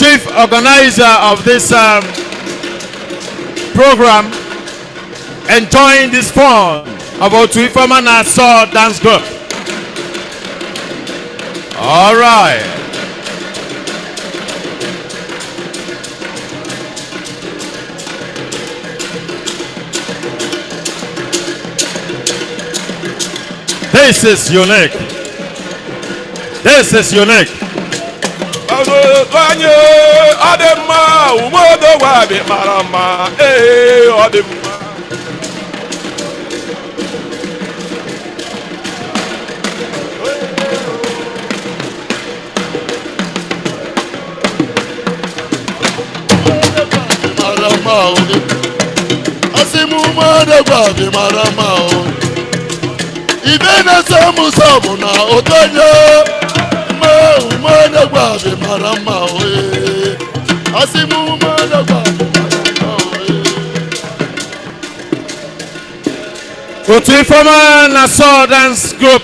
chief organizer of this program, enjoying this fun of Otu Ifeoma Naso dance group. All right. This is unique. This is unique. Ibena samu samu na otonyo umana gwabe marama we asimu umana gwabe marama we Otu Ifeoma Naso dance group.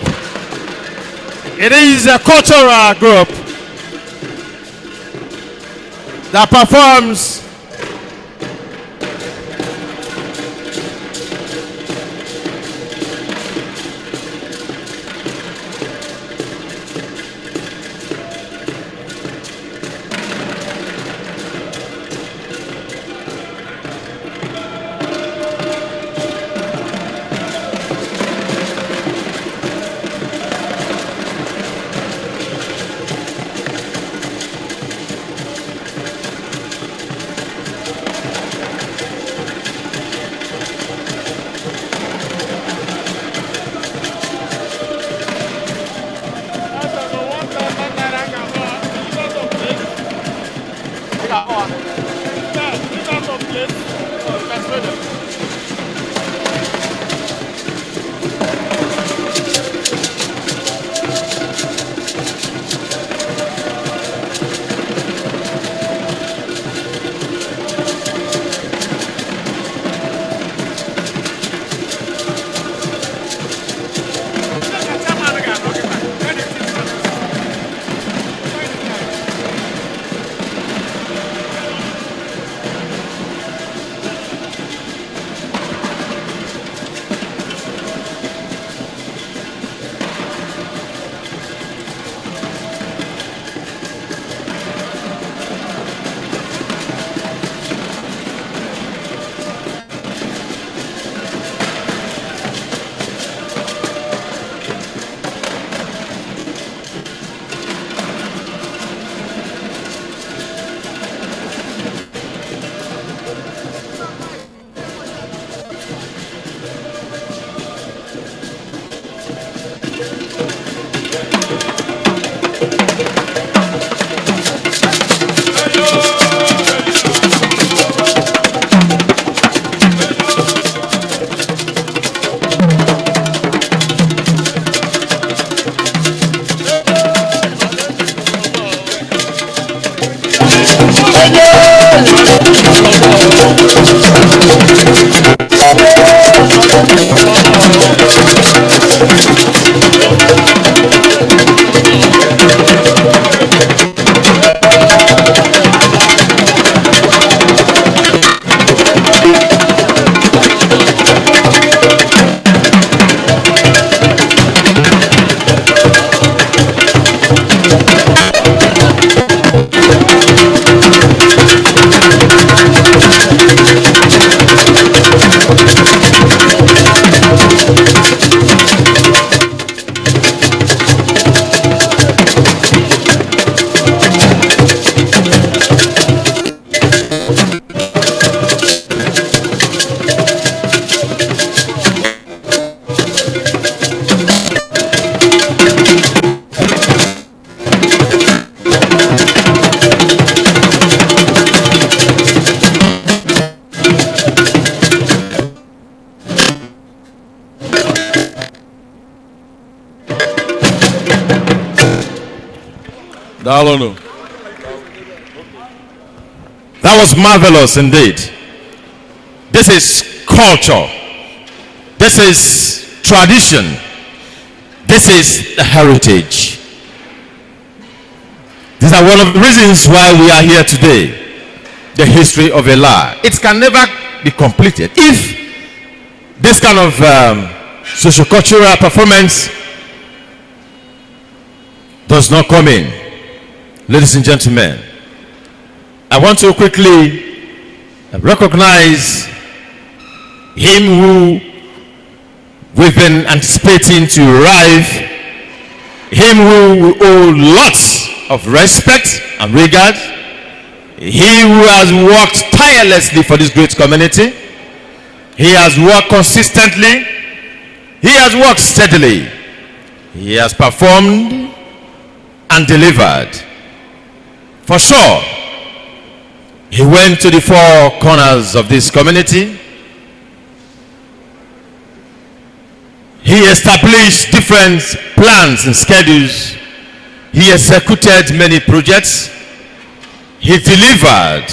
It is a cultural group that performs That was marvelous indeed. This is culture. This is tradition. This is the heritage. These are one of the reasons why we are here today. The history of Illah. It can never be completed if this kind of socio-cultural performance does not come in. Ladies and gentlemen, I want to quickly recognize him who we've been anticipating to arrive, him who we owe lots of respect and regard, he who has worked tirelessly for this great community. He has worked consistently. He has worked steadily. He has performed and delivered. For sure, he went to the four corners of this community. He established different plans and schedules. He executed many projects. He delivered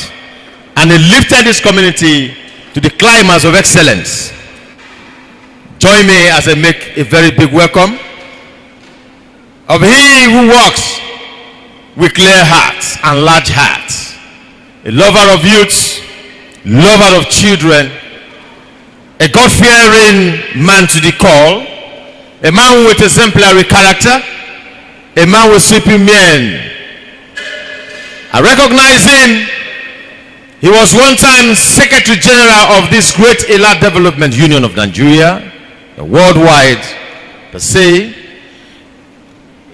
and he lifted this community to the climax of excellence. Join me as I make a very big welcome of he who walks with clear hearts and large hearts, a lover of youths, lover of children, a God-fearing man to the call, a man with exemplary character, a man with sweeping mien. I recognize him. He was one time Secretary General of this great Illah Development Union of Nigeria, worldwide per se.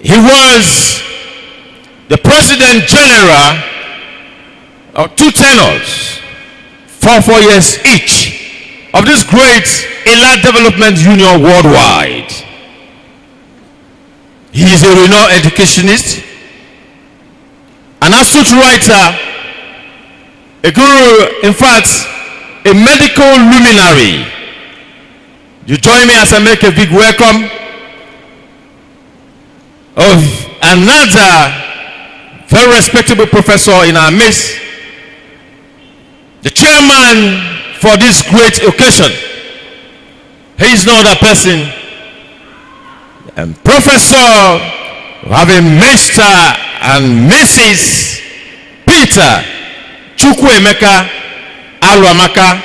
He was the President General of 2 tenures, 4 years each, of this great Illah Development Union worldwide. He is a renowned educationist, an astute writer, a guru, in fact, a medical luminary. You join me as I make a big welcome of another very respectable professor in our midst, the chairman for this great occasion. He is no other person than Professor having Mr. and Mrs. Peter Chukwuemeka Alwamaka.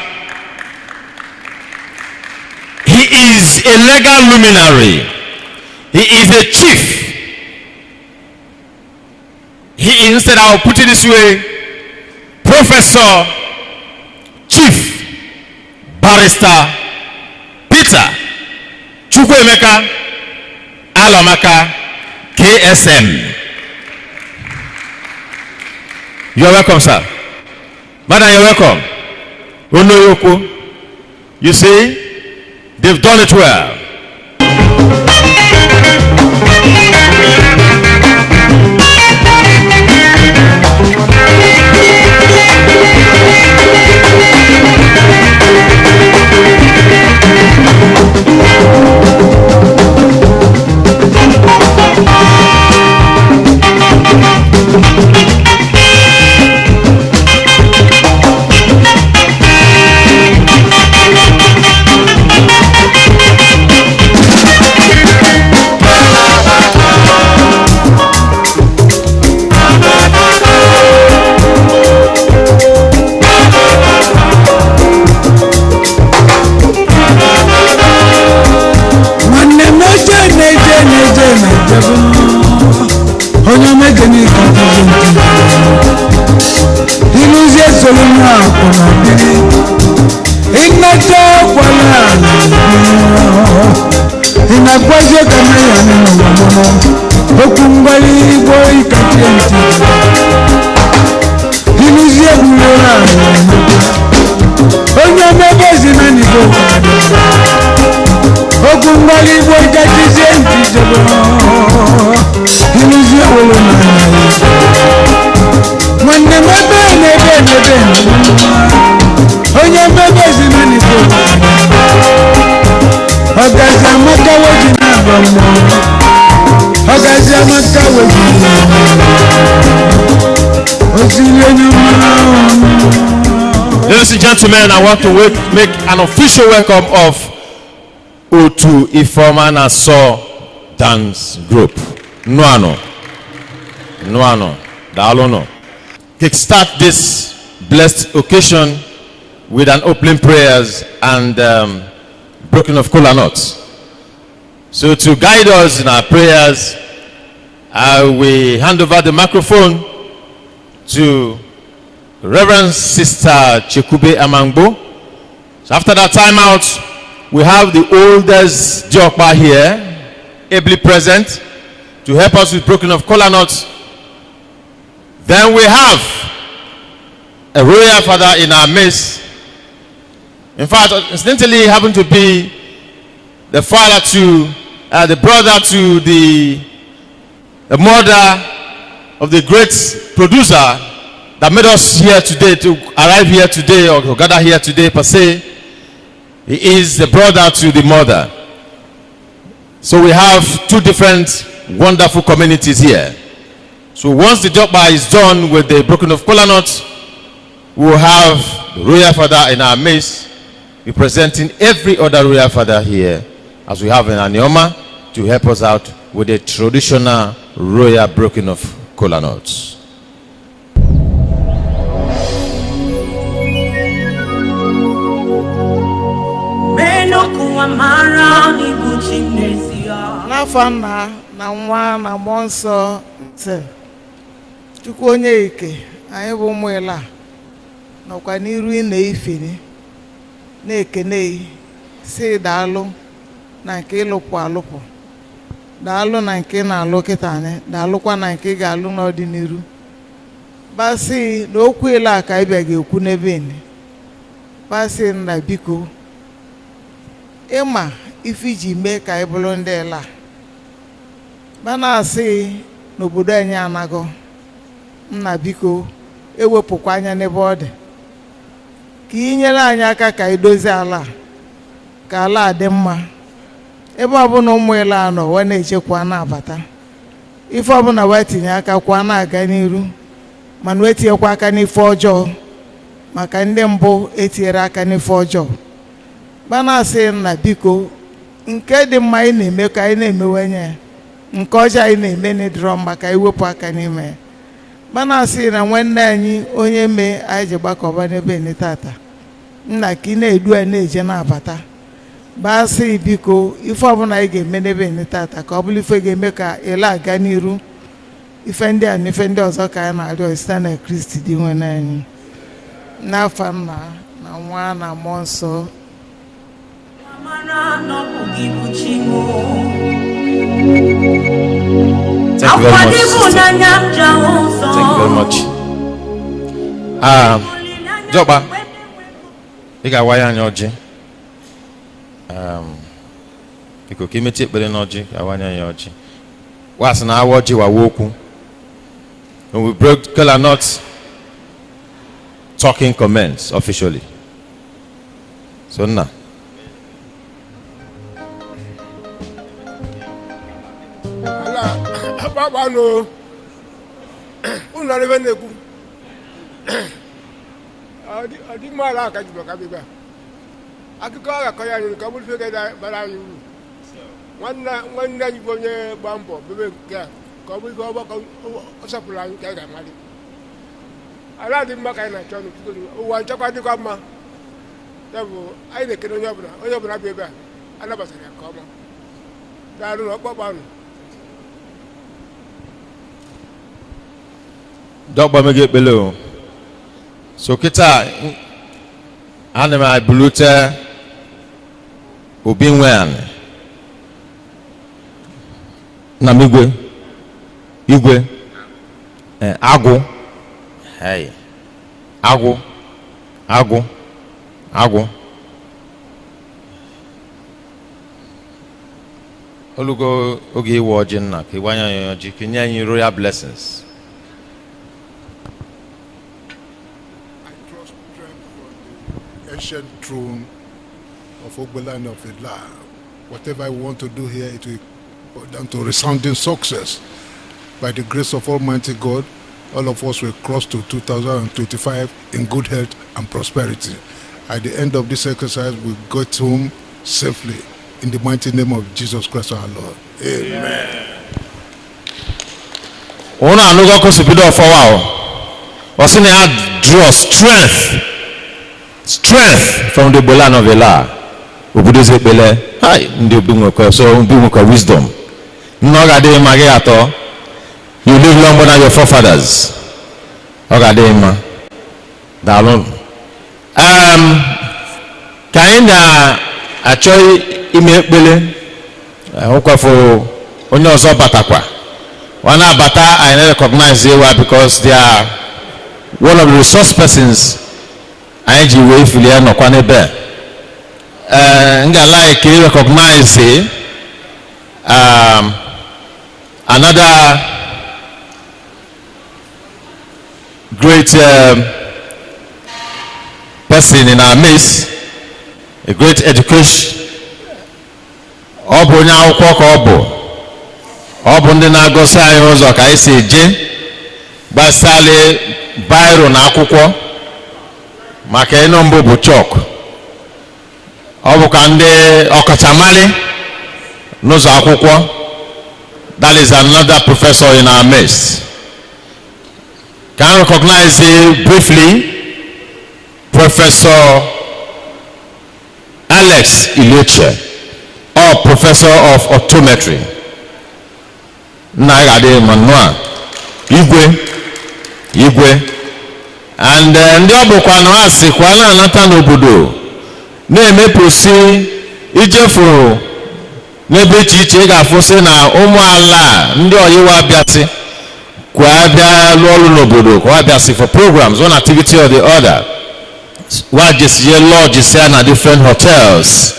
He is a legal luminary. He is a chief. He, instead, I will put it this way, Professor Chief Barrister Peter Chukwuemeka Alwamaka, KSM. You are welcome, sir. Madam, you are welcome. Onoyoko. You see, they've done it well. Ladies and gentlemen, I want to make an official welcome of Otu Iformana Dance Group. Nuano. Dalono. Kickstart this blessed occasion with an opening prayers and breaking of kola nuts. So to guide us in our prayers, we hand over the microphone to Reverend Sister Chekube Amangbo. So after that time out, we have the oldest Jokpa here, ably present, to help us with breaking of kola nuts. Then we have a royal father in our midst. In fact, incidentally, happened to be the father to, the brother to the mother of the great producer that made us here today, to arrive here today or to gather here today per se. He is the brother to the mother. So we have two different wonderful communities here. So once the Jokba is done with the broken of kola nuts, we will have the royal father in our midst, representing every other royal father here, as we have in Anioma, to help us out with the traditional royal breaking of kola nuts. N'afọ nna na nwa na mmụọ nsọ ntị Chukwu onye ike anyị bụ ụmụ Illah nọkwa n'iru ị na-efere na-ekene si daalụ na nke ịlụpụ alụpụ, daalụ na nke na-alụ kịta anyị, daalụkwa na nke ga-alụ n'ọdịnihu. Basi na okwu Illah ka anyị bịa ga-ekwu n'ebe ni basi nna biko ịma ife iji mee ka anyị bụrụ ndị Illah bana asị n'obodo anyị anago. Nna biko ewepụkwa anya n'ebe ọ dị ka ị nyere anyị aka ka anyị dozie ala ka ala dị mma ebe ọbụla ụmụ Illah nọ wee na-echekwa na-abata ife ọbụla wee tinye aka kwa na-aga n'iru mana wee tinyekwa aka n'ife ọjọọ maka ndị mbụ etinyere aka n'ife ọjọọ. Bana asị nna biko nke dị mma anyị na-eme ka anyị na-emewenye nke ọjọọ anyị na-eme n'ịdịrọ mma ka anyị wepụ aka n'ime ya. Bana asị na nwanne anyị onye mee anyị ji gbakọba n'ebe ni tata nna ka ị na-edu ya na-eje na-abata basị biko ife ọbụla anyị ga-eme n'ebe ni tata ka ọ bụrụ ife ga-eme ka Illah aga n'iru ife ndị a na ife ndị ọzọ ka anyị na-arịọ site na Kristi dị nwe anyị n'afọ nna na nwa na mmụọ nsọ. Thank you very much. Jokba, you got wire on your G. You could give me tip with an OG. I want your G. What's an hour you are woken? When we broke kola nuts, talking comments officially. So now. Papa no, una revende ku. Adi mala ka jibo ka biba. Akiko ga ko ya ni ka bul fege da bara yu. Wanna jibo nye bambo bebe ka. Ka bul ko ba ko osapula ni ka ga mali. Ala di mba ka na chonu ku o wan chakwa di ko ma. Yabo ai de keno nyobna bebe. Ala basari ka ma. Da ru no papa no. Jokba me get below. So kita anima bulute obinwan na migwe igwe agụ hey agụ olugo oge iwe ọjị nna ka iwanya ya ọjị ka nye anyị royal blessings. Ancient throne of Ogbeland of Illah. Whatever I want to do here, it will go down to resounding success. By the grace of Almighty God, all of us will cross to 2025 in good health and prosperity. At the end of this exercise, we'll get home safely. In the mighty name of Jesus Christ our Lord. Amen. Ona anugo kosipido for wow. Osini had draw strength from the land of Illah. Ubuduze bele. Hi, ndi bimoko so bimoko wisdom. Nogade magiato. You live longer than your forefathers. Ogade ma. Dalon. Kaina achoi ime bele. Okwafo onye ozo batakwa. Wana bata I recognize they because they are one of the resource persons I way filia no kwane be. Nga like recognize another great person in our midst, a great education. Obo nya akwụkwọ obo. Obo ndị na-agụsị anyị ụzọ ka anyị si je gbasali bairo na akwụkwọ maka ịnọ mbụ bụ chọk. Ọ bụ ka ndị ọkachamali n'ụzọ akwụkwọ. That is another professor in our midst. Can I recognize briefly Professor Alex Illah, or Professor of Optometry. Nagade Manua Igwe and ndị ọbụkwa na asị kwa na anata n'obodo na-emepusi ijefuru n'ebe iche ga-afụsị na ụmụ ala ndị ọyịwa bịasị kwa bịa lụọ ọrụ n'obodo kwa bịasị for programs one activity or the other wa jesi lodges na different hotels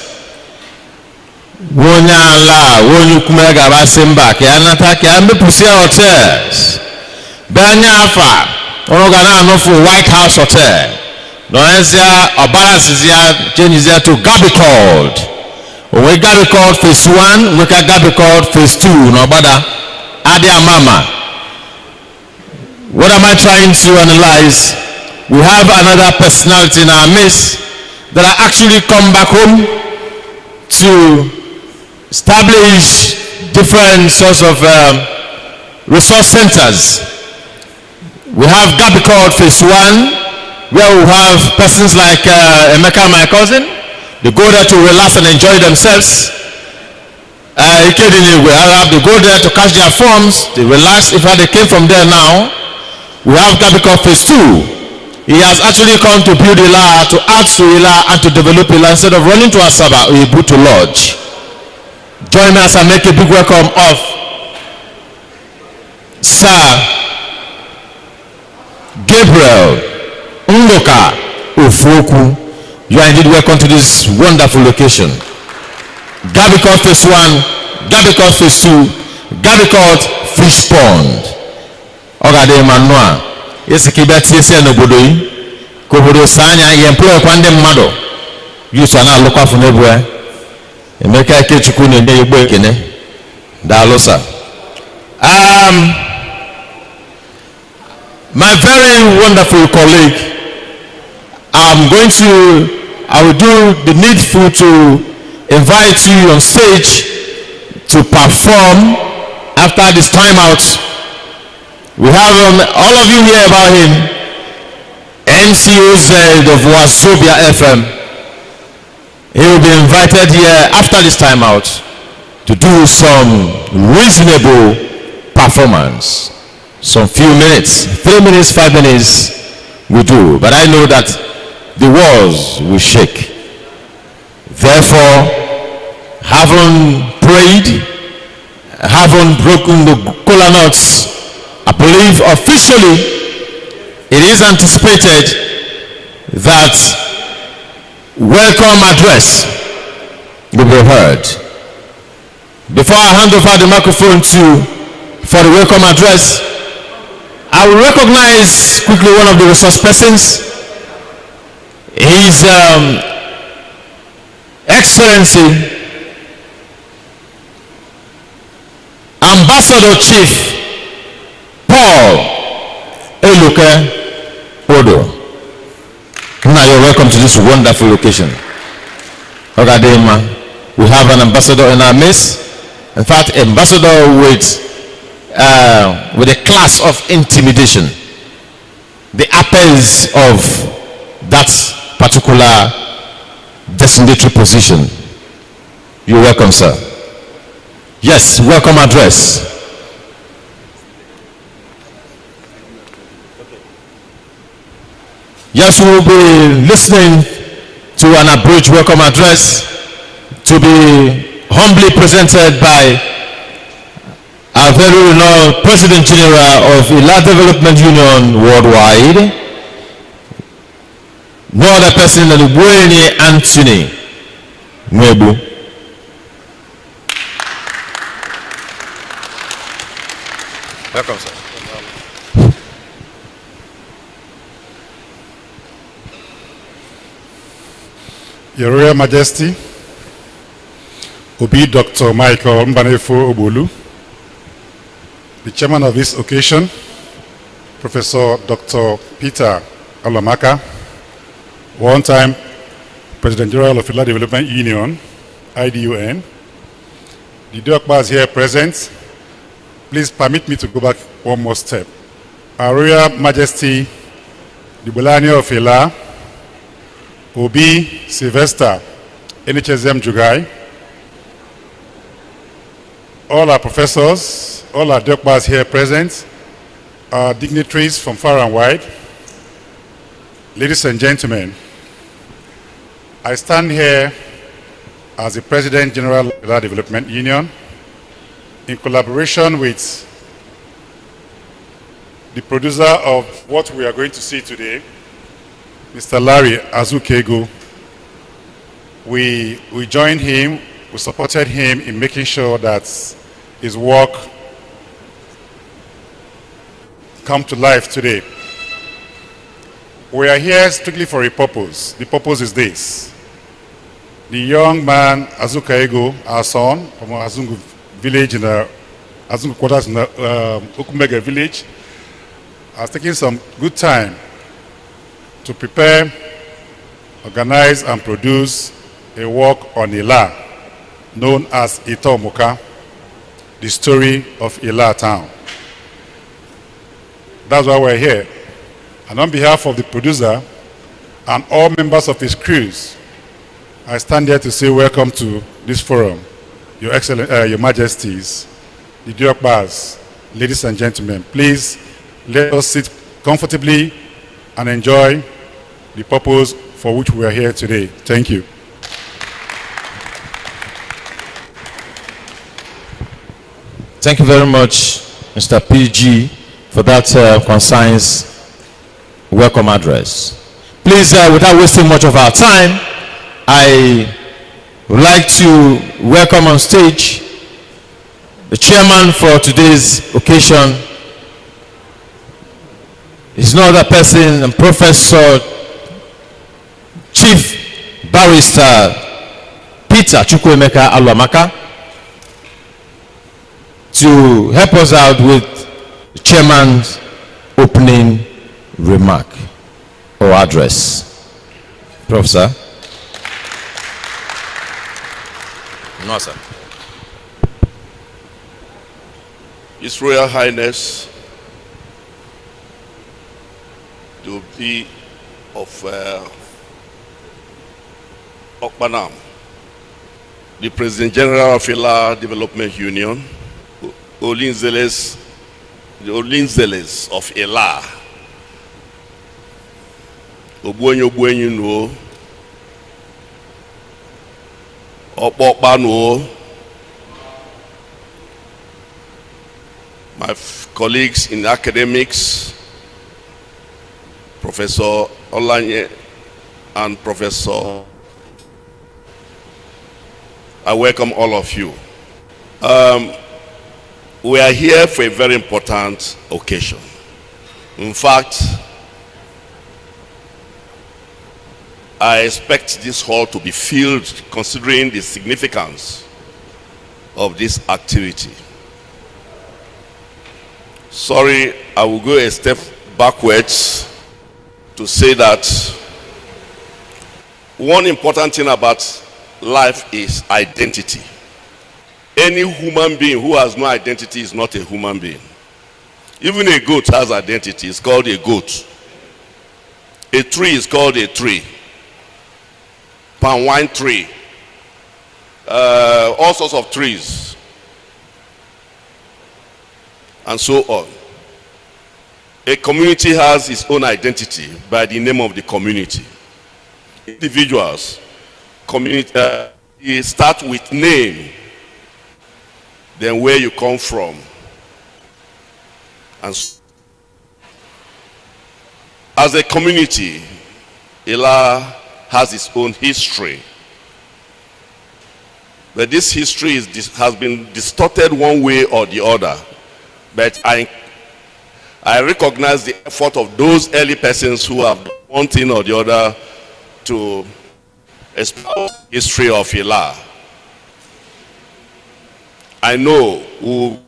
onye ala onye ukume ga-abasị mba ka ya nata ka ya mepusi hotels banya afa ọrụ ga na-anụfu White House Hotel n'ọzịa ọbarasịzịa changes to Gabicod onwe Gabicod phase 1 nweka Gabicod phase 2 n'ọgbada adị amama. What am I trying to analyze? We have another personality in our midst that I actually come back home to establish different sorts of resource centers. We have Gabicod phase 1, where we have persons like Emeka, my cousin. They go there to relax and enjoy themselves. They go there to catch their forms. They relax. In fact, they came from there now. We have Gabicod phase 2. He has actually come to build Illah, to add to Illah, and to develop Illah instead of running to Asaba or Ibu to lodge. Join me as I make a big welcome of Sir Gabriel Ngoka Ofoku. You are indeed welcome to this wonderful location. Gabicod phase 1, Gabicod phase 2, Gabicod fish pond. Ogade Manua. Yes, Kibet yes n'obodo yi. Kobodo sanya ye employ kwa ndị mmadụ. Youth are not looking from everywhere. Emeka Ikechukwu na-enye igbo ekene. Daalụ sir. My very wonderful colleague, I will do the needful to invite you on stage to perform after this time out. We have all of you hear about him, NCOZ of Wasobia FM. He will be invited here after this time out to do some reasonable performance. Some few minutes, 3 minutes, 5 minutes we do. But I know that the walls will shake. Therefore, having prayed, having broken the kola nuts, I believe officially it is anticipated that welcome address will be heard. Before I hand over the microphone for the welcome address, I will recognize quickly one of the resource persons. His Excellency Ambassador Chief Paul Eluke Odo. Now you're welcome to this wonderful location. We have an ambassador in our midst. In fact, ambassador with with a class of intimidation the appels of that particular designatory position. You're welcome, sir. Yes, welcome address. Yes, we will be listening to an abridged welcome address to be humbly presented by our very renowned President General of Illah Development Union Worldwide, no other person than Ubweni Anthony Mwebu. Welcome, sir. Your Royal Majesty, Obi Dr. Michael Mbanefo Obolu, the chairman of this occasion, Professor Dr. Peter Itormokar, one-time President General of Illah Development Union, IDUN, the Diokbas here present. Please permit me to go back one more step. Our Royal Majesty, the Bolani of Illah, Obi Sylvester, NHSM Jugai, all our professors, all our Diokbas here present, our dignitaries from far and wide, ladies and gentlemen, I stand here as the President General of the Development Union in collaboration with the producer of what we are going to see today, Mr. Larry Azukego. We joined him, we supported him in making sure that his work come to life today. We are here strictly for a purpose. The purpose is this. The young man, Azukego, our son, from Azungu village in Azungu quarters in Okumega village, has taken some good time to prepare, organize, and produce a work on Illah, known as Itormokar, the story of Illah town. That's why we're here. And on behalf of the producer and all members of his crews, I stand here to say welcome to this forum, Your Excellency, Your Majesties, the Diokbas, ladies and gentlemen. Please let us sit comfortably and enjoy the purpose for which we are here today. Thank you. Thank you very much, Mr. PG, for that concise welcome address. Please, without wasting much of our time, I would like to welcome on stage the chairman for today's occasion. He's no other person than Professor Chief Barrister Peter Chukwuemeka Itormokar, to help us out with the chairman's opening remark or address. Professor. No, sir. His Royal Highness, to be of Okpanam, the President General of Illah Development Union, the Olinzeles of Illah, Obuenyo no, Okpokpa no, my colleagues in academics, Professor Olanye and Professor, I welcome all of you. We are here for a very important occasion. In fact, I expect this hall to be filled considering the significance of this activity. Sorry, I will go a step backwards to say that one important thing about life is identity. Any human being who has no identity is not a human being. Even a goat has identity. It's called a goat. A tree is called a tree. Palm wine tree. All sorts of trees. And so on. A community has its own identity by the name of the community. Individuals, you start with name, then where you come from. And as a community, Illah has its own history. But this history has been distorted one way or the other. But I recognize the effort of those early persons who have done one thing or the other to explore the history of Illah. I know we'll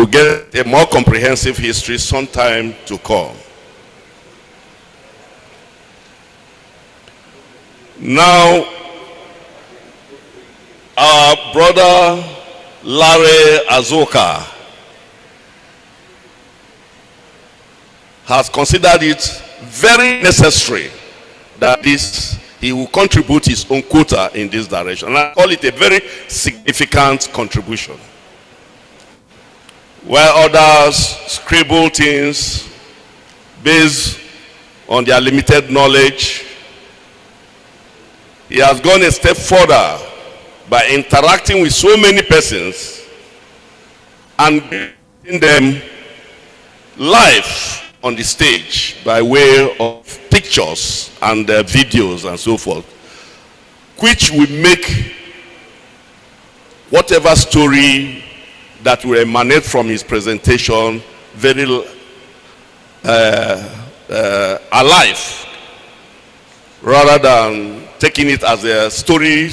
get a more comprehensive history sometime to come. Now, our brother Larry Azoka has considered it very necessary that he will contribute his own quota in this direction. And I call it a very significant contribution. Where others scribble things based on their limited knowledge, he has gone a step further by interacting with so many persons and giving them live on the stage by way of pictures and videos and so forth, which will make whatever story that will emanate from his presentation very alive, rather than taking it as a story,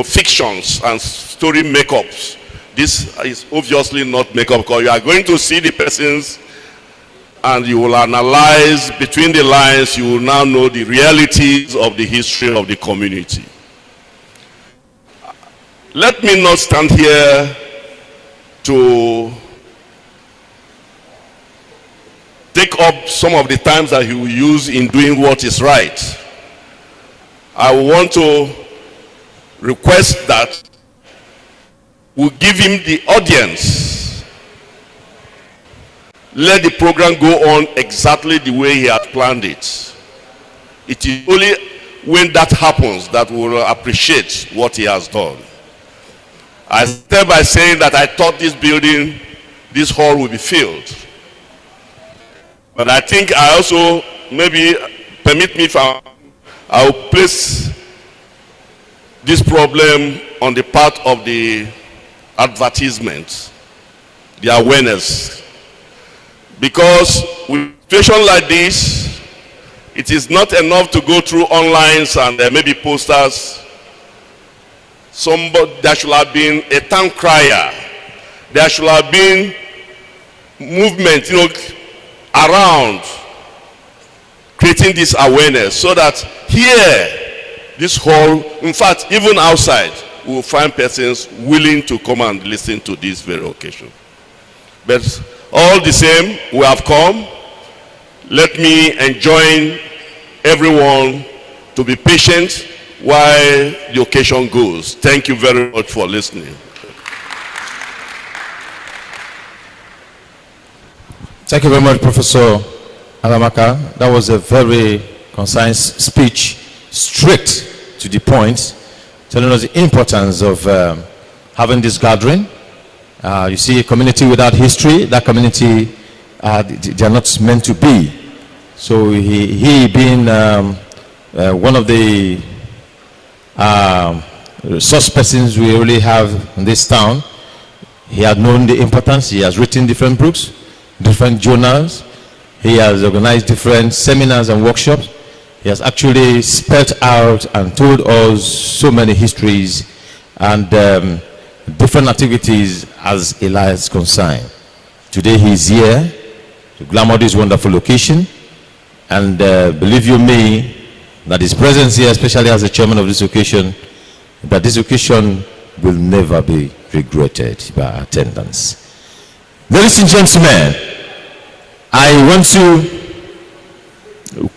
fictions and story makeups. This is obviously not makeup, because you are going to see the persons and you will analyze between the lines. You will now know the realities of the history of the community. Let me not stand here to take up some of the times that he will use in doing what is right. I want to request that we give him the audience. Let the program go on exactly the way he had planned it. It is only when that happens that we will appreciate what he has done. I started by saying that I thought this hall will be filled. But I think I also, maybe, permit me if I'll place this problem on the part of the advertisement, the awareness. Because with a situation like this, it is not enough to go through online and maybe posters. There should have been a town crier. There should have been movement, around creating this awareness, so that here, this hall, in fact, even outside, we will find persons willing to come and listen to this very occasion. But all the same, we have come. Let me enjoin everyone to be patient while the occasion goes. Thank you very much for listening. Thank you very much, Professor Itormokar. That was a very concise speech, straight to the point, telling us the importance of having this gathering. You see, a community without history, that community, they are not meant to be. So he being one of the resource persons we really have in this town, he had known the importance. He has written different books, different journals. He has organized different seminars and workshops. He has actually spelled out and told us so many histories and different activities as Illah is concerned. Today he is here to glamour this wonderful location, and believe you me, that his presence here, especially as the chairman of this occasion, that this occasion will never be regretted by our attendance. Ladies and gentlemen, I want to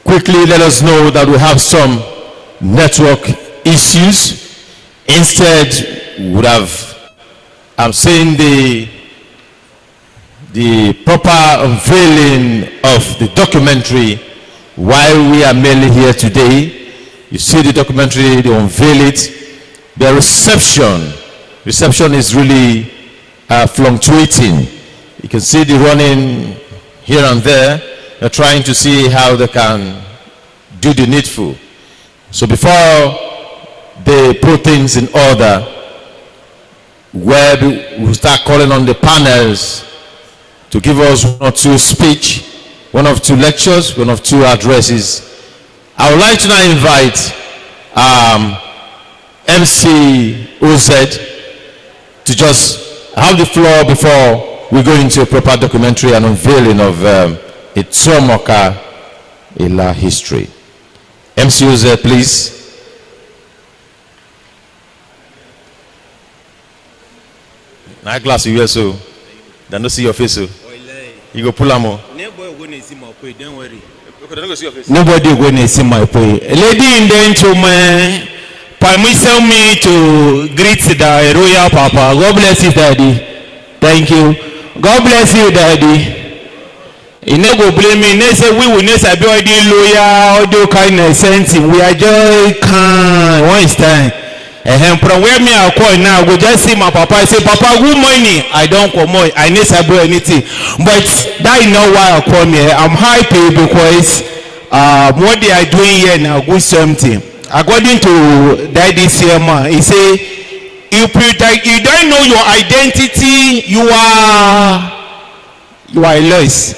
quickly let us know that we have some network issues. Instead, we would have, I'm saying the proper unveiling of the documentary while we are mainly here today. You see the documentary, they unveil it. The reception is really fluctuating. You can see the running here and there. They're trying to see how they can do the needful. So before they put things in order, where we start calling on the panels to give us one or two speech, one or two lectures, one or two addresses. I would like to now invite MC OZ to just have the floor before we go into a proper documentary and unveiling of Itormokar Illah history. MC OZ, please. My glass you wear so they don't see your face so you go pull them more. Nobody going to see my point. Lady and gentlemen, permission me to greet the royal papa. God bless you, daddy. Thank you. God bless you, daddy. You never blame me. They say we will never be loyal, do kindness, sensing. We are just kind. One time. From where me I call now, go just see my papa. I say, Papa, good money. I don't come more. I need to do anything. But that is not why I call me. I'm happy because what they are doing here now, good something. According to Daddy Siema, he say, if you don't know your identity, you are lost.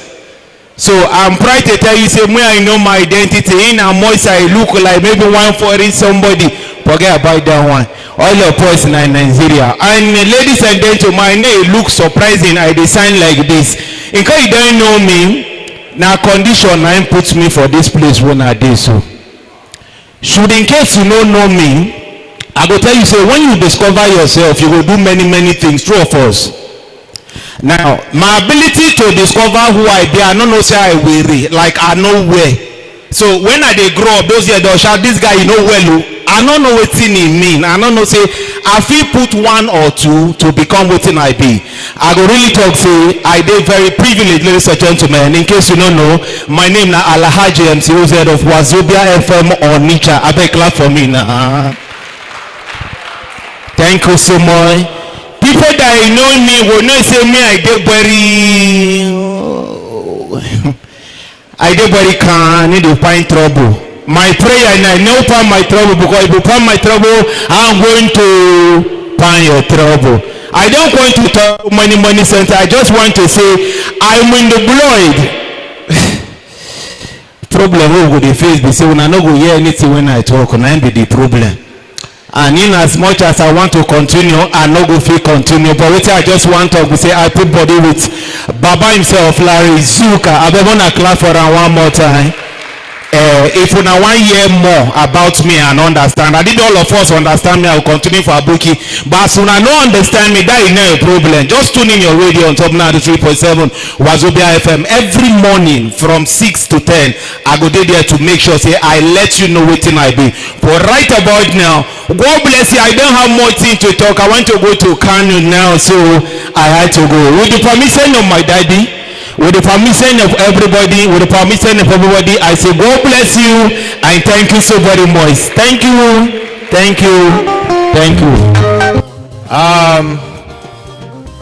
So I'm proud to tell you, say, when I know my identity, in a voice I look like maybe one foreign somebody. Forget about that one. All your boys in Nigeria. And ladies and gentlemen, my name looks surprising. I design like this. In case you don't know me, now condition I put me for this place when I did so. Should in case you don't know me, I go tell you, say, when you discover yourself, you will do many things. True of us. Now, my ability to discover who I be, I don't know say I weary, like I know where. So when I they grow up, those years they'll shout, this guy you know well. I don't know what it mean. I don't know say I feel put one or two to become what I be. I go really talk say I did very privileged, ladies and gentlemen. In case you don't know, my name na Alhaji MC OZ of Wazobia FM or Nicha. I beg clap for me now. Thank you so much. People that know me will not say me I did very can need to find trouble. My prayer and I know find my trouble because if you find my trouble, I'm going to find your trouble. I don't want to talk money center. I just want to say I'm in the blood. Problem over the face be say when I no go hear anything when I talk, and I be the problem. And in as much as I want to continue, I no go feel continue. But what I just want to say, I put body with Baba himself, Larry Zuka. I be wanna clap for him one more time. If you now want to hear more about me and understand, I did all of us understand me, I will continue for Abuki. But as soon as no understand me, that is not a problem. Just tune in your radio on top 93.7 Wazobia FM every morning from 6 to 10. I go there to make sure say I let you know what I be. But right about now, God bless you. I don't have more thing to talk. I want to go to Kano now, so I had to go. With the permission of my daddy, with the permission of everybody, I say God bless you and thank you so very much. Thank you.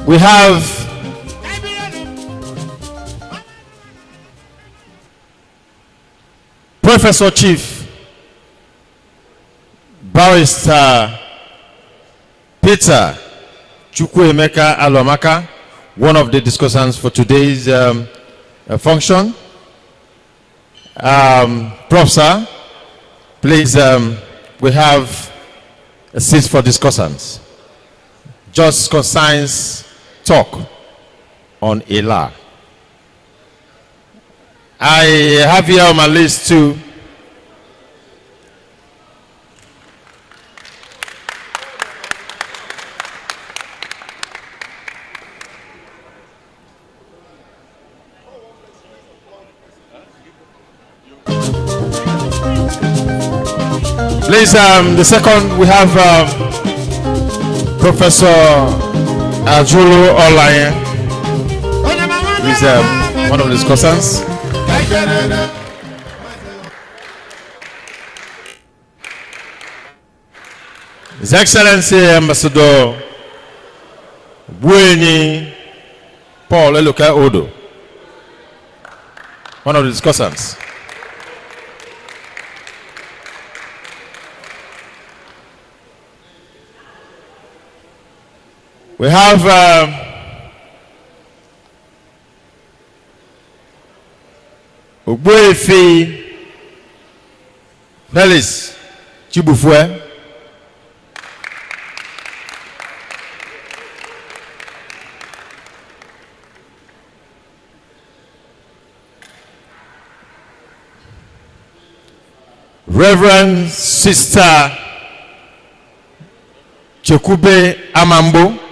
We have Professor Chief Barrister Peter Chukwuemeka Alomaka, one of the discussants for today's function. Professor, please, we have a seat for discussants. Just concise talk on Illah. I have here on my list too Please, the second we have Professor Ajulu Olaye. He's one of the discussants. His Excellency Ambassador Bueni Paul Eloka Odo, one of the discussants. We have Ogbuefi Felix Chibufue. Reverend Sister Chekube Amambo.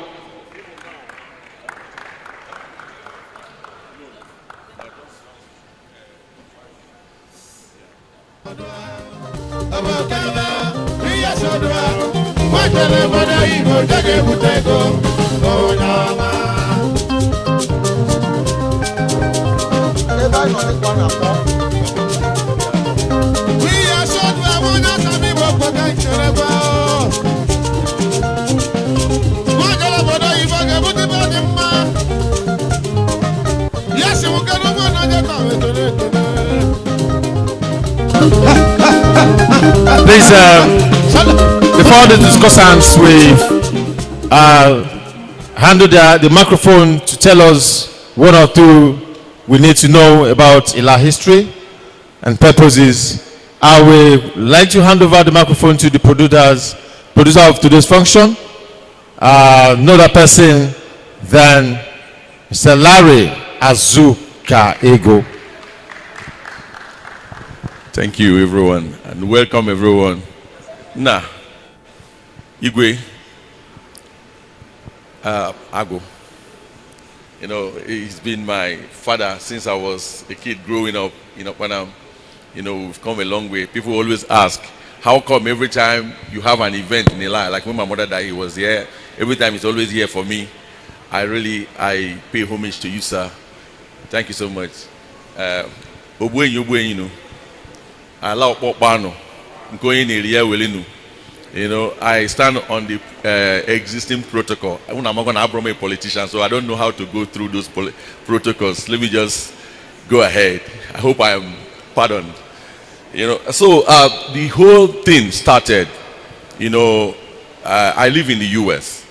Please, before the discussants, we handle the microphone to tell us one or two we need to know about Illah history and purposes. I would like to hand over the microphone to the producer of today's function, no other person than Mr. Larry Azuka Ego. Thank you, everyone, and welcome, everyone. Igwe, Ago. You know, he's been my father since I was a kid growing up. You know, when we've come a long way. People always ask, how come every time you have an event in Illah, like when my mother died, he was here. Every time he's always here for me. I pay homage to you, sir. Thank you so much. You know, I stand on the existing protocol. I'm not going to be a politician, so I don't know how to go through those protocols. Let me just go ahead. I hope I am pardoned. You know, so the whole thing started. You know, I live in the U.S.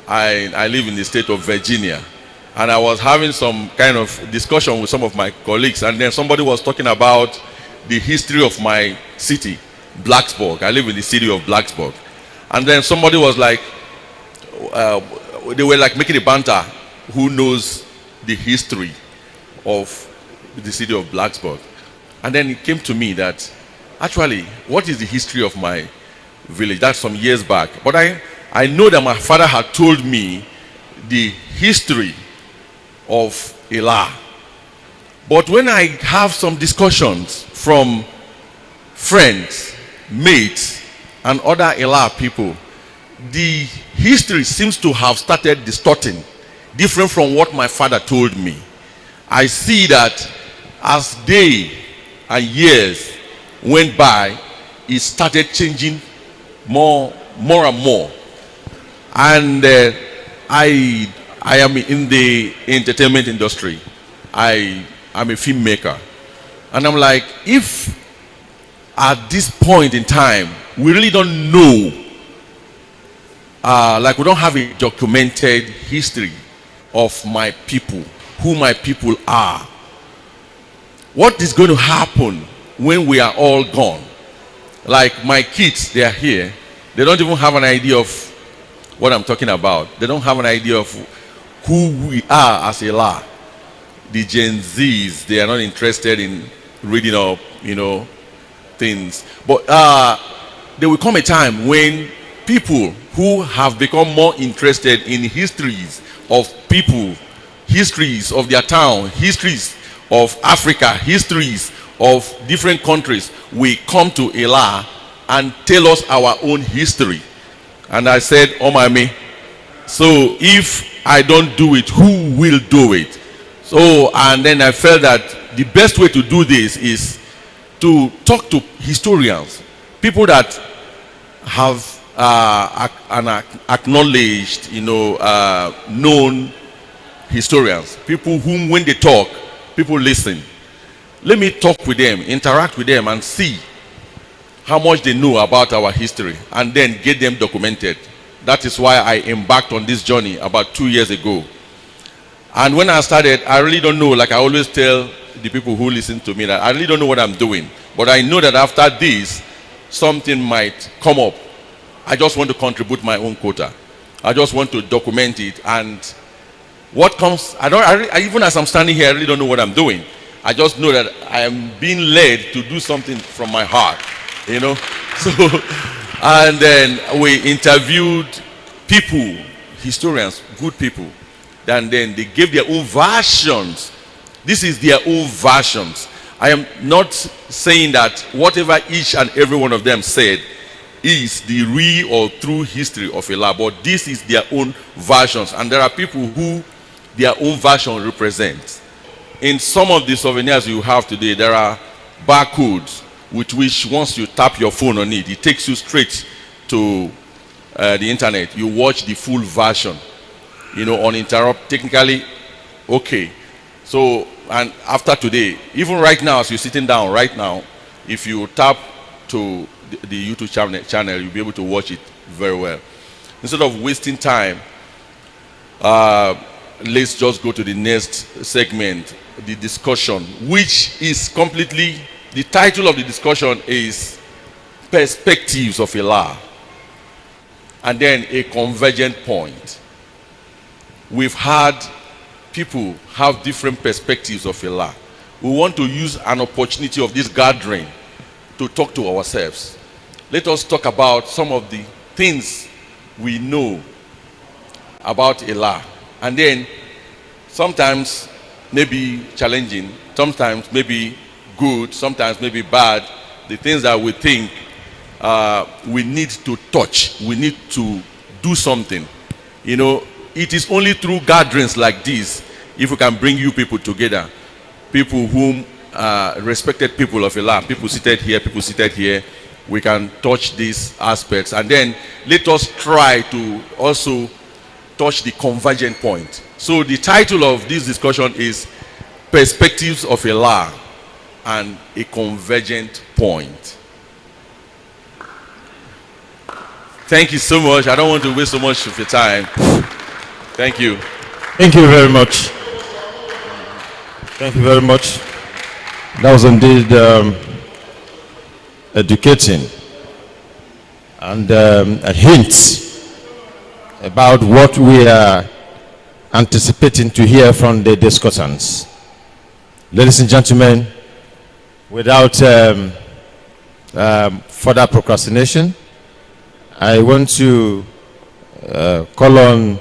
I live in the state of Virginia, and I was having some kind of discussion with some of my colleagues, and then somebody was talking about the history of my city, Blacksburg. I live in the city of Blacksburg. And then somebody was like, they were like making a banter, who knows the history of the city of Blacksburg. And then it came to me that, actually, what is the history of my village? That's some years back. But I know that my father had told me the history of Illah. But when I have some discussions from friends, mates, and other Illah people, the history seems to have started distorting, different from what my father told me. I see that as day and years went by, it started changing more and more. And I am in the entertainment industry. I'm a filmmaker. And I'm like, if at this point in time, we really don't know, like we don't have a documented history of my people, who my people are. What is going to happen when we are all gone? Like my kids, they are here. They don't even have an idea of what I'm talking about. They don't have an idea of who we are as Illah. The Gen Zs, they are not interested in reading up, you know, things. But there will come a time when people who have become more interested in histories of people, histories of their town, histories of Africa, histories of different countries, will come to Illah and tell us our own history. And I said, oh my me, so if I don't do it, who will do it? So, and then I felt that the best way to do this is to talk to historians, people that have acknowledged, known historians, people whom when they talk, people listen. Let me talk with them, interact with them, and see how much they know about our history, and then get them documented. That is why I embarked on this journey about 2 years ago. And when I started, I really don't know, like I always tell the people who listen to me, that I really don't know what I'm doing. But I know that after this, something might come up. I just want to contribute my own quota. I just want to document it. And what comes, even as I'm standing here, I really don't know what I'm doing. I just know that I am being led to do something from my heart, So, and then we interviewed people, historians, good people. And then they gave their own versions. This is their own versions. I am not saying that whatever each and every one of them said is the real or true history of Illah, but this is their own versions. And there are people who their own version represents. In some of the souvenirs you have today, there are barcodes with which once you tap your phone on it, it takes you straight to the internet. You watch the full version, uninterrupted, technically okay. So, and after today, even right now, as you're sitting down right now, if you tap to the YouTube channel, you'll be able to watch it very well. Instead of wasting time, let's just go to the next segment, the discussion, which is completely, the title of the discussion is Perspectives of Illah, and then a convergent point. We've had people have different perspectives of Illah. We want to use an opportunity of this gathering to talk to ourselves. Let us talk about some of the things we know about Illah, and then sometimes maybe challenging, sometimes maybe good, sometimes maybe bad, the things that we think we need to touch, we need to do something. It is only through gatherings like this, if we can bring you people together, people whom respected people of Illah, people seated here, we can touch these aspects. And then let us try to also touch the convergent point. So the title of this discussion is Perspectives of Illah and a Convergent Point. Thank you so much. I don't want to waste so much of your time. Thank you. Thank you very much. Thank you very much. That was indeed educating and a hint about what we are anticipating to hear from the discussants. Ladies and gentlemen, without further procrastination, I want to call on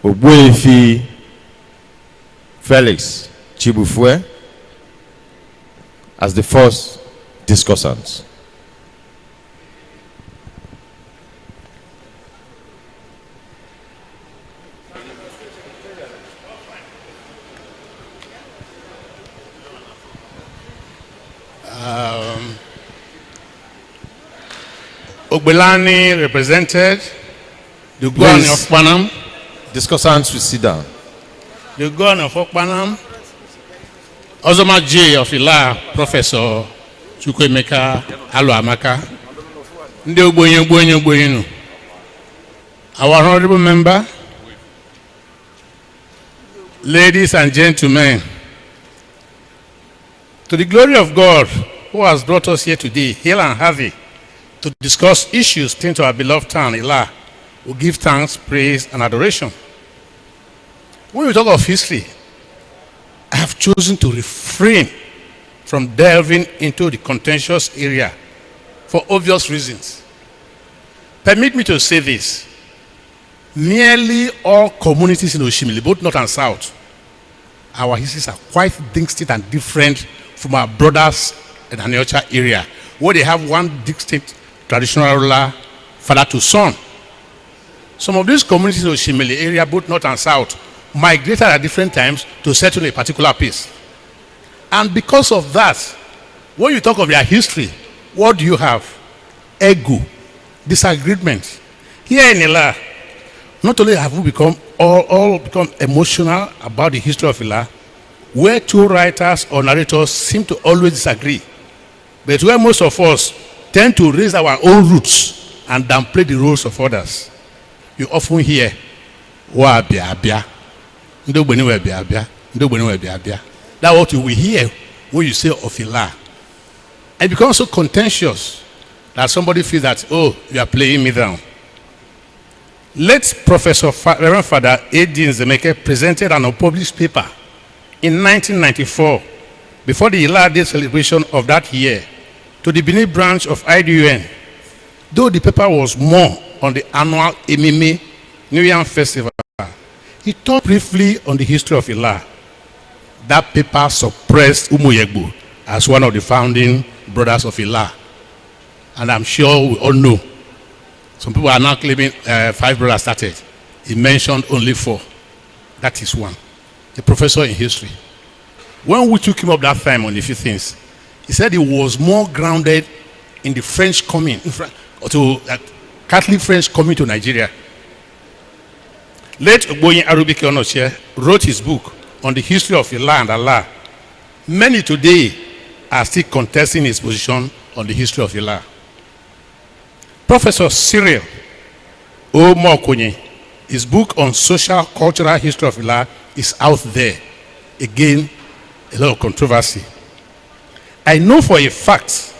Ogbuefi Felix Chibufue as the first discussant. Ogbelani represented the governor of Panam. Discussants will sit down. The governor of Panam, Ozoma J of Illah, Professor Chukwemeka Aloamaka, Ndi Ogboyenu, our honorable member, ladies and gentlemen, to the glory of God who has brought us here today, hail and hearty, to discuss issues pertaining to our beloved town, Illah, we give thanks, praise, and adoration. When we talk of history, I have chosen to refrain from delving into the contentious area for obvious reasons. Permit me to say this. Nearly all communities in Oshimili, both north and south, our histories are quite distinct and different from our brothers in Aniocha area, where they have one distinct traditional ruler, father to son. Some of these communities of Shimele area, both north and south, migrated at different times to settle a particular place. And because of that, when you talk of their history, what do you have? Ego, disagreement. Here in Illah, not only have we become all become emotional about the history of Illah, where two writers or narrators seem to always disagree, but where most of us tend to raise our own roots and downplay the roles of others. You often hear, "Wa bia bia, ndobeni wa bia bia, ndobeni wa bia bia." That's what you will hear when you say of Illah. It becomes so contentious that somebody feels that, oh, you are playing me down. Late Professor Reverend Father A.D. Nzemeke presented an unpublished paper in 1994 before the Illah Day celebration of that year to the Benin branch of IDUN. Though the paper was more on the annual Emime New Year Festival, he talked briefly on the history of Illah. That paper suppressed Umuyegbu as one of the founding brothers of Illah. And I'm sure we all know. Some people are now claiming 5 brothers started. He mentioned only 4. That is one. A professor in history. When we took him up that time on a few things, he said he was more grounded in the French coming, Catholic French coming to Nigeria. Late Ogboyin Arubike Onoche wrote his book on the history of Illah and Allah. Many today are still contesting his position on the history of Illah. Professor Cyril O. Mokonye, his book on social cultural history of Illah is out there. Again, a lot of controversy. I know for a fact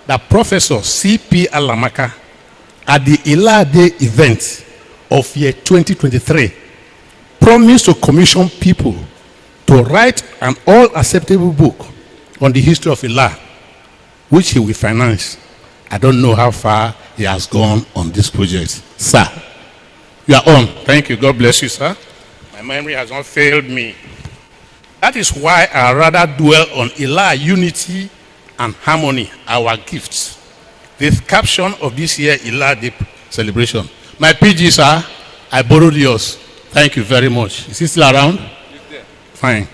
that Professor C.P. Alamaka at the Illah Day event of year 2023 promised to commission people to write an all-acceptable book on the history of Illah, which he will finance. I don't know how far he has gone on this project. Sir, you are on. Thank you. God bless you, sir. My memory has not failed me. That is why I rather dwell on Illah unity and harmony, our gifts. The caption of this year Illah Day celebration. My PG, sir, I borrowed yours. Thank you very much. Is he still around? He's there. Fine.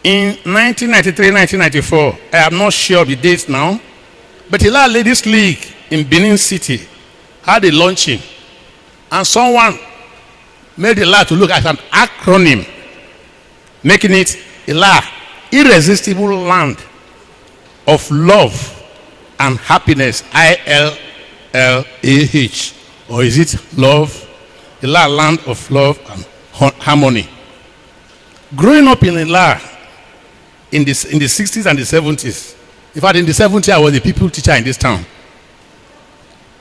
In 1993-1994, I am not sure of the dates now, but Illah Ladies League in Benin City had a launching, and someone made Illah to look at an acronym, making it Illah, irresistible land of love and happiness, ILLAH, or is it love? Illah, land of love and harmony. Growing up in Illah in the 60s and the 70s, in fact in the 70s I was a people teacher in this town.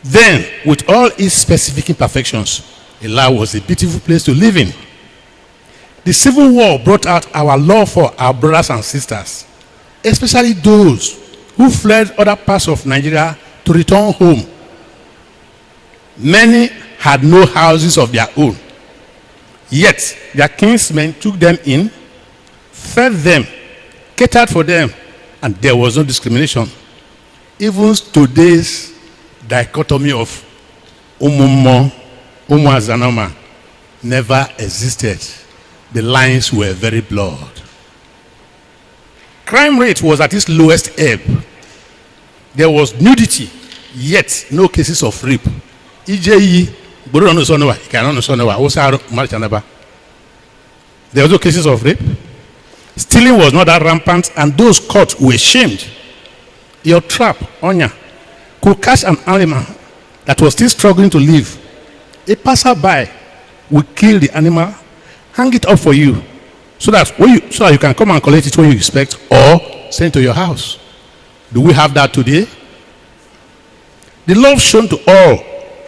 Then, with all its specific imperfections, Illah was a beautiful place to live in. The Civil War brought out our love for our brothers and sisters, especially those who fled other parts of Nigeria to return home. Many had no houses of their own, yet their kinsmen took them in, fed them, catered for them, and there was no discrimination. Even today's dichotomy of Umumo, Umuazanoma never existed. The lines were very blurred. Crime rate was at its lowest ebb. There was nudity, yet no cases of rape. There were no cases of rape. Stealing was not that rampant, and those caught were shamed. Your trap, Onya, could catch an animal that was still struggling to live. A passerby would kill the animal, hang it up for you, so that you can come and collect it when you expect, or send it to your house. Do we have that today? The love shown to all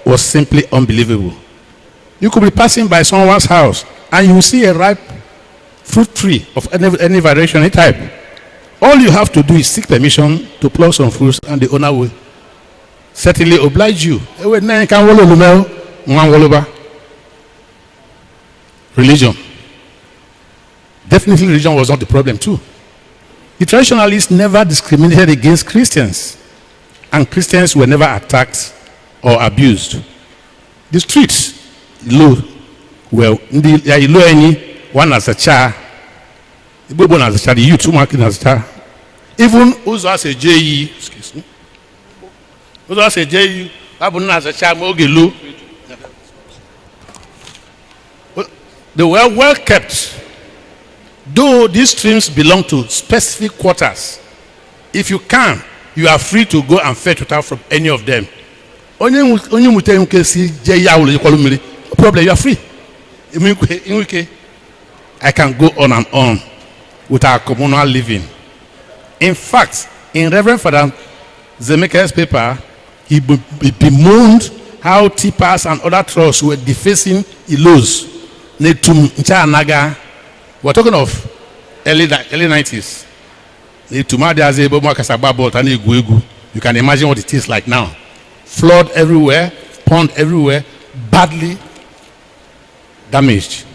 was simply unbelievable. You could be passing by someone's house and you will see a ripe fruit tree of any variation, any type. All you have to do is seek permission to pluck some fruits, and the owner will certainly oblige you. Religion. Definitely religion was not the problem too. The traditionalists never discriminated against Christians, and Christians were never attacked or abused. The streets, Illah, well, Illah any one as a child, the as a child, the youth marking as a child. Even those as a JE, excuse me, those as a JE, as a child, they were well kept. Though these streams belong to specific quarters, if you can, you are free to go and fetch water from any of them. No problem, you are free. I can go on and on with our communal living. In fact, in Reverend Father Zemeka's paper, he bemoaned how tippers and other trusts were defacing Ilahs. We're talking of early 90s. You can imagine what it is like now. Flood everywhere, pond everywhere, badly damaged.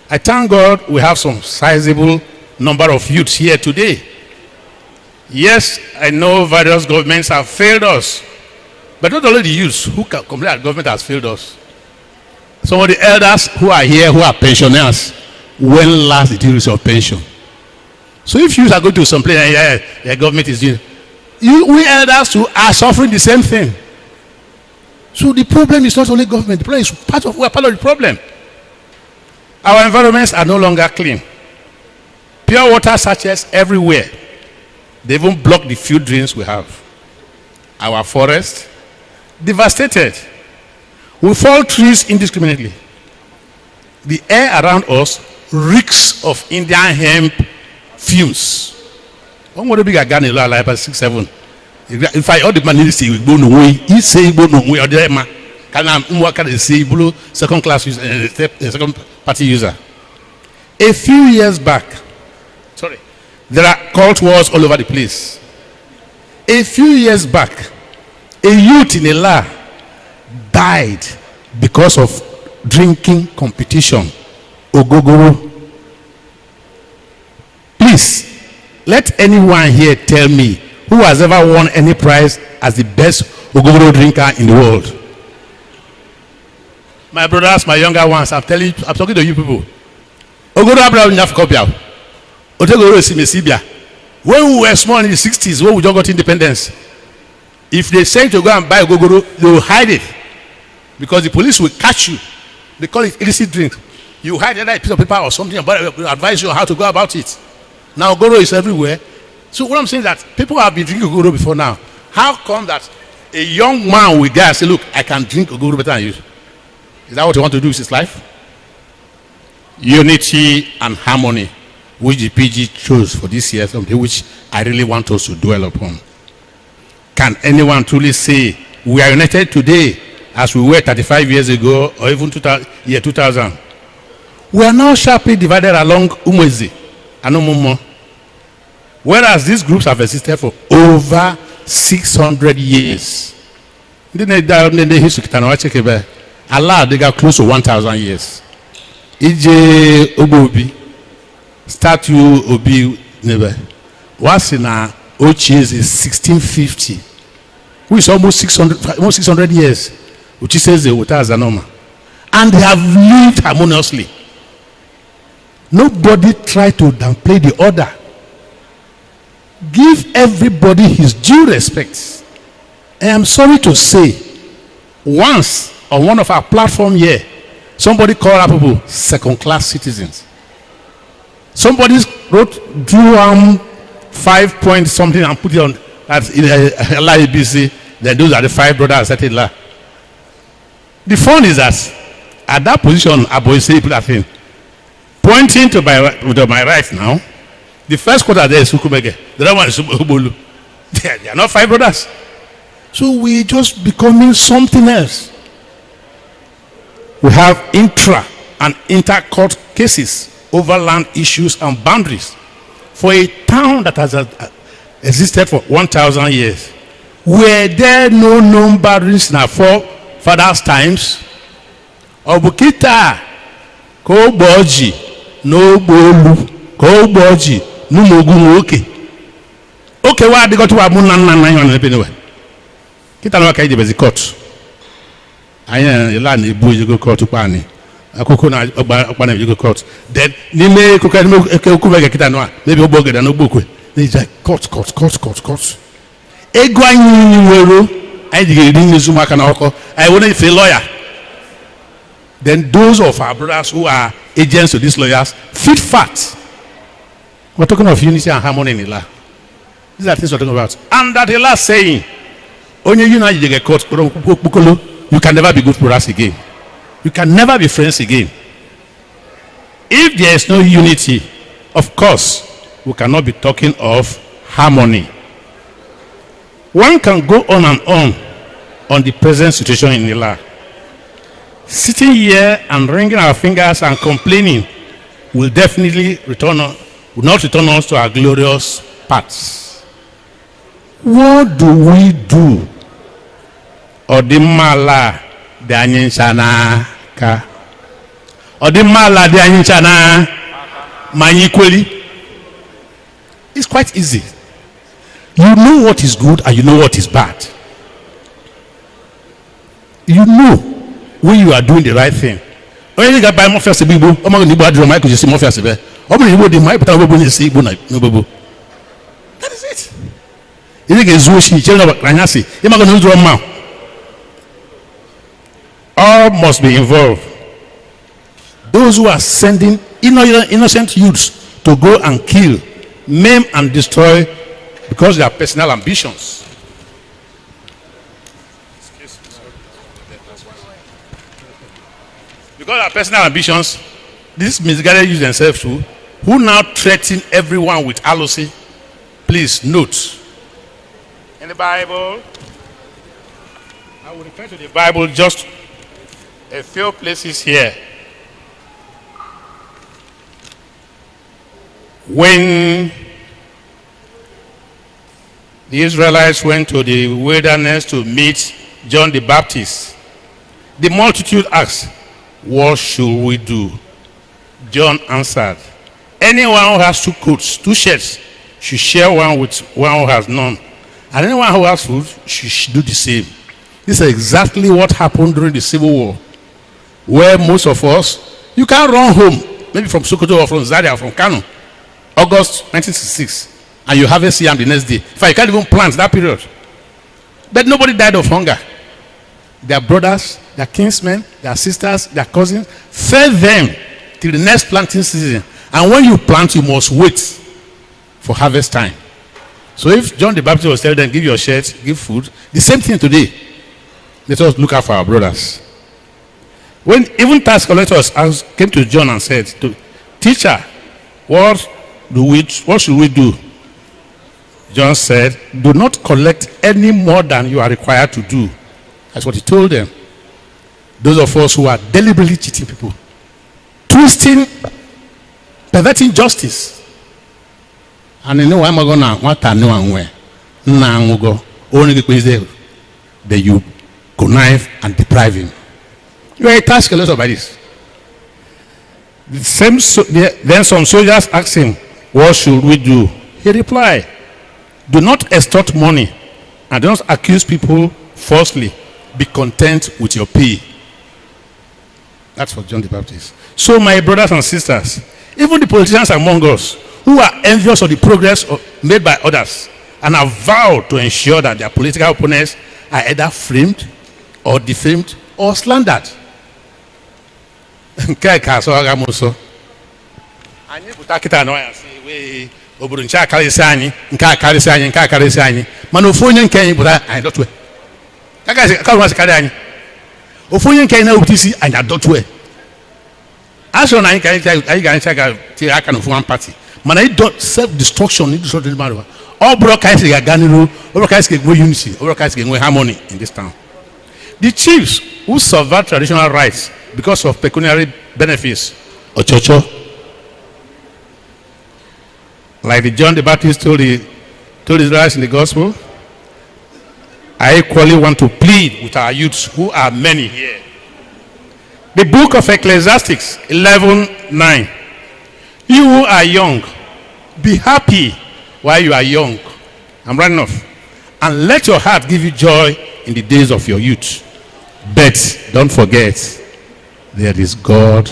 I thank God we have some sizable number of youths here today. Yes, I know various governments have failed us, but not only the youths who can complain that government has failed us. Some of the elders who are here, who are pensioners, when last did you receive pension? So if you are going to some place, the government is doing, we elders too are suffering the same thing. So the problem is not only government, the problem is we are part of the problem. Our environments are no longer clean. Pure water sachets everywhere. They even block the few drains we have. Our forest, devastated. We fall trees indiscriminately. The air around us reeks of Indian hemp fumes. I'm going to be a gun in like 6-7. If I all the man is saying go no way, he say go no way or the man can work at the say blue second class user, second party user. A few years back, there are cult wars all over the place. A few years back, a youth in Illah died because of drinking competition. Ogogoro. Please, let anyone here tell me who has ever won any prize as the best Ogogoro drinker in the world. My brothers, my younger ones, I'm talking to you people. Ogogoro Abraham Nyafkopia. Otogoro Simesibia. When we were small in the 60s, when we just got independence, if they say to go and buy Ogogoro, they will hide it. Because the police will catch you. They call it illicit drink. You hide a piece of paper or something about it, will advise you how to go about it. Now Ogogoro is everywhere. So what I'm saying is that people have been drinking Ogogoro before now. How come that a young man will get and say, look, I can drink Ogogoro better than you? Is that what you want to do with his life? Unity and harmony, which the PG chose for this year, something which I really want us to dwell upon. Can anyone truly say we are united today as we were 35 years ago or even 2000? We are now sharply divided along Umwezi and Umumo. Whereas these groups have existed for over 600 years. Allah, they got close to 1,000 years. Ije Obobi, statue Obi Nebe. What's in our old years is 1650, which is almost 600 years, which says the water as a normal. And they have lived harmoniously. Nobody tried to downplay the other. Give everybody his due respect. I am sorry to say, once on one of our platform here, somebody called our people second-class citizens. Somebody drew 5 point something and put it on that in Illah ABC. Then those are the 5 brothers at Illah. The fun is that at that position, Abu say put that thing. Pointing to my right now, the first quarter there is Sukumege. The other one is Ubolu. They are not 5 brothers. So we just becoming something else. We have intra and inter-court cases over land issues and boundaries. For a town that has existed for 1,000 years, were there no known boundaries in our forefathers' times? Obukita, Koboji, no Bolu, Koboji, Numogu okay. Okay, why they got to Abu Nan anyway? Kita no kai the court. Aya land e bu go court pani. Akoko na ogba na go court. Then ni me ko ka ku be kita no maybe ogbogeda no gbokwe. They just court. Ego anyi wero I dig ring zuma kana oko. I want to be a lawyer. Then those of our brothers who are agents to these lawyers fit fat. We're talking of unity and harmony in Illah. These are things we're talking about. And that Illah saying, only you know you get caught, you can never be good brothers again. You can never be friends again. If there is no unity, of course, we cannot be talking of harmony. One can go on and on the present situation in Illah. Sitting here and wringing our fingers and complaining will definitely will not return us to our glorious paths. What do we do? Odimala de anyinsana ka. Odimala de anyinsana manyikweli. It's quite easy. You know what is good and you know what is bad. You know when you are doing the right thing. When you get by more first people, I'm going to buy the mic because you see more first. I'm going to buy the mic. That is it. You get Zushi, children of Ranyasi. You're not going to do a mouth. All must be involved. Those who are sending innocent youths to go and kill, maim, and destroy because they have personal ambitions. Because of personal ambitions, these misguided use themselves too, who now threaten everyone with jealousy. Please note. In the Bible, I will refer to the Bible just a few places here. When the Israelites went to the wilderness to meet John the Baptist, the multitude asked, "What should we do?" John answered, "Anyone who has 2 coats, 2 shirts, should share one with one who has none. And anyone who has food should do the same." This is exactly what happened during the Civil War, where most of us, you can't run home, maybe from Sokoto or from Zaria or from Kano, August 1966, and you have a CM the next day. In fact, you can't even plant that period. But nobody died of hunger. Their brothers, their kinsmen, their sisters, their cousins fed them till the next planting season. And when you plant, you must wait for harvest time. So if John the Baptist was telling them, give your shirt, give food, the same thing today. Let us look out for our brothers. When even tax collectors came to John and said, "Teacher, what should we do?" John said, "Do not collect any more than you are required to do." That's what he told them. Those of us who are deliberately cheating people, twisting, perverting justice. And you know why am I gonna what I know and where? Now go only the that you connive and deprive him. You are a task collector by this. Then some soldiers asked him, "What should we do?" He replied, "Do not extort money and do not accuse people falsely. Be content with your pay." That's for John the Baptist. So my brothers and sisters, even the politicians among us who are envious of the progress made by others and have vowed to ensure that their political opponents are either framed or defamed or slandered. Party. Man, I don't self-destruction. All broadcasts get Ganiro, all broadcasts get unity, all broadcasts get harmony in this town. The chiefs who subvert traditional rights because of pecuniary benefits, Ochocho, like the John the Baptist told Israelites in the gospel, I equally want to plead with our youths who are many here. The book of Ecclesiastes 11:9. You who are young, Be happy while you are young. I'm running off. And let your heart give you joy in the days of your youth. But don't forget, there is God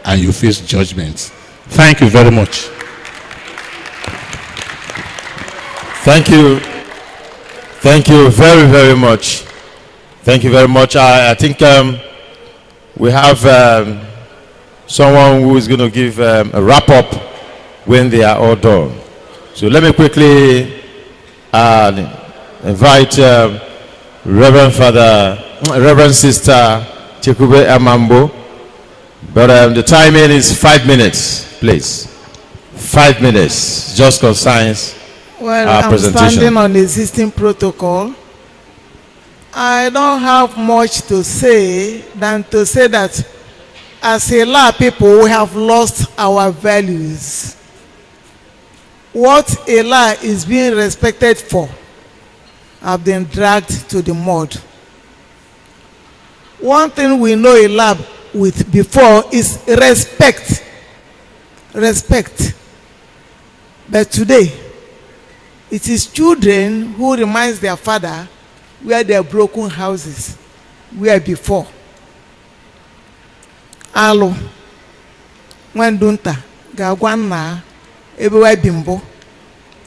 and you face judgment. Thank you very much. Thank you. Thank you very, very much. Thank you very much. I think we have someone who is going to give a wrap-up when they are all done. So let me quickly invite Reverend Sister Chekube Amambo. But the timing is 5 minutes, please. 5 minutes, just concerns our presentation. I'm standing on the existing protocol. I don't have much to say than to say that as a lot of people, we have lost our values. What Allah is being respected for have been dragged to the mud. One thing we know Allah with before is respect. Respect. But today, it is children who reminds their father where their broken houses were before. Alo, when dunta, gagwana, everywhere bimbo.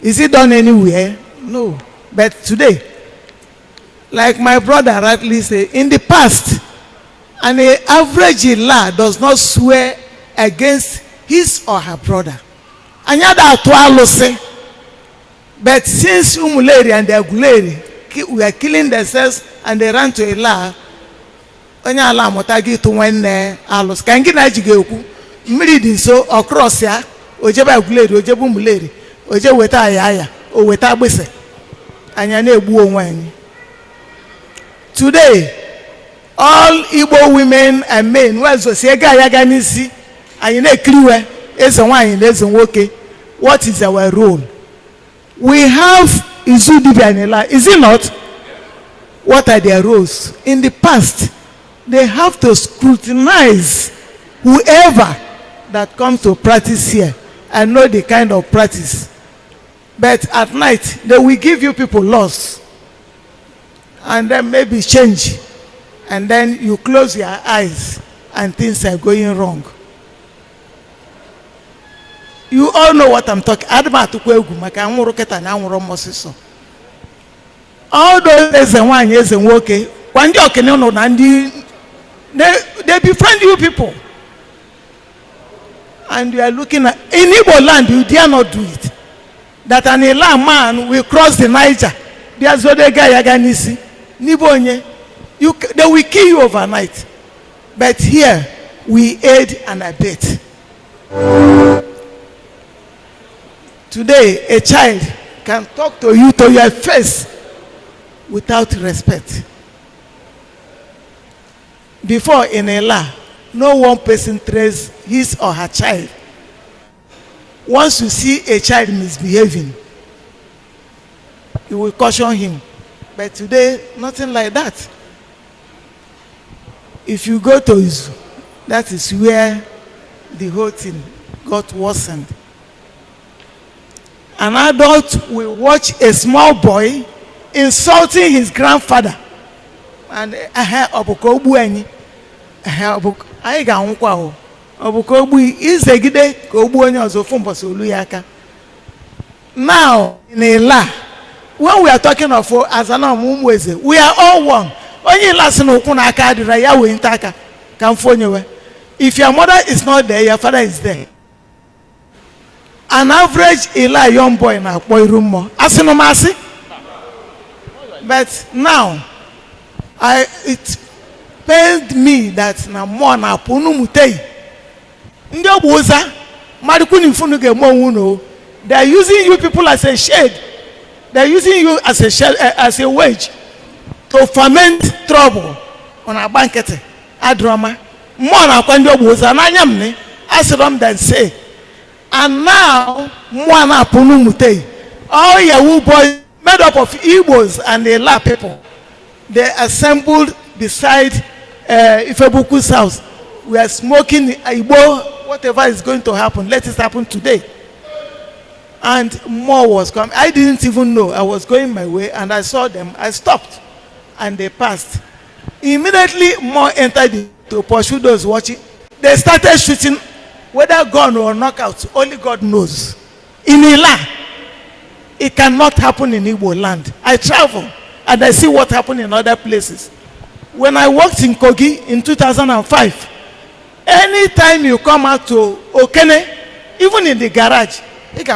Is it done anywhere? No. But today, like my brother rightly said, in the past, an average Illah does not swear against his or her brother. Anyada atwalo say, but since Umuleri and the Aguleri were killing themselves and they ran to Illah, onye ala motagi to when alos kangi na jigeku mmiri di so across ya ojeba Aguleri ojebu Umuleri oje weta ayaya o weta agbese anya na egbu onwe anyị. Today, all Igbo women and men who are n'isi anyị na-ekiriwe eze nwaanyị na eze nwoke. What is our role? We have Izu Dibia and Illah. Is it not? What are their roles? In the past, they have to scrutinize whoever that comes to practice here and know the kind of practice. But at night, they will give you people laws and then maybe change. And then you close your eyes and things are going wrong. You all know what I'm talking about. All those years and working, when they befriend you people. And you are looking at in Igbo land, you dare not do it. That an Illah man will cross the Niger. They will kill you overnight. But here, we aid and abet. Today, a child can talk to you to your face without respect. Before in Allah, no one person trains his or her child. Once you see a child misbehaving, you will caution him. But today, nothing like that. If you go to Izu, that is where the whole thing got worsened. An adult will watch a small boy insulting his grandfather. And now in Illah, when we are talking of Azana Mumweze, we are all one. If your mother is not there, your father is there. An average Illah young boy in a boy room more. But now, it pained me that na more na punu mutei. Ndio boza, marikuni funuge mo uno. They are using you people as a shade. They are using you as a shade, as a wage to ferment trouble on a banquet. Adrama. More na ndio boza na nyamne. As them than say. And now, more na punu mutei. All Yahoo boys made up of Igbos and the Illah people. They assembled beside Ifebuku's house. We are smoking Igbo. Whatever is going to happen, let it happen today. and more was coming. I didn't even know. I was going my way and I saw them. I stopped and they passed. Immediately more entered to pursue those watching. They started shooting, whether gun or knockout, only God knows. In Illah, it cannot happen in Igbo land. I travel and I see what happened in other places. When I worked in Kogi in 2005, anytime you come out to Okene, even in the garage, it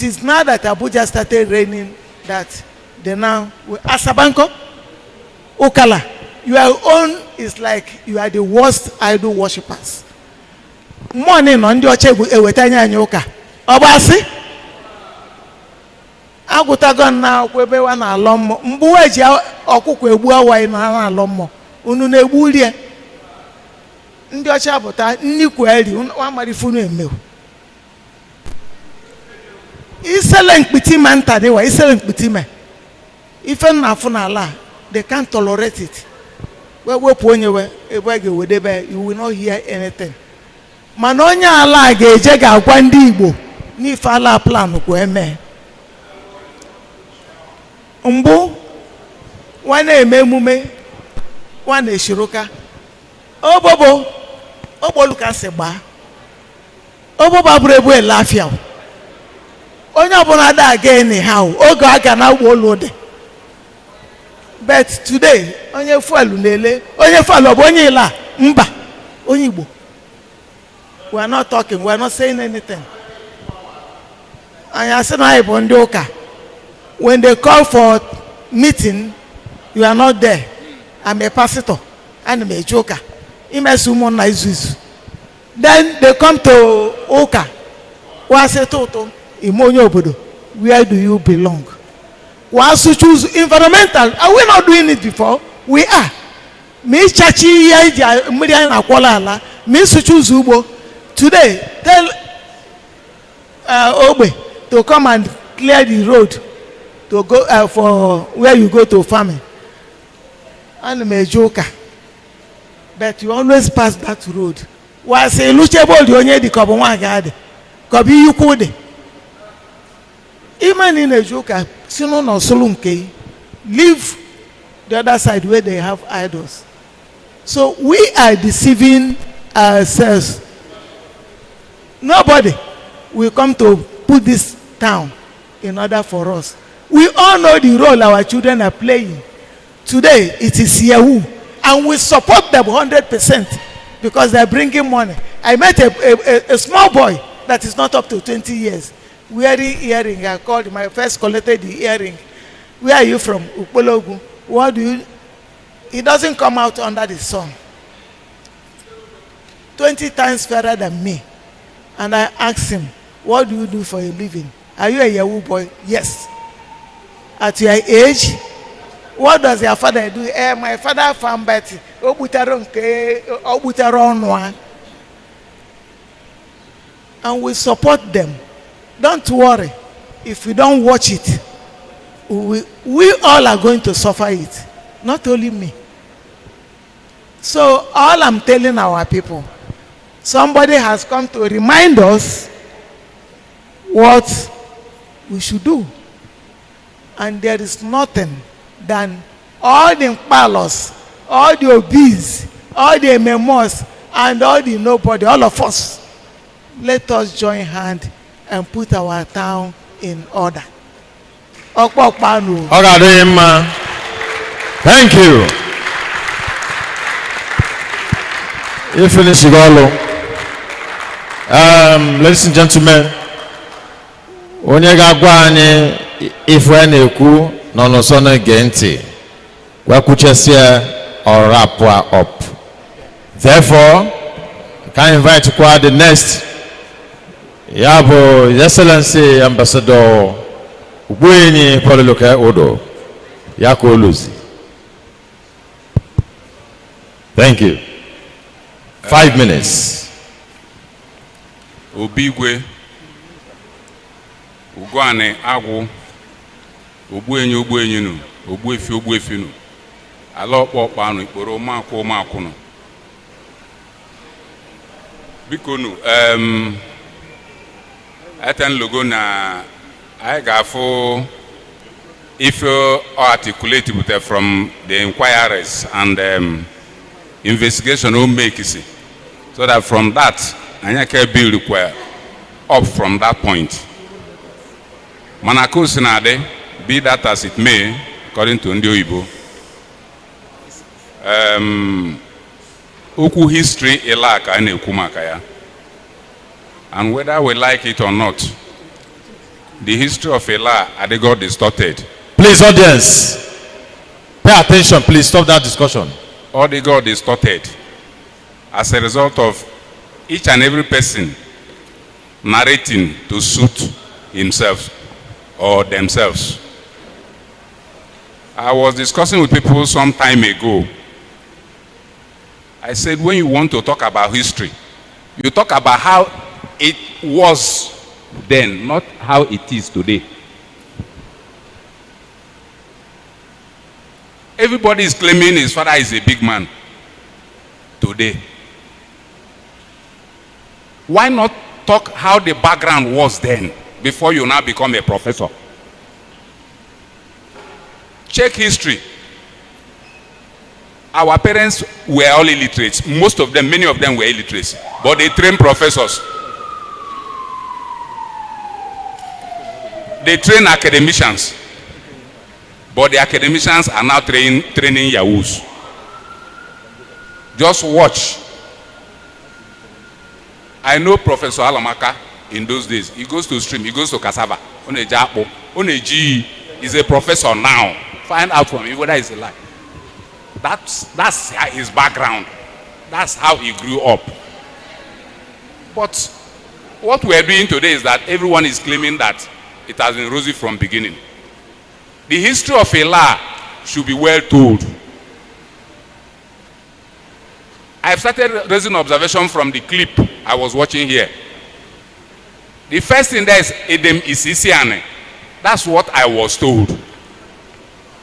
is now that Abuja started raining that they now, Asabanko, Okala, your own is like you are the worst idol worshippers. Morning on your check with Ewetanya and Yoka. Obasi? Agutagon now, Quebe one alum, Mbuaja, Okukwe Bua, and Alomo, Unune Bulia. Ndị ọcha pụta nnukwu eri nwa marifunu eme isele mkpiti ma nta dị wa isele mkpiti ma ife na afụ n'ala they can't tolerate it wepụ onye we ebe ga-ewedebe you will not hear anything mana onye ala ga-eje ga-agwa ndị Igbo n'ife ala plan kwa eme mbụ nwa na-eme emume nwa na-eshiruka obobo Oboluka seba. Obobo abụrụ elafia. Onye ọbụla da aga anyhow. Oge aga na ụgbọolode. But today, onye fuelu na-ele. Onye fuelu bụ onye Illah. Mba. Onye Igbo. We are not talking. We are not saying anything. Anyị asị na anyị bụ ndị ụka. When they call for meeting, you are not there. I'm a pastor. I'm a joker. Then they come to Oka. Where do you belong? Once you choose environmental, are we not doing it before? We are. Me chachi ya Miriam Akwala. Me choose Ubo. Today, tell Obe to come and clear the road to go for where you go to farming. And me joker. But you always pass that road. Was a luchable the only the Kabonga Kabi you could. Even in a joker, Sinon or Solunke, leave the other side where they have idols. So we are deceiving ourselves. Nobody will come to put this down in order for us. We all know the role our children are playing. Today, it is Yahoo. And we support them 100% because they're bringing money. I met a small boy that is not up to 20 years wearing earring. I called my first collected the earring. Where are you from? Upologu. What do you? He doesn't come out under the sun. 20 times fairer than me. And I asked him, what do you do for a living? Are you a Yahoo boy? Yes. At your age, what does your father do? My father found Betty. And we support them. Don't worry. If we don't watch it, we all are going to suffer it. Not only me. So all I'm telling our people, somebody has come to remind us what we should do. And there is nothing than all the palos, all the obese, all the memos, and all the nobody, all of us. Let us join hand and put our town in order. Thank you. You finish it all. Ladies and gentlemen, when you got if when you cool, no son genti, we could just hear or wrap up. Therefore, I can invite to quite the next Yabo, His Excellency Ambassador Ubweni Poliloke Odo Yako Luzi. Thank you. 5 minutes. Obigwe Ugwane Agwu Ogbuenyi nu Ogbuefi nu ala ọkpọkpọ anụ ikporo ụmụakwụ nụ biko nu eten logo na I got for if articulate with from the inquiries and investigation will make it, so that from that I can be required up from that point. Manako Sinade, be that as it may, according to Ndio Ibo. Uku history Illah ane ukumakaya. And whether we like it or not, the history of Illah had got distorted. Please, audience, pay attention, please. Stop that discussion. All they got distorted as a result of each and every person narrating to suit himself or themselves. I was discussing with people some time ago. I said, when you want to talk about history, you talk about how it was then, not how it is today. Everybody is claiming his father is a big man today. Why not talk how the background was then before you now become a professor? Check history. Our parents were all illiterate. Most of them, many of them were illiterate, but they trained professors. They train academicians, but the academicians are now training yahoos. Just watch. I know Professor Alamaka in those days. He goes to stream, he goes to cassava. Oneji is a professor now. Find out from him whether it's a lie. That's his background. That's how he grew up. But what we are doing today is that everyone is claiming that it has been rosy from beginning. The history of Illah should be well told. I have started raising observation from the clip I was watching here. The first thing there is Edem Isisiane. That's what I was told.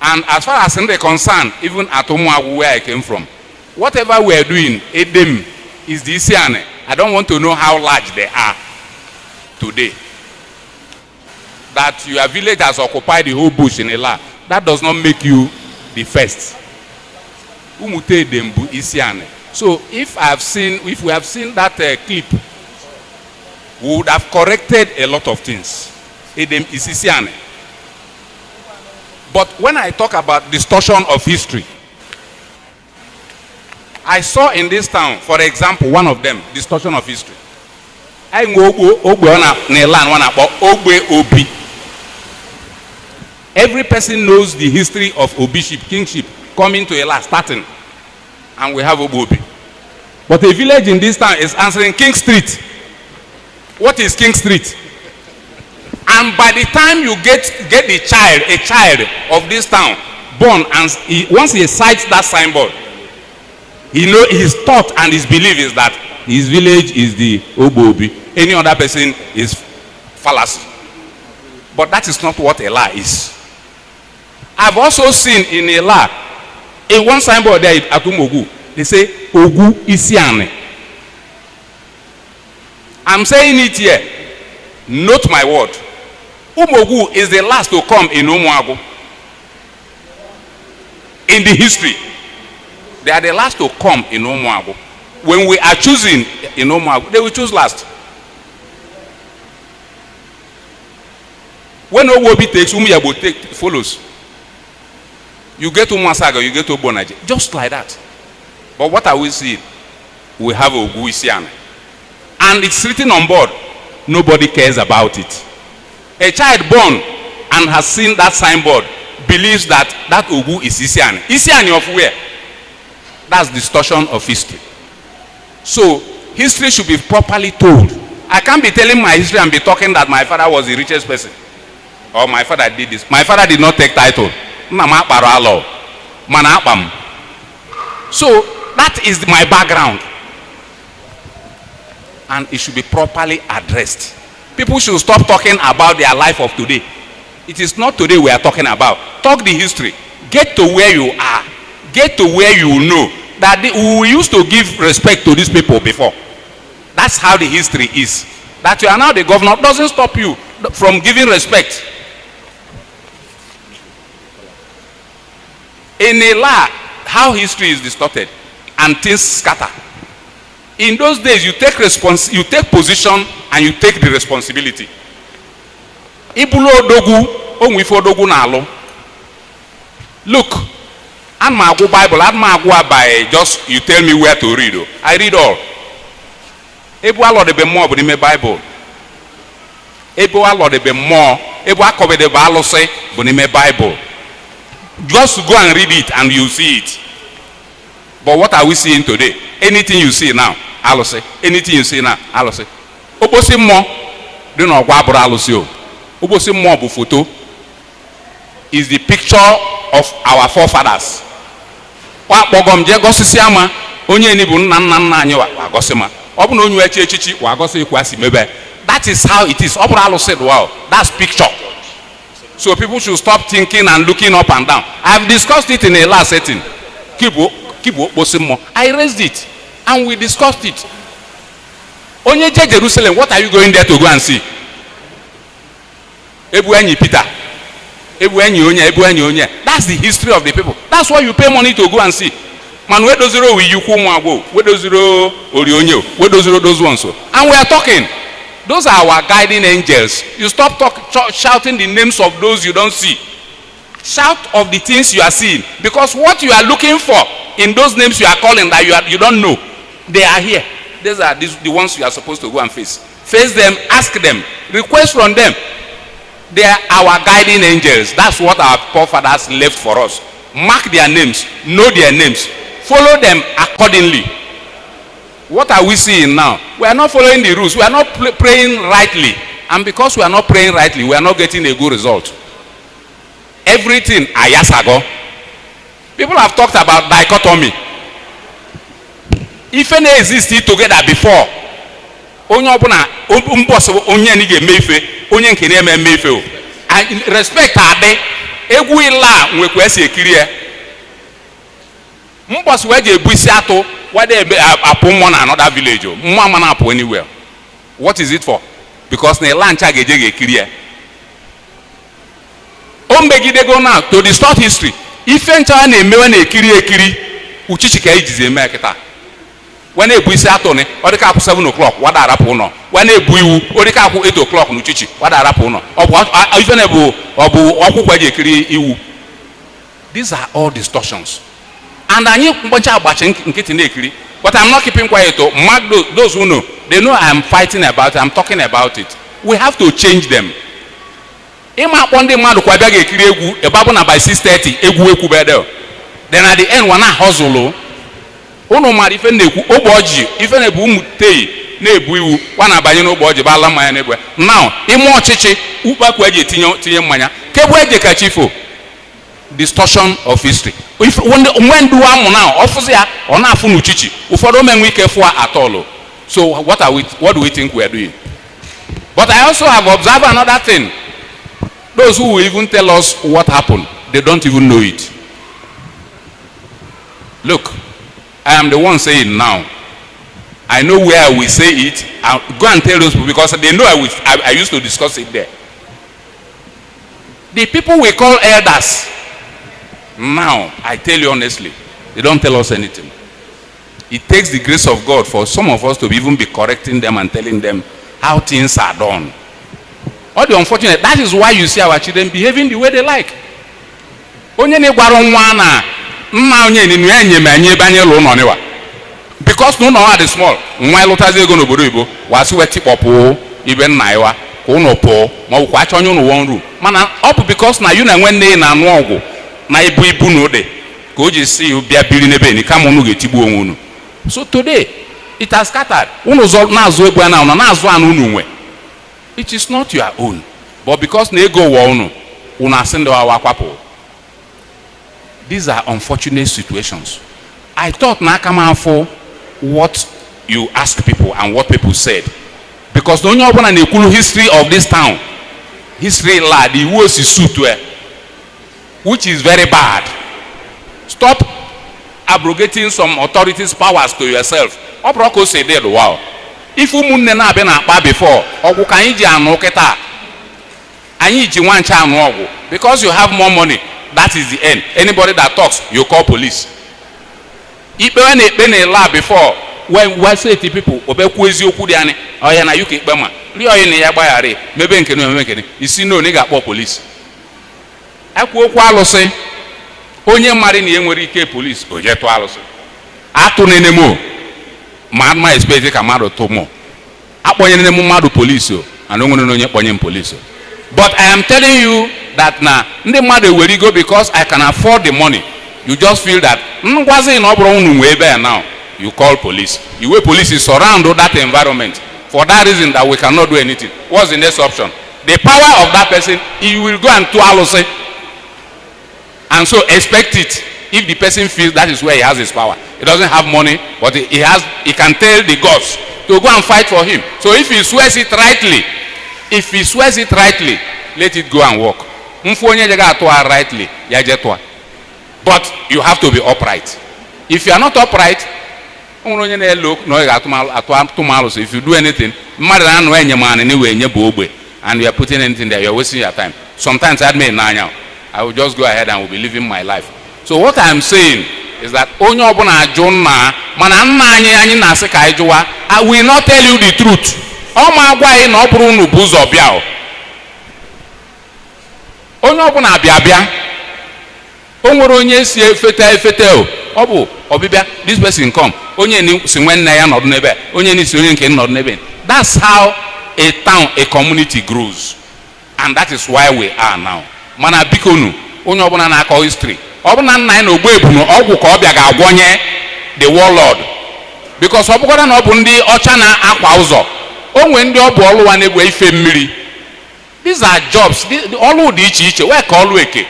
And as far as they're concerned, even at Omuagu, where I came from, whatever we are doing, Edem is the Isiane. I don't want to know how large they are today. That your village has occupied the whole bush in Illah, that does not make you the first. Umute Dembu Isiane. So if we have seen that clip, we would have corrected a lot of things. Edem Isisiane. But when I talk about distortion of history, I saw in this town, for example, one of them, distortion of history. Every person knows the history of Obiship, kingship, coming to Illah, starting, and we have Obi. But a village in this town is answering King Street. What is King Street? And by the time you get a child of this town born, and once he sights that signboard, his thought and his belief is that his village is the Obi. Any other person is fallacy. But that is not what Illah is. I've also seen in Illah, in one signboard there at Atumogu, they say Ogu Isiane. I'm saying it here. Note my word. Umogu is the last to come in Umuagu. In the history, they are the last to come in Umuagu. When we are choosing in Umuagu, they will choose last. When Owobi takes, Umuyabo follows. You get to Masaga, you get to Bonaje. Just like that. But what are we seeing? We have Ogu Isiane. And it's written on board. Nobody cares about it. A child born and has seen that signboard believes that Ogu is Isiane. Isiane of where? That's distortion of history. So, history should be properly told. I can't be telling my history and be talking that my father was the richest person. Or my father did this. My father did not take title. So, that is my background. And it should be properly addressed. People should stop talking about their life of today. It is not today we are talking about. Talk the history. Get to where you are. Get to where you know that we used to give respect to these people before. That's how the history is. that you are now the governor doesn't stop you from giving respect. In Illah, how history is distorted and things scatter. In those days, you take position and you take the responsibility. Ibulo odogu, onwifo odogu na alo. Look, I'm a go Bible, I'm a go by just you tell me where to read. I read all. Ebu alo de be more but in my Bible. Ebu alo de be more. Ebu akobe de ba alo say but in my Bible. Just go and read it and you see it. But what are we seeing today? Anything you see now, I'll say. Anything you see now, I'll say. Obosi mo, do not go abroad. I'll say. Obosi mo bu photo is the picture of our forefathers. Wa bogom je gosisi ama onye ni bu nna nna nna anyi wa gosima. Obu na onye echi echichi wa gosi ikwasi mebe. That is how it is. Obu I'll say wow. That's picture. So people should stop thinking and looking up and down. I've discussed it in a last setting. I raised it and we discussed it. Onye Jerusalem, what are you going there to go and see? Peter. That's the history of the people. That's why you pay money to go and see. Man, where does zero you go? Where does zero Orionyo? Where does zero those ones? And we are talking. Those are our guiding angels. You stop shouting the names of those you don't see. Shout of the things you are seeing. Because what you are looking for in those names you are calling that you don't know, they are here. These are the ones you are supposed to go and face. Face them, ask them, request from them. They are our guiding angels. That's what our forefathers left for us. Mark their names, know their names, follow them accordingly. What are we seeing now? We are not following the rules. We are not praying rightly. And because we are not praying rightly, we are not getting a good result. Everything ayasago. People have talked about dichotomy. If any existed together before, onye obuna impossible onye ni ge mefe, onye nke na eme mefe o. And respect ade, egwu Illah nwe kwesi ekiri e. Impossible we je buisi ato, why they upon one another village? Mama up anywhere. What is it for? Because they launch a clear. Ombegide go now to distort history. If enter ne me when a kiri uchichika is a marketer. When a buisi atone, or the cap 7 o'clock, what are upono? When a bui or the cap 8 o'clock nuchichi, what are upono? Or what even a boo or boo kiri iwu. These are all distortions. And I knew bunch of batching getting ekiri, but I'm not keeping quiet to mark those who know. They know I'm fighting about it, I'm talking about it. We have to change them. Ima one day man kwa bega ekiri egu, a babu na by 6:30, egu eku bedo. Then at the end, wana hustle. Ono mari ife neku, oboji, ife nebu mutei, nebu iwu, wana banyo no oboji, bala maya nebwe. Now, imo chichi, upa kweje tinye manya, kebweje kachifo. Distortion of history. If when do am now, officer or na funu chichi, ufodo men we care for at all. So what do we think we are doing? But I also have observed another thing. Those who will even tell us what happened, they don't even know it. Look, I am the one saying now. I know where I will say it. I'll go and tell those people because they know I used to discuss it there. The people we call elders, now, I tell you honestly, they don't tell us anything. It takes the grace of God for some of us to even be correcting them and telling them how things are done. All the unfortunate, that is why you see our children behaving the way they like. Because no one is small. Even Naiwa, because now you know when they na na ibu no de go just see you be building a beni come on get tibu onu. So today it has scattered. It is not your own, but because they go one una send our kwapo. These are unfortunate situations. I thought na come out for what you ask people and what people said, because no one na ekulu history of this town, history la the worst is suit where, which is very bad. Stop abrogating some authorities' powers to yourself. Obroko say there, wow. If umunne na be na akpa before, ogu ka anyị ji anụ kịta. Anyị ji nwancha anụ ọgwụ. Because you have more money, that is the end. Anybody that talks, you call police. Ikpe na ekpe na Illah before, when we say to people, obekwu eziokwu dị anyị, oya na yuka ikpe ma. Ri oyi na ya gbaghara, mebe nke no mebe nke ni. Isi no ni ga-akpọ police. Ekwu okwu alụsị. Onye mmadụ na enwere ike police, o je tụọ alụsị. Atụ nenemo. Ma expect ka mmadụ tụ mụ. Akpọnye nenemo mmadụ police o, and onwere onye kpọnye m police o. But I am telling you that na ndị mmadụ were go because I can afford the money. You just feel that ngwazi na ọ bụrụ unu nwe ebe now. You call police. You way police surround that environment. For that reason that we cannot do anything. What's the next option? The power of that person, he will go and to alose. And so expect it. If the person feels that is where he has his power. He doesn't have money, but he can tell the gods to go and fight for him. So if he swears it rightly, let it go and work. Rightly, but you have to be upright. If you are not upright, if you do anything, and you are putting anything there, you are wasting your time. Sometimes I will just go ahead and will be living my life. So what I am saying is that I will not tell you the truth. This person come. That's how a town, a community grows. And that is why we are now. Mana bikonu, onye ọbụla na-akọ history. Ọbụna nna anyị n'ogbe ebu ọgwụ ka ọ bịa ga-agwọnye the warlord. Because ọ bụkwara na ọ bụ ndị ọcha na-akwa ụzọ. Onwe ndị ọ bụ ọlụwa na-egwe ife mmiri. These are jobs. Ọlụ dị iche iche. Wee ka ọlụ eke.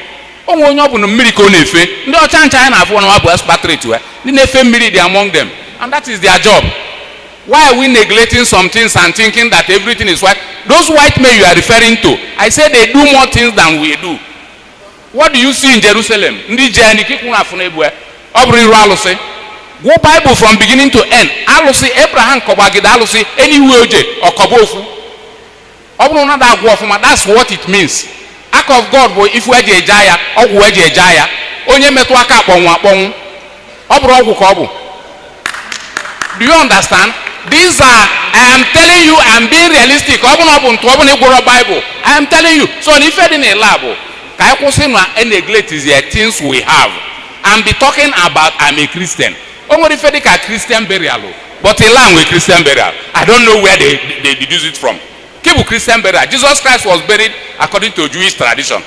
Onwe onye ọ bụ na mmiri ka ọ na-efe. Ndị ọcha ncha anyị na-afụ na ọ bụ expatriate we. Ndị na-efe mmiri dị among them. And that is their job. Why are we neglecting some things and thinking that everything is white? Those white men you are referring to, I say they do more things than we do. What do you see in Jerusalem? Go Bible from beginning to end. Alusi Abraham kobagida alusi anywhere or kobofu. That's what it means. Act of God boy if we jaya or we jaya. Onye metwaka pong. Do you understand? These are, I am telling you, I am being realistic. I am telling you. So if you're in a lab, neglect is the things we have. And be talking about I'm a Christian. Only if you a Christian burial, but a lamb with Christian burial. I don't know where they deduce it from. Keep Christian burial. Jesus Christ was buried according to Jewish tradition.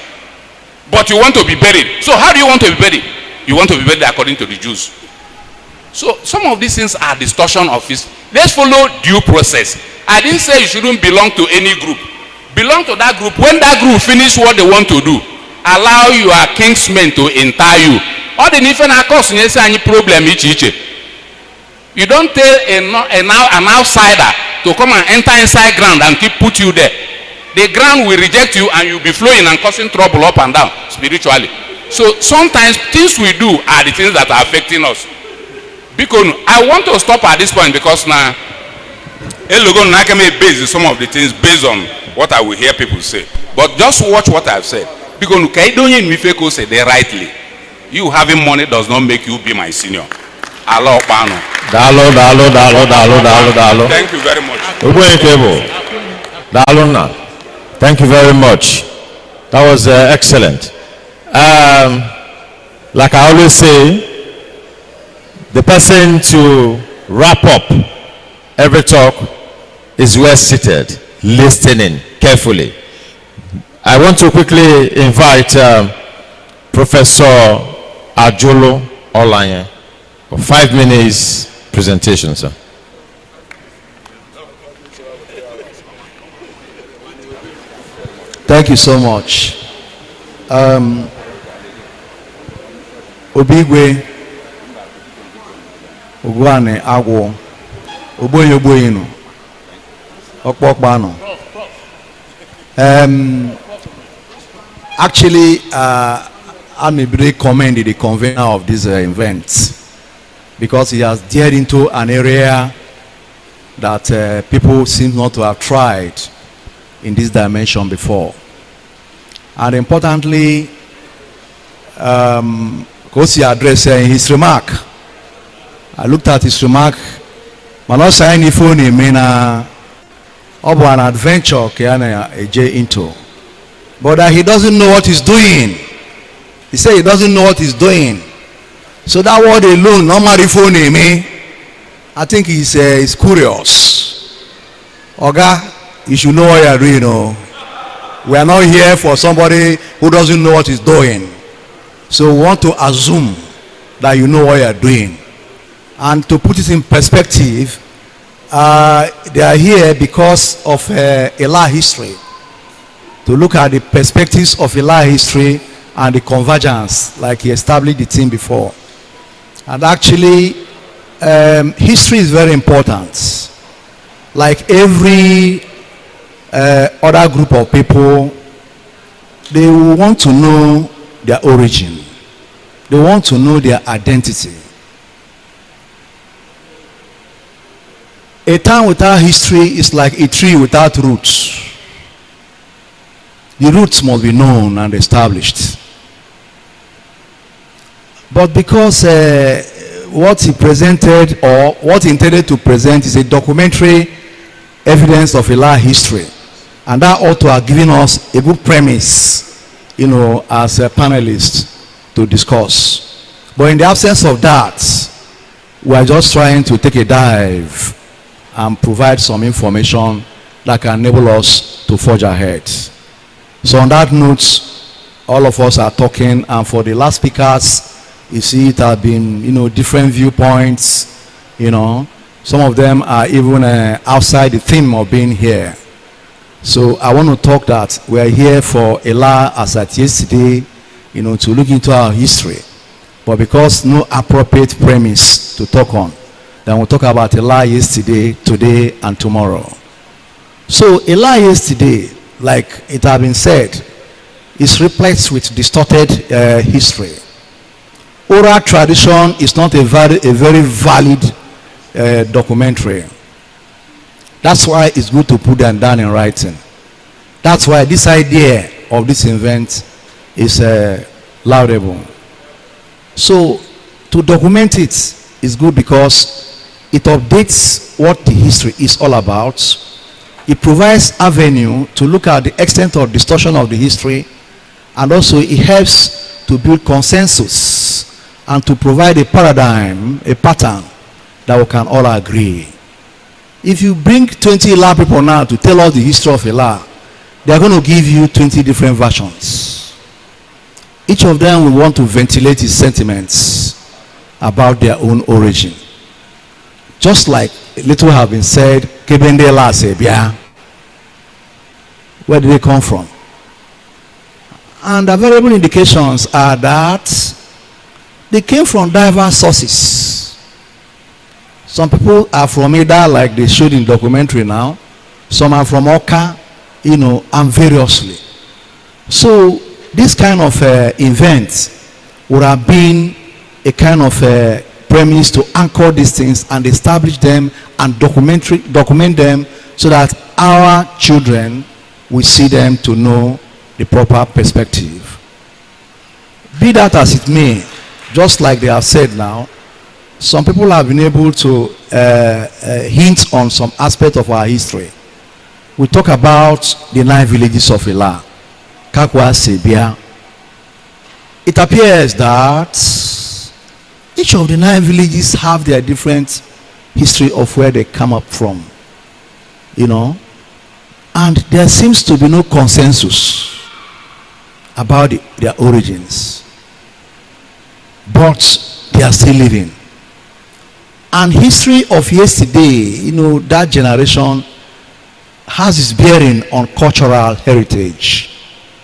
But you want to be buried. So how do you want to be buried? You want to be buried according to the Jews. So some of these things are distortion of his. Let's follow due process. I didn't say you shouldn't belong to any group. Belong to that group. When that group finish what they want to do, allow your kingsmen to enter you. All the different cause any problem each. You don't tell an outsider to come and enter inside ground and keep put you there. The ground will reject you and you'll be flowing and causing trouble up and down spiritually. So sometimes things we do are the things that are affecting us. Because I want to stop at this point because now I can base some of the things based on what I will hear people say. But just watch what I've said. Because you say they rightly. You having money does not make you be my senior. Allah Pano. Thank you very much. Thank you very much. That was excellent. Like I always say, the person to wrap up every talk is well seated, listening carefully. I want to quickly invite Professor Ajolo Olanye for 5 minutes presentation, sir. Thank you so much. Obigwe Ugwane Agwo Oboyino Okpokbano. Actually, I may recommend the convener of this event because he has dared into an area that people seem not to have tried in this dimension before. And importantly, Kosi addressed in his remark, I looked at his remark, Mano saying if only mena an adventure into. But that he doesn't know what he's doing. He said he doesn't know what he's doing. So that word alone, normally phone me, I think he's curious. Oga, you should know what you're doing. Oh. We are not here for somebody who doesn't know what he's doing. So we want to assume that you know what you're doing. And to put it in perspective, they are here because of Illah history. To look at the perspectives of Illah history and the convergence, like he established the team before. And actually, history is very important. Like every other group of people, they want to know their origin. They want to know their identity. A town without history is like a tree without roots. The roots must be known and established. But because what he presented or what he intended to present is a documentary evidence of Illah history, and that ought to have given us a good premise, as a panelist to discuss. But in the absence of that, we are just trying to take a dive and provide some information that can enable us to forge ahead. So on that note, all of us are talking, and for the last speakers, you see it has been, different viewpoints, Some of them are even outside the theme of being here. So I want to talk that we are here for Illah as at yesterday, to look into our history. But because no appropriate premise to talk on, then we'll talk about Illah yesterday, today, and tomorrow. So Illah yesterday, like it has been said, is replete with distorted history. Oral tradition is not a very valid documentary. That's why it's good to put them down in writing. That's why this idea of this event is laudable. So to document it is good because it updates what the history is all about. It provides avenue to look at the extent of distortion of the history, and also it helps to build consensus and to provide a paradigm, a pattern that we can all agree. If you bring 20 Illah people now to tell us the history of Illah, they are going to give you 20 different versions. Each of them will want to ventilate his sentiments about their own origin. Just like little have been said, Kebende Illah Sebia. Where did they come from? And the variable indications are that they came from diverse sources. Some people are from Ida, like they showed in documentary now. Some are from Oka, and variously. So this kind of event would have been a kind of premise to anchor these things and establish them and document them so that our children will see them to know the proper perspective. Be that as it may, just like they have said now, some people have been able to hint on some aspect of our history. We talk about the 9 villages of Illah, Kakwa, Sebia. It appears that each of the 9 villages have their different history of where they come up from, and there seems to be no consensus about their origins, but they are still living. And history of yesterday, that generation has its bearing on cultural heritage.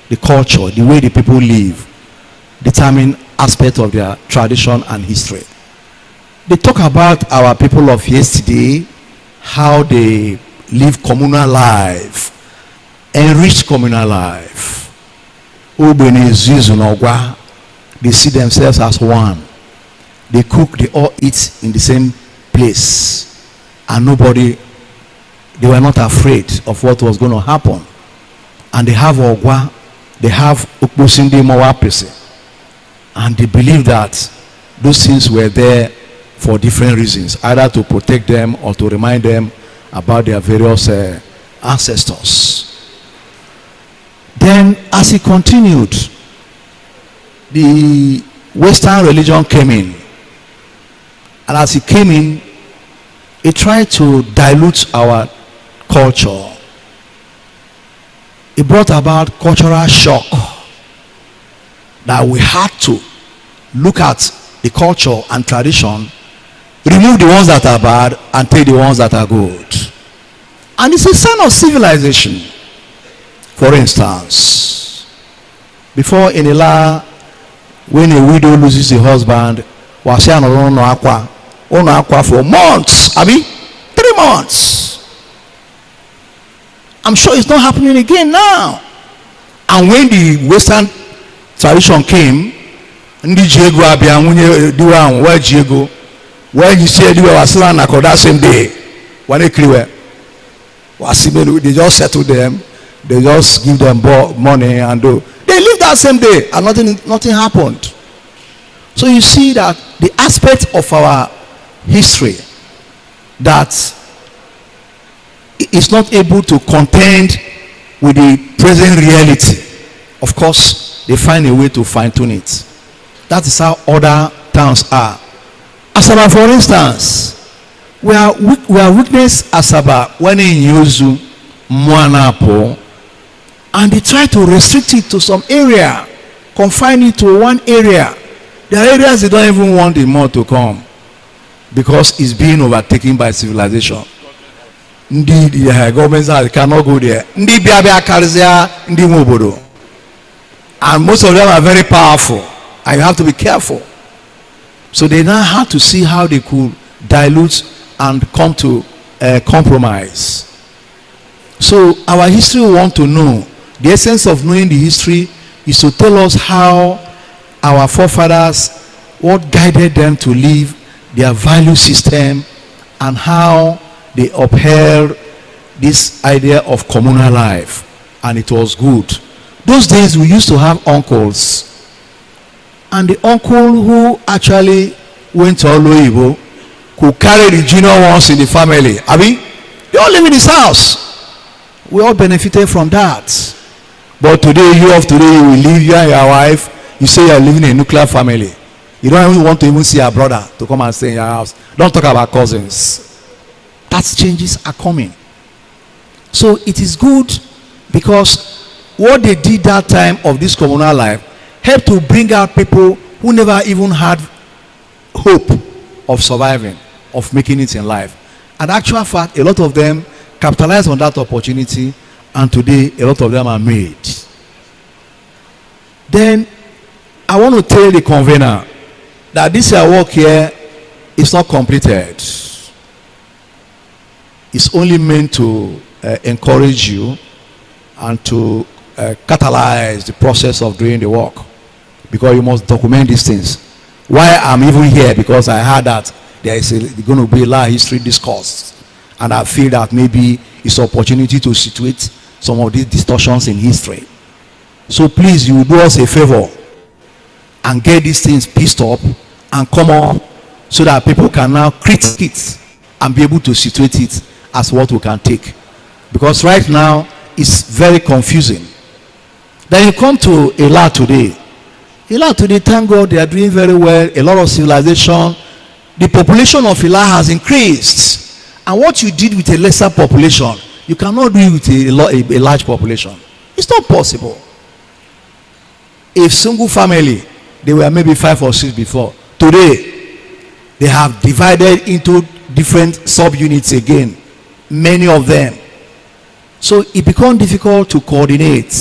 The culture, the way the people live, determine aspect of their tradition and history. They talk about our people of yesterday, how they live communal life, enriched communal life. They see themselves as one. They cook, they all eat in the same place, and nobody they were not afraid of what was going to happen. And they have Ogwa, they have Ukbusindi Mawapese. And they believe that those things were there for different reasons, either to protect them or to remind them about their various ancestors. Then as he continued, the Western religion came in. And as he came in, he tried to dilute our culture. It brought about cultural shock that we had to look at the culture and tradition, remove the ones that are bad and take the ones that are good. And it's a sign of civilization. For instance, before in Illah, when a widow loses a husband, was saying on aqua for months, 3 months. I'm sure it's not happening again now. And when the Western tradition came, Ndi Diego abia munye diwa where Diego, where you say diwa wasila na that same day, when they clear, they just settle them, they just give them money and do. They live that same day and nothing happened. So you see that the aspect of our history that is not able to contend with the present reality, of course, they find a way to fine-tune it. That is how other towns are. Asaba, for instance, we are witness Asaba when in Yuzu, Mwanapo, and they try to restrict it to some area, confine it to one area. There are areas they don't even want the more to come because it's being overtaken by civilization. Indeed, the governments cannot go there. And most of them are very powerful, and you have to be careful. So they now had to see how they could dilute and come to compromise. So our history, we want to know. The essence of knowing the history is to tell us how our forefathers, what guided them to live, their value system, and how they upheld this idea of communal life, and it was good. Those days we used to have uncles, and the uncle who actually went to Oloibo could carry the junior ones in the family. They all live in his house. We all benefited from that. But today, you will leave you and your wife. You say you're living in a nuclear family. You don't even want to even see your brother to come and stay in your house. Don't talk about cousins. That changes are coming. So it is good because what they did that time of this communal life helped to bring out people who never even had hope of surviving, of making it in life. And actual fact, a lot of them capitalized on that opportunity, and today a lot of them are made. Then I want to tell the convener that this work here is not completed. It's only meant to encourage you and to catalyze the process of doing the work, because you must document these things. Why I'm even here, because I heard that there is going to be a lot of history discourse, and I feel that maybe it's an opportunity to situate some of these distortions in history. So please, you do us a favor and get these things pieced up and come on, so that people can now critique it and be able to situate it as what we can take. Because right now it's very confusing. Then you come to Illah today. Illah today, thank God, they are doing very well. A lot of civilization. The population of Illah has increased. And what you did with a lesser population, you cannot do it with a large population. It's not possible. A single family, they were maybe 5 or 6 before. Today, they have divided into different sub-units again. Many of them. So it becomes difficult to coordinate.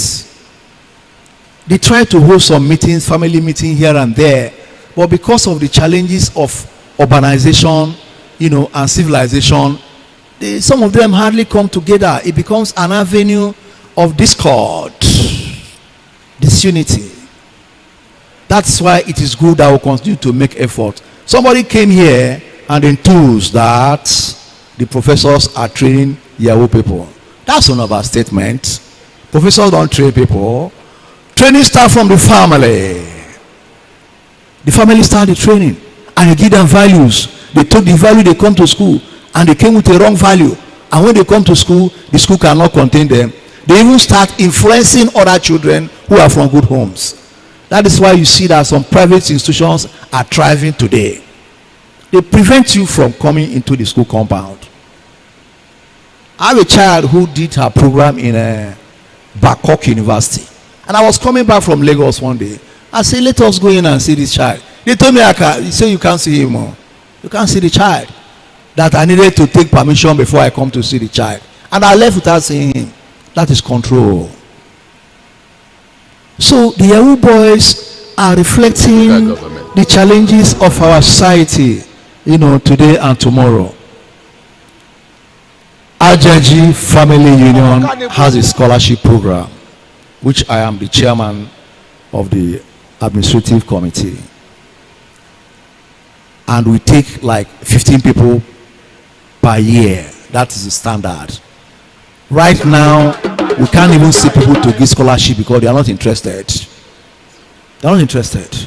They try to hold some meetings, family meetings here and there, but because of the challenges of urbanization, and civilization, some of them hardly come together. It becomes an avenue of discord, disunity. That's why it is good that we continue to make effort. Somebody came here and enthused that the professors are training Yahoo people. That's one of our statements. Professors don't train people. Training starts from the family. The family start the training, and you give them values. They took the value, they come to school, and they came with a wrong value. And when they come to school, the school cannot contain them. They even start influencing other children who are from good homes. That is why you see that some private institutions are thriving today. They prevent you from coming into the school compound. I have a child who did her program in Bangkok University. And I was coming back from Lagos one day. I said, let us go in and see this child. They told me, they say you can't see him more. You can't see the child. That I needed to take permission before I come to see the child. And I left without seeing him. That is control. So the Yahoo boys are reflecting the challenges of our society, today and tomorrow. Ajaji Family Union has a scholarship program, which I am the chairman of the administrative committee. And we take like 15 people per year. That is the standard. Right now, we can't even see people to give scholarship because they are not interested. They are not interested.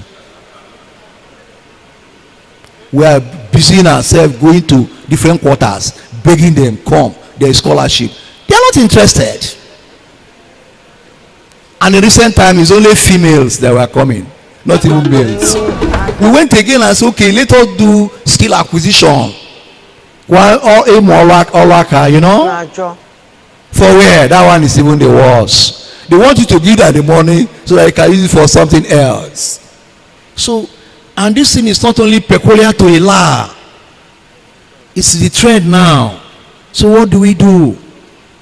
We are busy ourselves going to different quarters, begging them, come, there is scholarship. They are not interested. And in recent time, it's only females that were coming, not even males. We went again and said, okay, let us do skill acquisition. While for where? That one is even the worst. They want you to give them the money so that you can use it for something else. So, and this thing is not only peculiar to Illah. It's the trend now. So what do we do?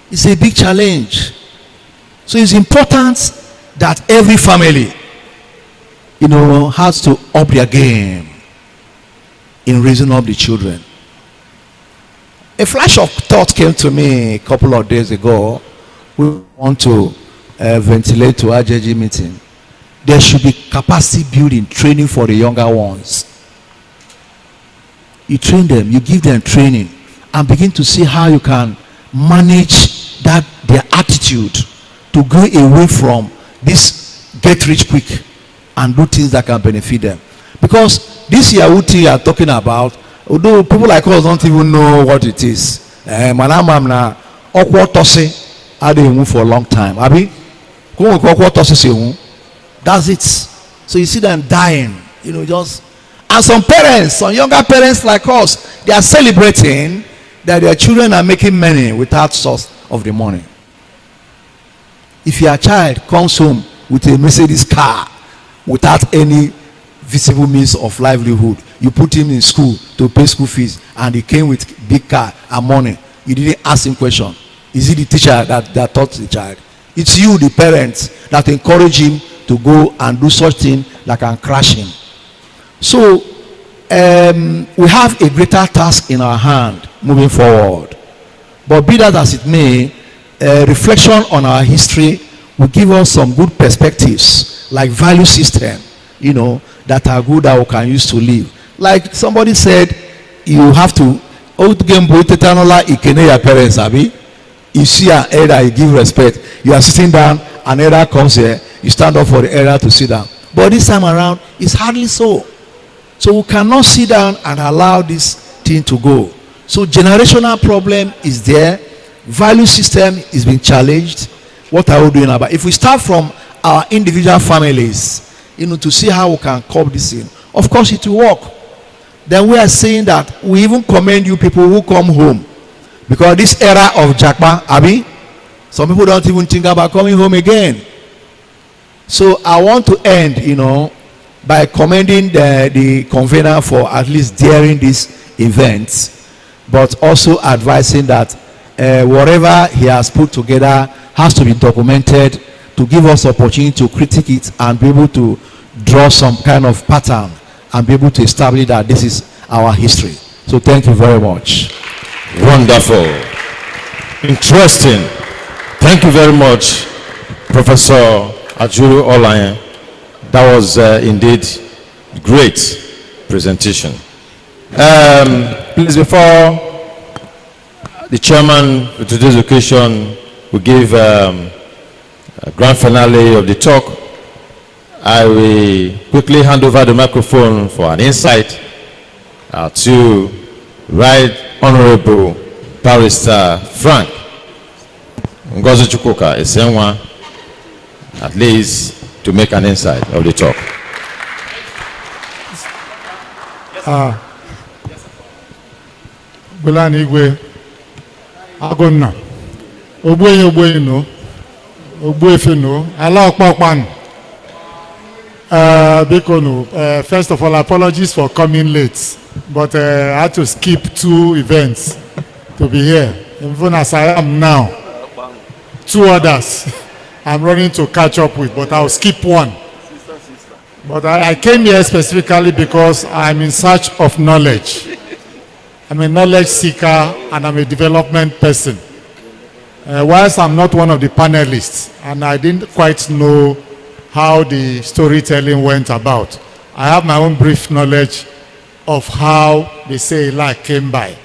It's a big challenge. So it's important that every family, has to up their game in raising up the children. A flash of thought came to me a couple of days ago. We want to ventilate to our JG meeting. There should be capacity building training for the younger ones. You train them, you give them training, and begin to see how you can manage their attitude to go away from this get rich quick and do things that can benefit them. Because this Yahoo thing you are talking about, although people like us don't even know what it is. For a long time. That's it. So you see them dying, and some parents, some younger parents like us, they are celebrating that their children are making money without source of the money. If your child comes home with a Mercedes car without any visible means of livelihood, you put him in school to pay school fees, and he came with big car and money, you didn't ask him question. Is it the teacher that taught the child? It's you, the parents, that encourage him to go and do such thing that can crash him. So we have a greater task in our hand moving forward. But be that as it may, reflection on our history will give us some good perspectives, like value system, that are good that we can use to live. Like somebody said, you have to your parents, Abi. You see an elder, you give respect. You are sitting down, an elder comes here, you stand up for the elder to sit down. But this time around, it's hardly so. So we cannot sit down and allow this thing to go. So generational problem is there. Value system is being challenged. What are we doing about? If we start from our individual families, to see how we can cope this in, of course it will work. Then we are saying that we even commend you people who come home, because this era of Jakpa, Abi, some people don't even think about coming home again. So I want to end, by commending the convener for at least daring these events, but also advising that whatever he has put together has to be documented to give us opportunity to critique it and be able to draw some kind of pattern and be able to establish that this is our history. So thank you very much. Wonderful. Interesting. Thank you very much, Professor Ajuru Olayan. That was indeed great presentation. Please, before The chairman for today's occasion will give a grand finale of the talk. I will quickly hand over the microphone for an insight to Right Honorable Barrister Frank Ngozi Chukwuka Esenwa, at least to make an insight of the talk. Bulani Igwe Agonna Ogbuenyi no Ogbuefe no Ala Okpokpan. First of all, apologies for coming late, but I had to skip 2 events to be here. Even as I am now, 2 others I'm running to catch up with, but I'll skip one. But I came here specifically because I'm in search of knowledge. I'm a knowledge seeker and I'm a development person. Whilst I'm not one of the panelists and I didn't quite know how the storytelling went about, I have my own brief knowledge of how they say Illah came by.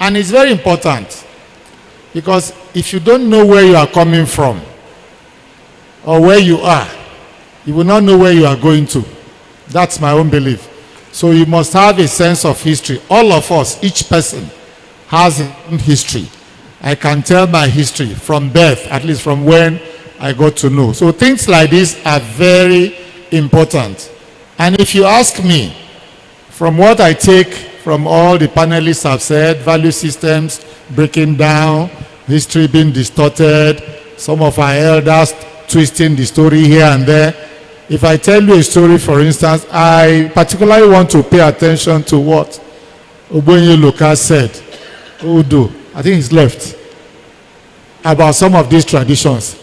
And it's very important because if you don't know where you are coming from or where you are, you will not know where you are going to. That's my own belief. So you must have a sense of history. All of us, each person, has a history. I can tell my history from birth, at least from when I got to know. So things like this are very important. And if you ask me, from what I take from all the panelists have said, value systems breaking down, history being distorted, some of our elders twisting the story here and there. If I tell you a story, for instance, I particularly want to pay attention to what Ogbuenyi Lucas said, Udo, I think he's left, about some of these traditions.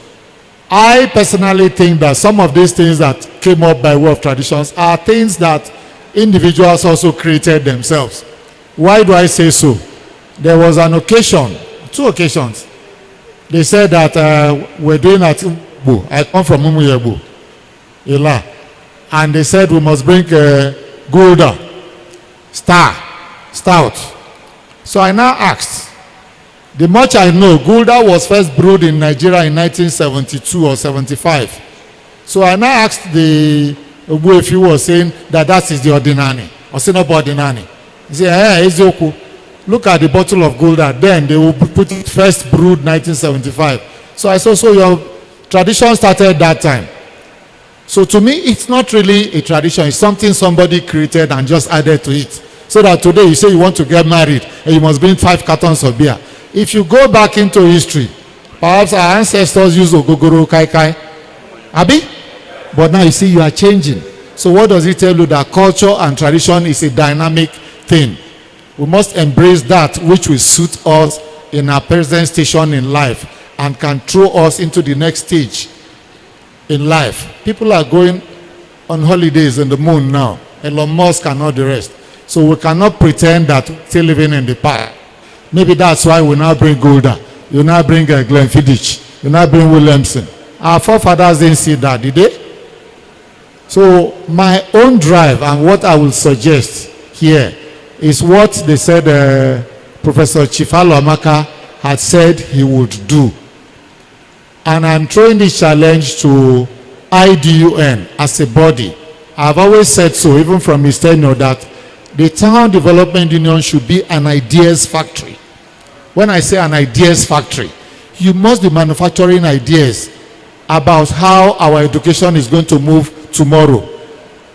I personally think that some of these things that came up by way of traditions are things that individuals also created themselves. Why do I say so? There was an occasion, 2 occasions, they said that we're doing at Umbu. I come from Umuyebu, Illah. And they said we must bring Gouda, Stout. So I now asked, the much I know, Gouda was first brewed in Nigeria in 1972 or 75. So I now asked the Ogbu if he was saying that is the ordinary, or say not ordinary. He said, Ezoku, look at the bottle of Gouda. Then they will put it first brewed 1975. So I saw, so your tradition started that time. So to me, it's not really a tradition. It's something somebody created and just added to it. So that today you say you want to get married and you must bring 5 cartons of beer. If you go back into history, perhaps our ancestors used Ogogoro Kaikai. Abi? But now you see you are changing. So what does it tell you? That culture and tradition is a dynamic thing. We must embrace that which will suit us in our present station in life and can throw us into the next stage in life. People are going on holidays in the moon now. Elon Musk and all the rest. So we cannot pretend that we're still living in the past. Maybe that's why we now bring Gouda. You now bring Glenfiddich. You now bring Williamson. Our forefathers didn't see that, did they? So my own drive and what I will suggest here is what they said Professor Chifalo Amaka had said he would do. And I'm throwing this challenge to IDUN as a body. I've always said so, even from his tenure, that the Town Development Union should be an ideas factory. When I say an ideas factory, you must be manufacturing ideas about how our education is going to move tomorrow,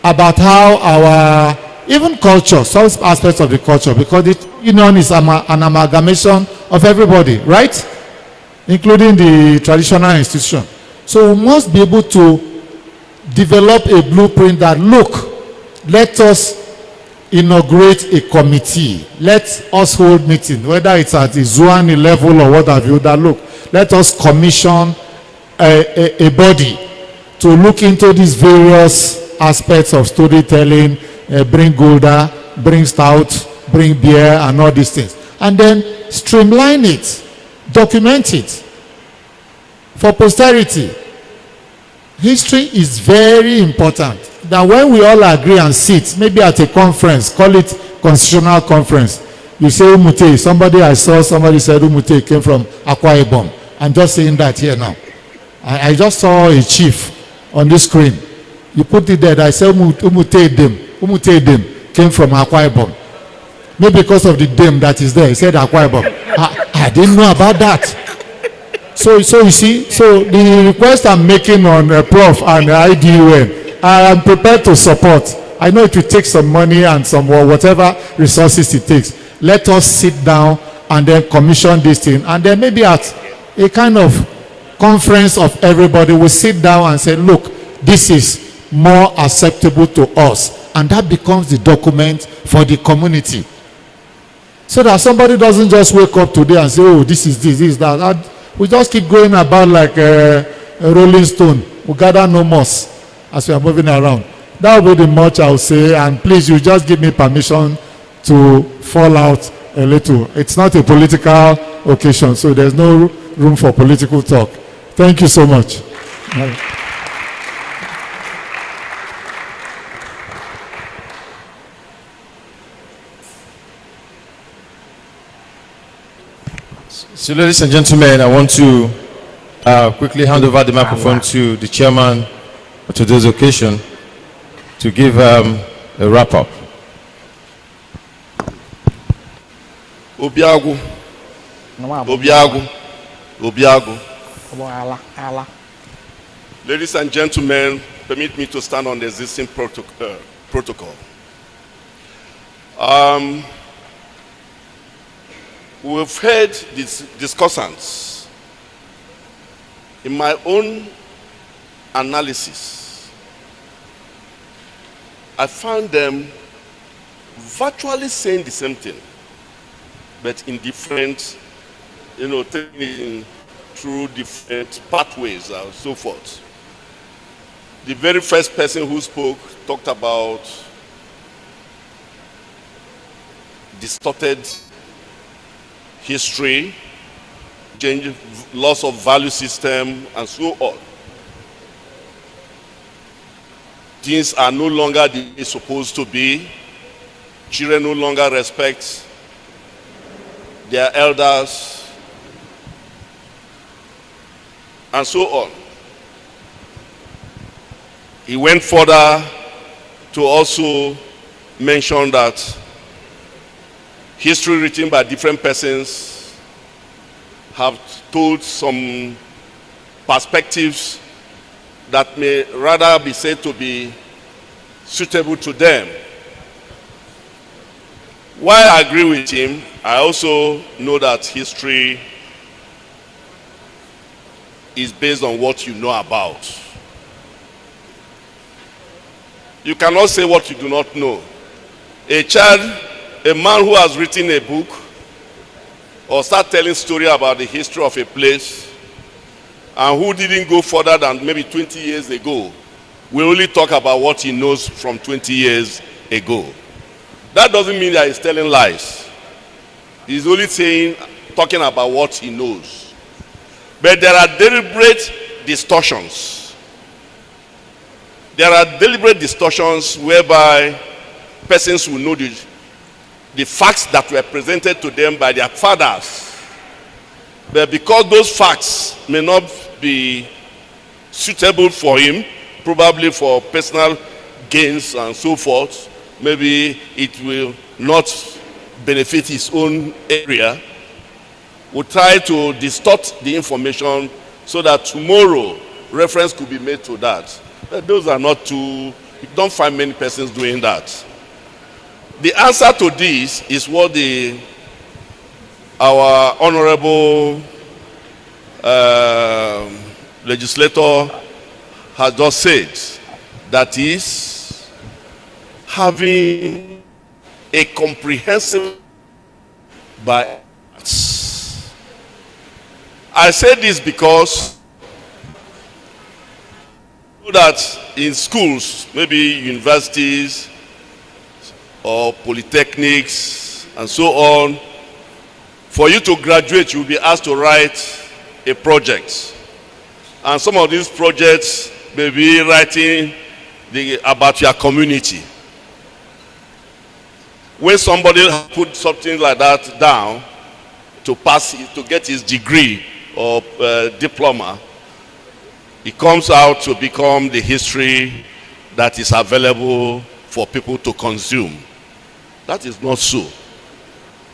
about how our, even culture, some aspects of the culture, because the union is an amalgamation of everybody, right? Including the traditional institution. So we must be able to develop a blueprint that, look, let us inaugurate a committee. Let us hold meeting, whether it's at the Zuani level or what have you, that look, let us commission a body to look into these various aspects of storytelling, bring Gouda, bring Stout, bring beer and all these things. And then streamline it, document it for posterity. History is very important. That when we all agree and sit, maybe at a conference, call it constitutional conference, You say Umute. Somebody I saw, somebody said Umute came from Akwa Ibom. I'm just saying that here now. I just saw a chief on the screen. You put it there. I said Umute Dem came from Akwa Ibom. Maybe because of the dam that is there. He said Akwa Ibom. I didn't know about that. So you see, so the request I'm making on Prof and IDUN, I am prepared to support. I know it will take some money and some whatever resources it takes. Let us sit down and then commission this thing, and then maybe at a kind of conference of everybody, we sit down and say, look, this is more acceptable to us, and that becomes the document for the community. So that somebody doesn't just wake up today and say, oh, this is this, this, that. We just keep going about like a rolling stone. We gather no moss as we are moving around. That will be the much I will say. And please, you just give me permission to fall out a little. It's not a political occasion, so there's no room for political talk. Thank you so much. So, ladies and gentlemen, I want to quickly hand over the microphone to the chairman of today's occasion to give a wrap-up. Obiagu. Ladies and gentlemen, permit me to stand on the existing protocol. We've heard these discussants. In my own analysis, I found them virtually saying the same thing, but in different, taking through different pathways and so forth. The very first person who spoke talked about distorted history, change, loss of value system, and so on. Things are no longer the way supposed to be. Children no longer respect their elders, and so on. He went further to also mention that history written by different persons have told some perspectives that may rather be said to be suitable to them. While I agree with him, I also know that history is based on what you know about. You cannot say what you do not know. A man who has written a book or start telling story about the history of a place and who didn't go further than maybe 20 years ago will only talk about what he knows from 20 years ago. That doesn't mean that he's telling lies. He's only talking about what he knows. But there are deliberate distortions. There are deliberate distortions whereby persons will know the facts that were presented to them by their fathers. But because those facts may not be suitable for him, probably for personal gains and so forth, maybe it will not benefit his own area, we'll try to distort the information so that tomorrow reference could be made to that. But those are not you don't find many persons doing that. The answer to this is what our honorable legislator has just said. That is, having a comprehensive by. I say this because that in schools, maybe universities, or polytechnics and so on, for you to graduate, you'll be asked to write a project. And some of these projects may be writing about your community. when somebody put something like that down to pass, to get his degree or diploma, it comes out to become the history that is available for people to consume. That is not so.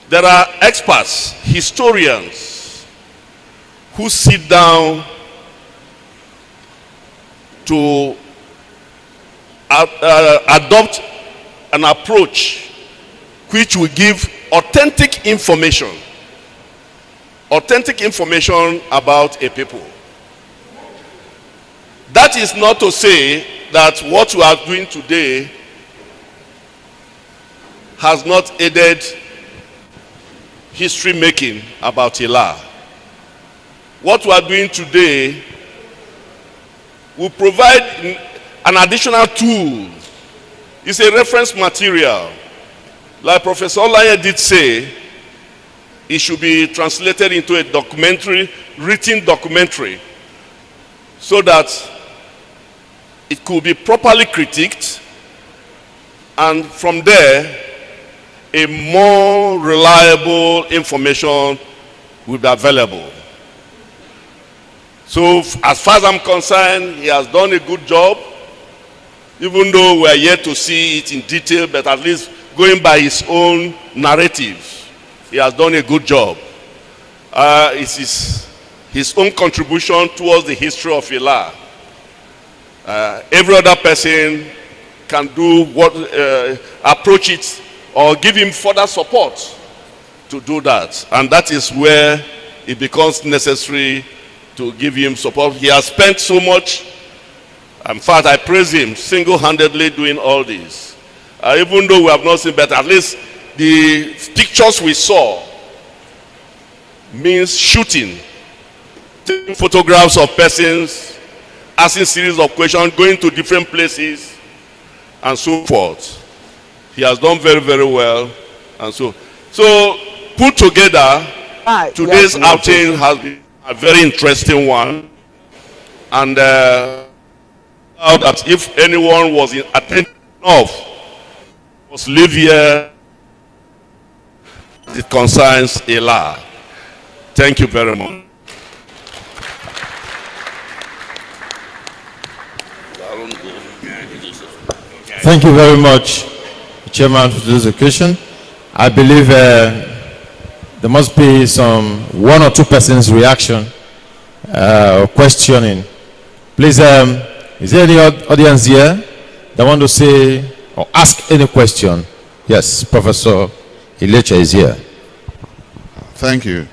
There are experts, historians, who sit down to adopt an approach which will give authentic information about a people. That is not to say that what we are doing today has not aided history making about Illah. What we are doing today will provide an additional tool. It's a reference material. Like Professor Olaye did say, it should be translated into a documentary, written documentary, so that it could be properly critiqued, and from there, a more reliable information will be available. So, as far as I'm concerned, he has done a good job, even though we are yet to see it in detail, but at least going by his own narrative, he has done a good job. It is his own contribution towards the history of Illah. Every other person can do what, approach it or give him further support to do that. And that is where it becomes necessary to give him support. He has spent so much. In fact, I praise him single-handedly doing all this. Even though we have not seen, but at least the pictures we saw means shooting, taking photographs of persons, asking series of questions, going to different places, and so forth. He has done very, very well. And so put together, today's outing has been a very interesting one. And that if anyone was attentive enough, must live here, it concerns Illah. Thank you very much. Thank you very much, Chairman, for this occasion. I believe there must be some one or two persons' reaction or questioning. Please, is there any audience here that want to say or ask any question? Yes, Professor Illah is here. Thank you.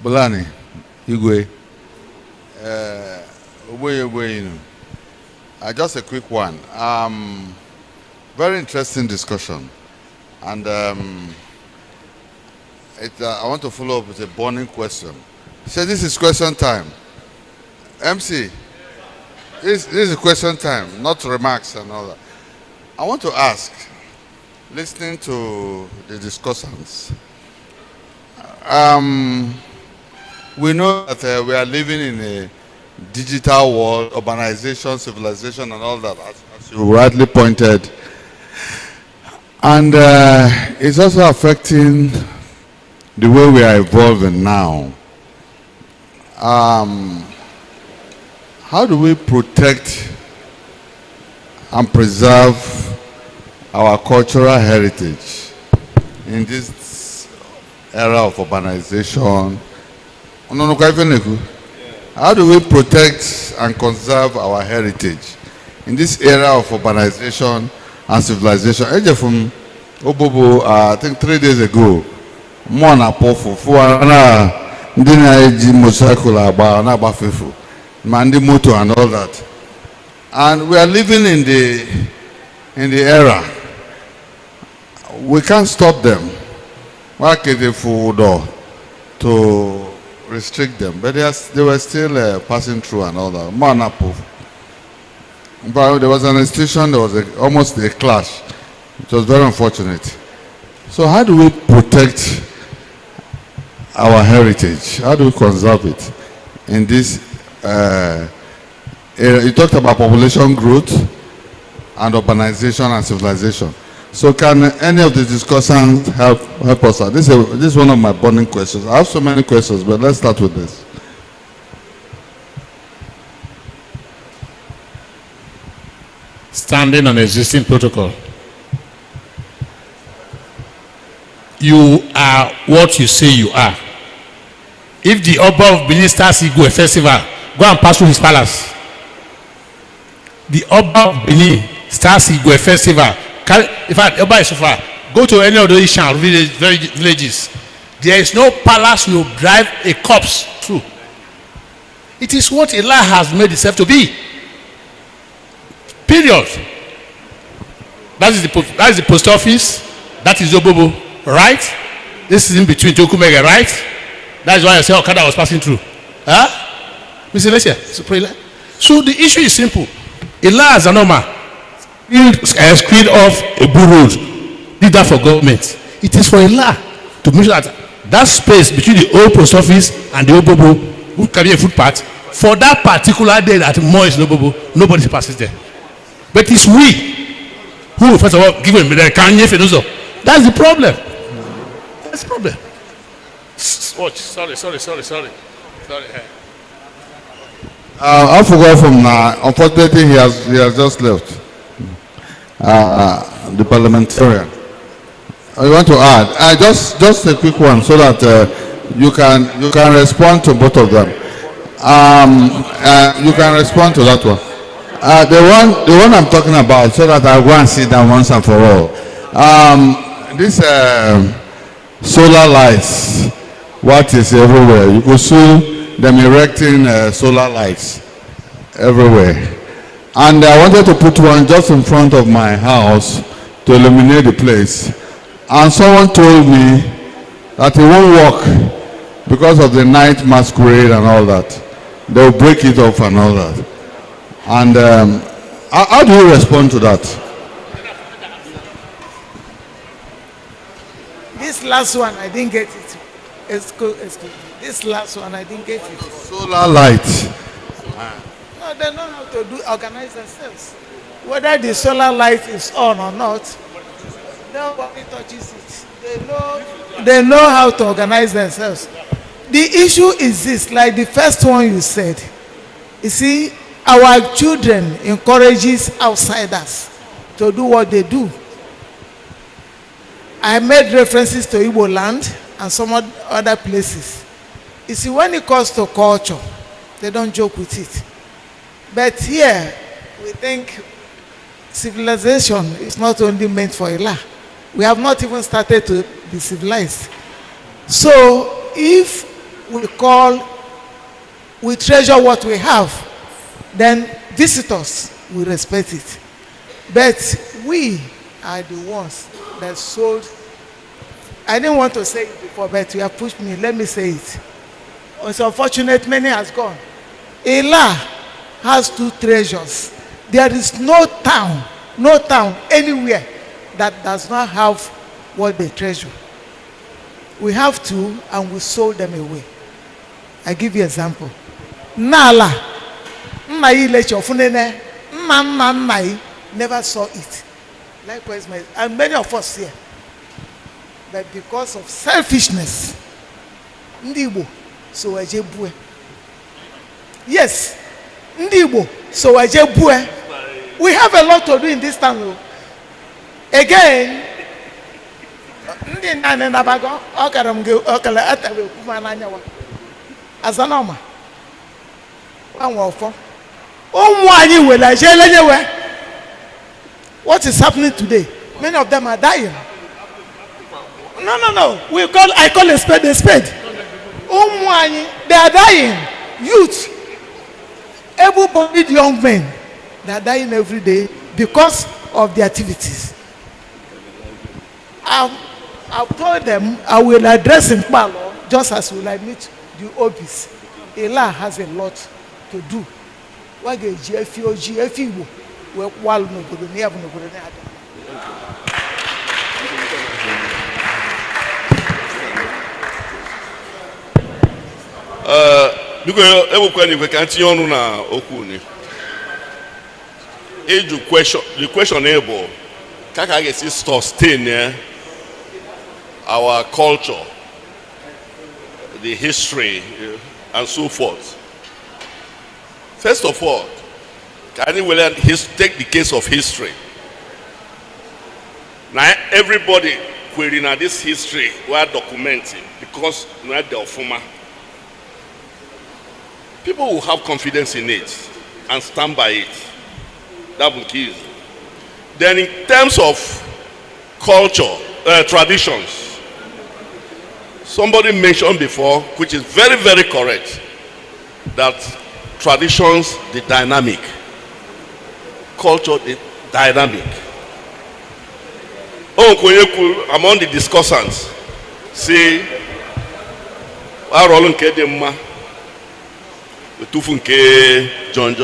Bulani, Igwe, just a quick one. Very interesting discussion. And I want to follow up with a burning question. So this is question time. MC, this is question time, not remarks and all that. I want to ask, listening to the discussants, we know that we are living in a digital world, urbanization, civilization, and all that, as you rightly pointed. And it's also affecting the way we are evolving now. How do we protect and preserve our cultural heritage in this era of urbanization? How do we protect and conserve our heritage in this era of urbanization and civilization? From Obobo, I think 3 days ago, Mona Pofu, Mandi Moto and all that. And we are living in the era. We can't stop them. Why can't they to restrict them? But they were still passing through and all that. But there was an institution, there was almost a clash. It was very unfortunate. So how do we protect our heritage? How do we conserve it in this You talked about population growth and urbanization and civilization. So can any of the discussants help us out? This is one of my burning questions. I have so many questions, but let's start with this. Standing on existing protocol. You are what you say you are. If the Oba of Benin starts Igwe festival, go and pass through his palace. The Oba of Benin starts Igwe festival. In fact, Oba is so far. Go to any of those Ishan villages. There is no palace you drive a corpse through. It is what Illah has made itself to be. Period. That is the post office. That is Obobo, right? This is in between Tokumega, right? That is why I say Okada was passing through. Huh? Mr. Lesia, so the issue is simple. Illah as an Oma screened off a bull road. Did that for government. It is for Illah to make sure that space between the old post office and the Obobo, who can be a footpath, for that particular day that more is Obobo, nobody passes there. But it's we who, first of all, give him the Kanye Fenuzo. That's the problem. That's the problem. Watch. Sorry. I forgot from now. Unfortunately, he has just left. The parliamentarian. I want to add just a quick one so that you can respond to both of them. You can respond to that one. The one I'm talking about, so that I'll go and sit down once and for all. This solar lights, what is everywhere? You could see them erecting solar lights everywhere. And I wanted to put one just in front of my house to illuminate the place. And someone told me that it won't work because of the night masquerade and all that. They'll break it off and all that. And how do you respond to that? This last one, I didn't get it. Excuse me. This last one, I didn't get it. Solar lights. No, they know how to organize themselves. Whether the solar light is on or not, nobody touches it. They know how to organize themselves. The issue is this, like the first one you said. You see, our children encourages outsiders to do what they do. I made references to Igbo land and some other places. You see, when it comes to culture, they don't joke with it. But here, we think civilization is not only meant for Illah. We have not even started to be civilized. So, if we treasure what we have, then visitors will respect it. But we are the ones that sold. I didn't want to say it before, but you have pushed me. Let me say it. It's unfortunate many has gone. Illah has two treasures. There is no town anywhere that does not have what they treasure. We have two, and we sold them away. I give you an example. Nala, never saw it. Likewise, and many of us here. But because of selfishness, Ndibo, so ajebue. Yes, Ndibo, so ajebue. We have a lot to do in this town. Again, Azanoma. What is happening today? Many of them are dying. No. I call a spade a spade. They are dying. Youth. Able-bodied young men. They are dying every day because of the activities. I've told them I will address in Palo just as will I meet the obis. Illah has a lot to do. Biko ewekwa ni we kan tinye ọnụ na okwu ni. the question able, can sustain our culture, the history, and so forth. First of all, can you take the case of history? Now everybody querying this history we are documenting because we are the former. People will have confidence in it and stand by it. That will kill. Then in terms of culture, traditions, somebody mentioned before, which is very, very correct, that traditions, the dynamic. Culture, the dynamic. Oh, among the discussants, say,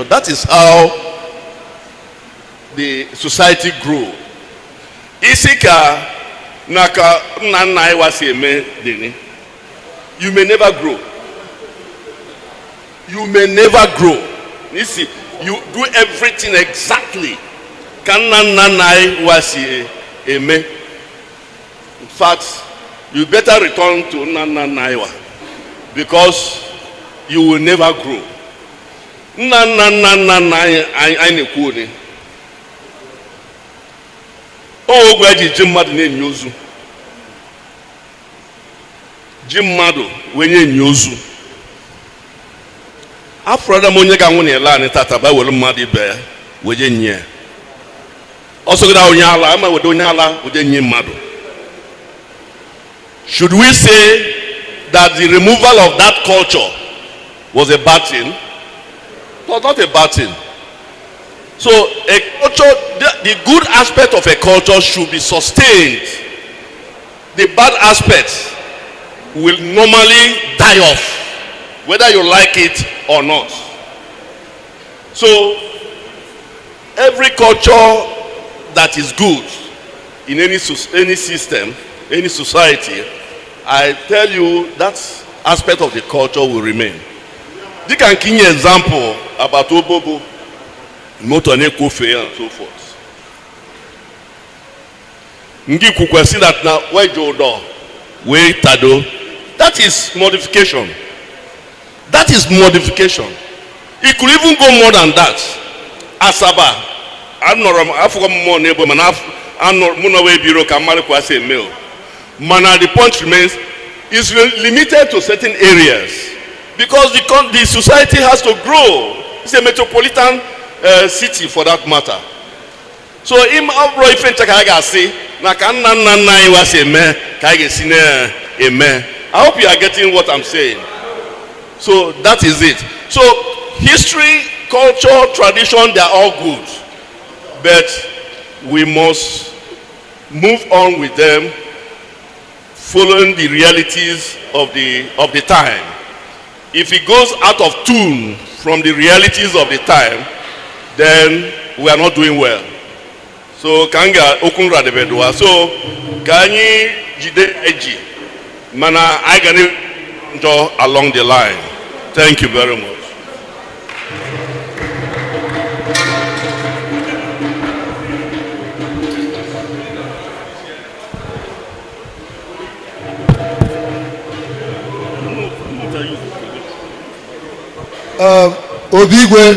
that is how the society grew. Isika naka nana you may never grow. You may never grow. You see, you do everything exactly. In fact, you better return to Naiwa because you will never grow. Oh, where did Jim Madu name Yozu? Jim Madu, when you Yozu. After the Monica Munela and Tataba will Madi Bear, within ye. Also, Yala, I'm with Onyala within ye Madu. Should we say that the removal of that culture was a bad thing? No, not a bad thing. So a culture, the good aspect of a culture should be sustained. The bad aspects will normally die off, whether you like it or not. So every culture that is good in any system, any society, I tell you that aspect of the culture will remain. You can give me an example about Obobo, Motone Kofe and so forth. Ngi kukwesi that na wejodo, we tado. That is modification. That is modification. It could even go more than that. Asaba, I'm not. I forgot more neighbor man. I'm not. Munawe biro kamari kwase mail. Mana the point remains is limited to certain areas because the society has to grow. It's a metropolitan city for that matter. So im abro ife chakaga say na kan na iwa say me kage sine amen. I hope you are getting what I'm saying. So that is it. So history, culture, tradition, they are all good. But we must move on with them following the realities of the time. If it goes out of tune from the realities of the time, then we are not doing well. So kanga okunra de bedwa. So kanyi jide eji mana I gani jo along the line. Thank you very much. Obigwe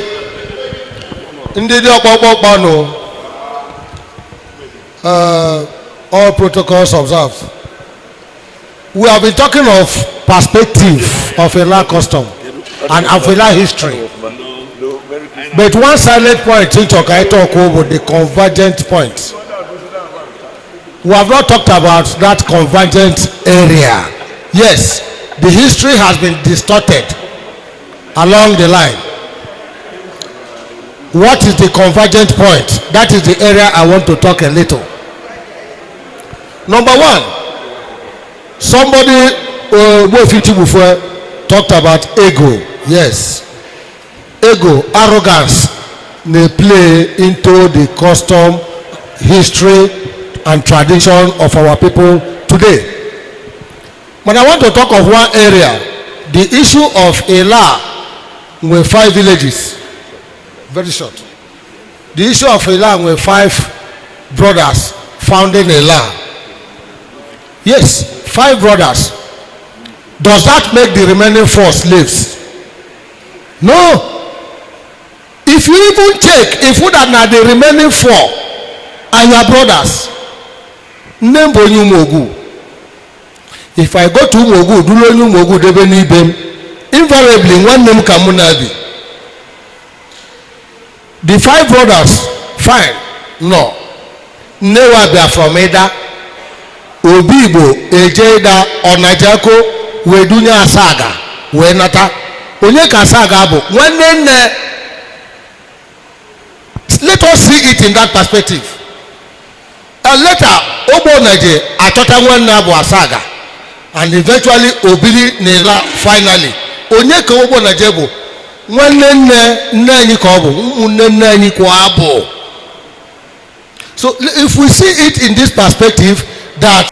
ndị dị ọkpọkpọ nọ all protocols observed. We have been talking of perspective of Illah custom and of Illah history. But one silent point in talk with the convergent point. We have not talked about that convergent area. Yes, the history has been distorted along the line. What is the convergent point? That is the area I want to talk a little. Number one, somebody before talked about ego. Yes, ego, arrogance may play into the custom, history and tradition of our people today. But I want to talk of one area, the issue of Illah with 5 villages. Very short. the issue of Illah with 5 brothers founding Illah. Yes, 5 brothers. Does that make the remaining 4 slaves? No. If you even check, if you that are the remaining 4 are your brothers, name Umogu. If I go to Umogu, do Umogu, they will need them. Invariably, one name Kamunabi. The 5 brothers, fine. No. Never be from Eda. Obibo, Ejeda, Onajako, Wedunya Saga, Wenata. Onyeka Saga Abo. Let us see it in that perspective. And later, Obo Naje, Atota Nabo Asaga. And eventually, Obili Nela finally. Onyeka Obo Najebo. So if we see it in this perspective, that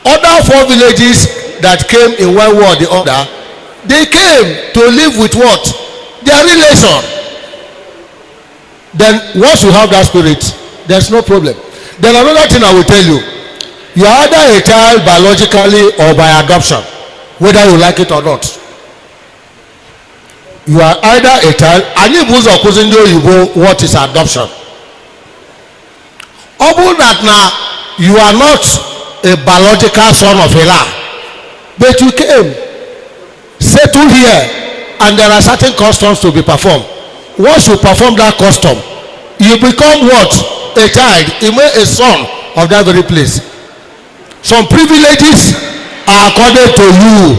other 4 villages that came in one war or the other, they came to live with what? Their relation. Then once you have that spirit, there's no problem. Then another thing I will tell you, you are either a child biologically or by adoption, whether you like it or not. You are either a child, and what is adoption? Although that now you are not a biological son of Illah, but you came, settled here, and there are certain customs to be performed. Once you perform that custom, you become what? A child, a son of that very place. Some privileges are accorded to you.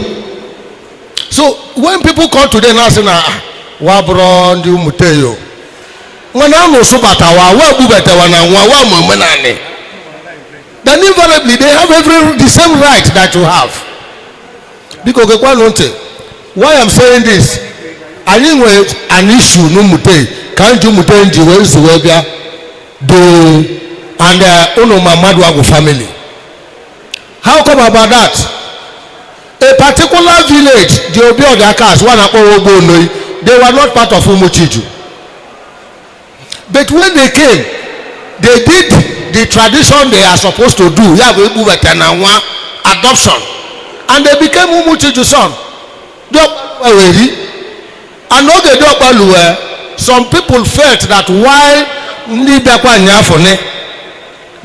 So when people come today and say, Wabron, you muteyo. When I know so bata then invariably they have the same right that you have. Because why I'm saying this, I think an issue no mute, can't you mute and Mamadu family. How come about that? A particular village, the Obi of their cast, they were not part of Umuchiju. But when they came, they did the tradition they are supposed to do. Adoption. And they became Umuchiju son. And some people felt that while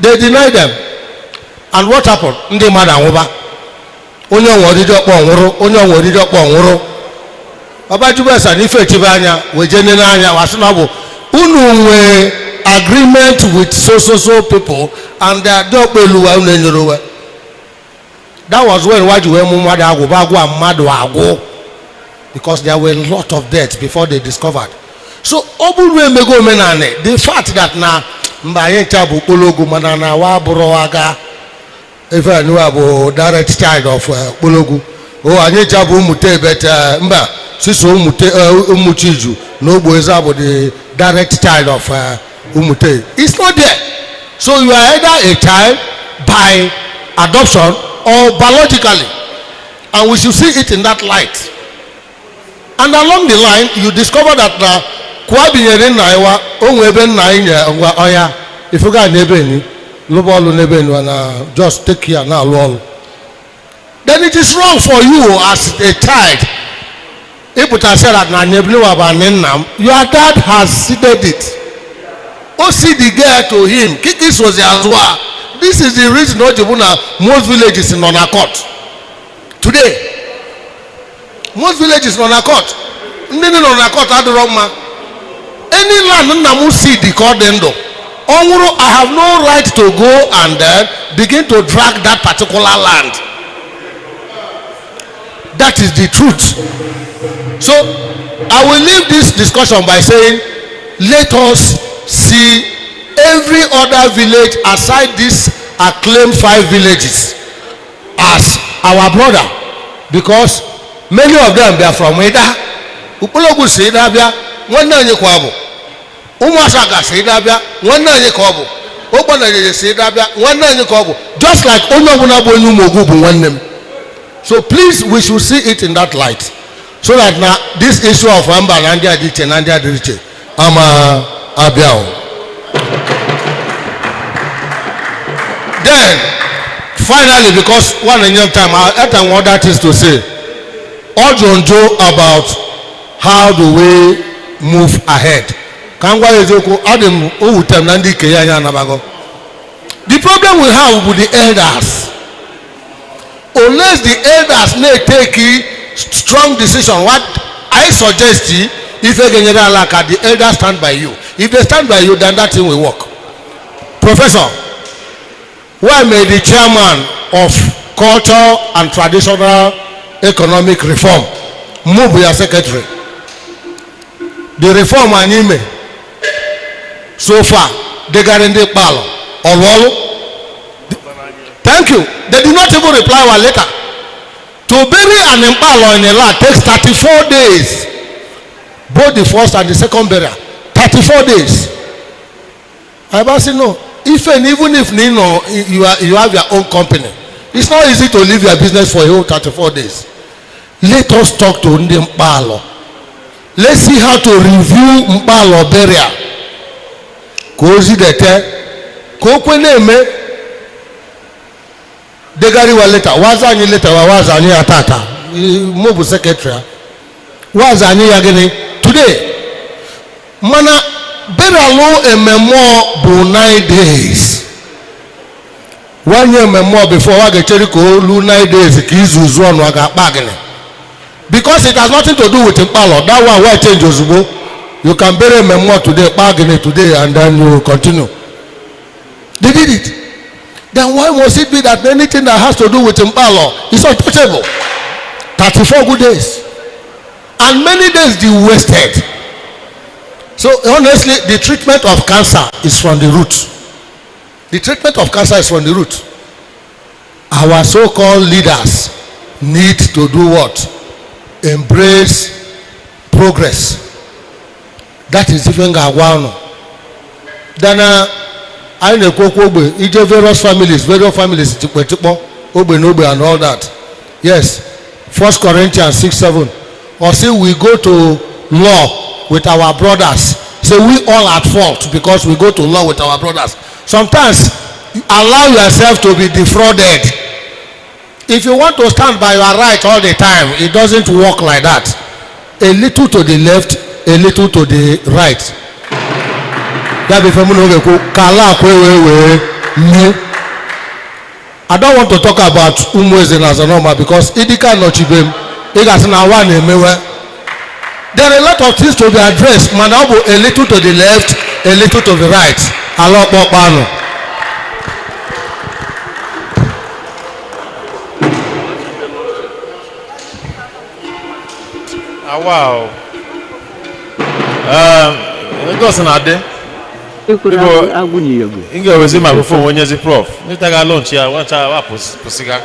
they denied them. And what happened? Onye nwodidi okpo onwuru Babajubesa ni fe tibanya we jene na anya wasuna bo unu nwe agreement with so people and they do peluwa unu nyorowe. That was when waju we mumadu agwo bagwa mmadu agwo, because there were a lot of deaths before they discovered. So obulwe mego menane, the fact that na mbaye chabu kologu manana wa buro aga. If I knew about direct child of Bologu, I need to have Umute, but Mba, Siso Umuchiju, no boys about the direct child of Umute. It's not there. So you are either a child by adoption or biologically. And we should see it in that light. And along the line, you discover that if you got Nebeni, just take care now, Lord. Then it is wrong for you as a child. If it has said that your dad has seeded it. See the girl to him. This was the Azwa. This is the reason most villages in Nonakot. Today, most villages in Nonakot. Any land Namu see the Cordendo. I have no right to go and begin to drag that particular land. That is the truth. So I will leave this discussion by saying, let us see every other village aside these acclaimed 5 villages as our brother, because many of them they are from Eda. Upologu Seidabia, one nanye kwabo. Umasaga Seidabia, one nanye kwabo. Obanaje Seidabia, one nanye kwabo. Just like Onabunabo Mogubu one name. So please, we should see it in that light. So that now this issue of Amba Nandia Diche, Nandia Diche, Ama Abiao. Then, finally, because one in your time, I had other things to say. All John Joe about how do we move ahead. The problem we have with the elders, unless the elders may take a strong decision, what I suggest if the elders stand by you. If they stand by you, then that thing will work. Professor, why may the chairman of culture and traditional economic reform move your secretary? The reform anime so far they guarantee palo or wall. Thank you. They did not even reply our letter. To bury an impalo in a lot takes 34 days. Both the first and the second burial. 34 days. I say no. Even if you have your own company, it's not easy to leave your business for a whole 34 days. Let us talk to Mpalo. Let's see how to review Mpalo burial. Kozi dete. Kokwe me. Degari wa letter. Wazani letter wa wazani atata. Mobu secretary. Wazani yagene. Today, mana burial a memoir for 9 days. 1 year memoir before I get to 9 days. Because it has nothing to do with Impalo. That one why change Ozubo. You can bury a memoir today, bargain today, and then you continue. They did it. Then why must it be that anything that has to do with Impalo is untouchable? 34 good days. And many days they wasted. So honestly, the treatment of cancer is from the root. The treatment of cancer is from the root. Our so-called leaders need to do what? Embrace progress. That is even Gawano. Then I know various families, and all that. Yes. 1 Corinthians 6:7. Or say we go to law with our brothers. So we all at fault because we go to law with our brothers. Sometimes allow yourself to be defrauded. If you want to stand by your right all the time, it doesn't work like that. A little to the left, a little to the right. I don't want to talk about Umweze Nazanoma because Idika no chibem. There are a lot of things to be addressed. Manabo, a little to the left, a little to the right. A lot more pano. Wow. It doesn't add. Inge was in my phone when you're prof. You take a lunch here. What I was Pusiga.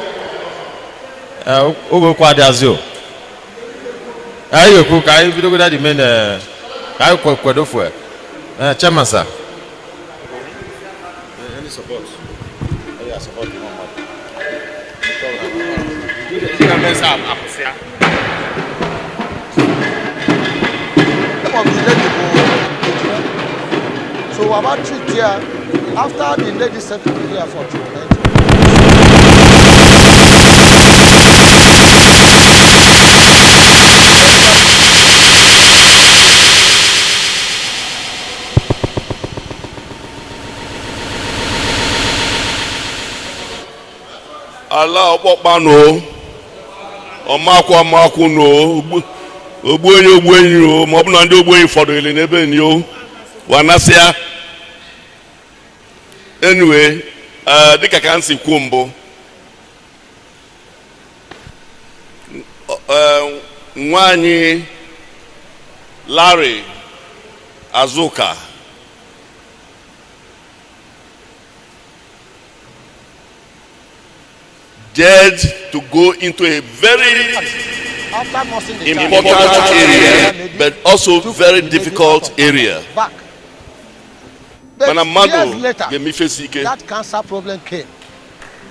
Ogo Quadazio. I cook. I video that the men. I cook for Chairman sir. Any support? I support you. So about 3 years after the lady sent to here for treatment. Allah ọkpọkpanụ ọmakwụ no ogbenye o ma ọ bụ na ndị ogbenye fọdụrụ n'ebe ni o wanasịa anyway dịka ka nsi kwuo mbụ nwaanyị Larry Azuka dared to go into a very important area, but also very difficult area. But years later, that cancer problem came.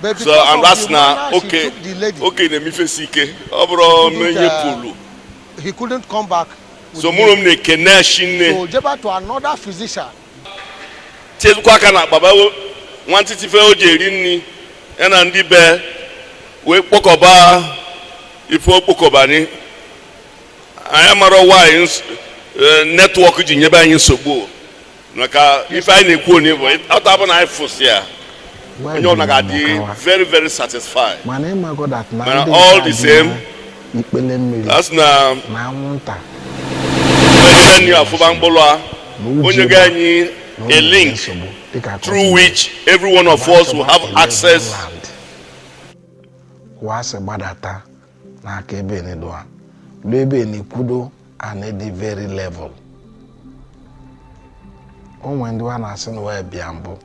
But so I'm asking now, okay, the mifesike, he couldn't come back. So Jeba to another physician. nwantiti fe oje eri nni na ndị be wee kpọkọba ife okpokọba ni anyị mara why netwọk ji nyebe anyị nsogbu maka ife anyị na-ekwu ni bụ ọta bụ na anyị fụsị ya onye ọna ga-adị very very satisfied mana all the same that's na onye ni afụba mkpụrụ a onye ga-anyị a link through which every one of us will have access kwase gbadata n'aka ebe n'edoa ebe n'ikudo and at the very level onwe ndị wa na-asị na wee bịa mbụ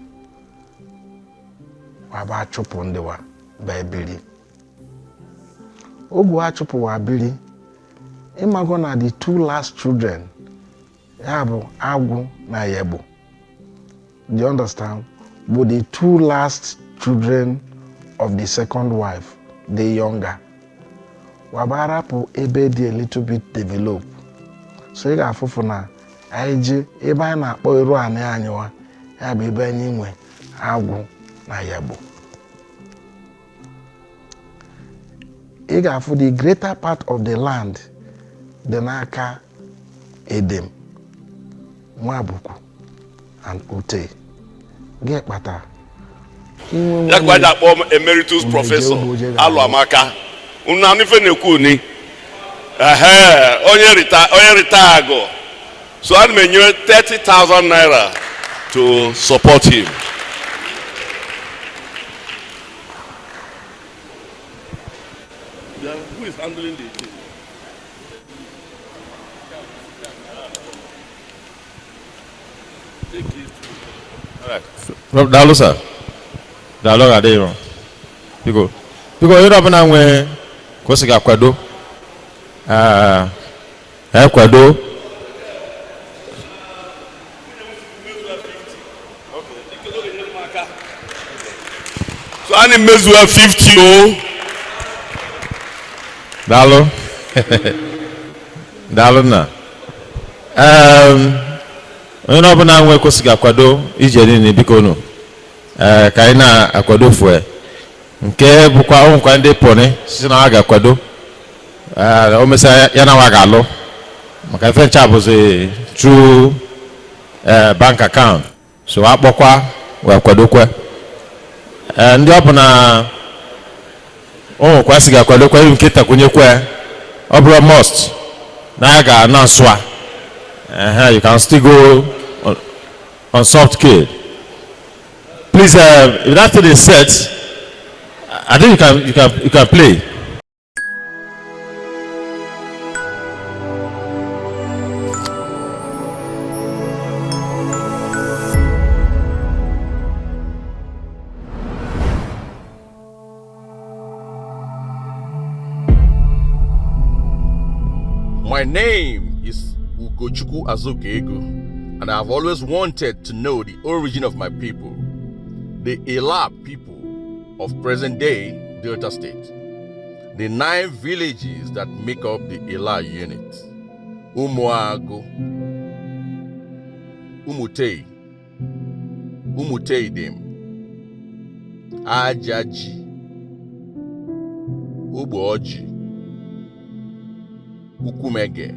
waba achụpụ ndị wa baibiri ogu achụpụ wa biri ịmago na the two last children ya bụ agwụ na yegbo. Do you understand? But the two last children of the second wife, the younger, wabarapu ebe dị a little bit developed. So ị ga-afụfụ na anyị ebe anyị na-akpọ iru anị anyịwa ya bụ ebe anyị nwe agwụ na yagbo. Ị ga-afụ the greater part of the land dị n'aka Edem, Nwabuku and Ute. Get better. That's why that former emeritus professor Alwamaka. Una nife neku ni. Onye retire go. So I menu 30,000 naira to support him. Who is handling the thing? Take it. All right. Dalo sir. Dalo adero. Because you don't know when kosi ga kwado. Kwado. So ani mezu 50 o. Dalo. Dalo na. Onye ọbụla nwe kwesịrị akwado ije niile biko nụ ka anyị na-akwado fue nke bụkwa ụmụkwa ndị pọnị si na ha ga-akwado o mesịa ya na wa ga-alụ maka ife ncha bụzi through bank account so akpọkwa wee kwadokwe ndị ọbụla ụmụkwa si ga-akwadokwa iri nke takwunyekwe ọ bụrụ must na ya ga-ana nsụa. You can still go on soft key. Please, if that thing is set, I think you can play. My name is Ugochukwu Azokego, and I have always wanted to know the origin of my people, the Illah people of present-day Delta State, the 9 villages that make up the Illah unit: Umuago, Umutei, Umuteidim, Ajaji, Uboji, Ukumege,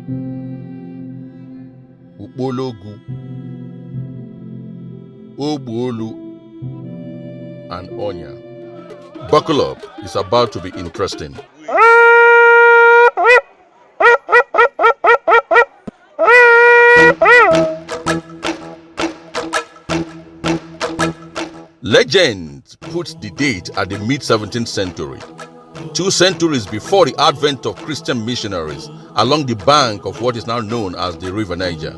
Ukbologu, Obuolu, and Onya. Buckle up, it's about to be interesting. Legend puts the date at the mid-17th century, 2 centuries before the advent of Christian missionaries along the bank of what is now known as the River Niger,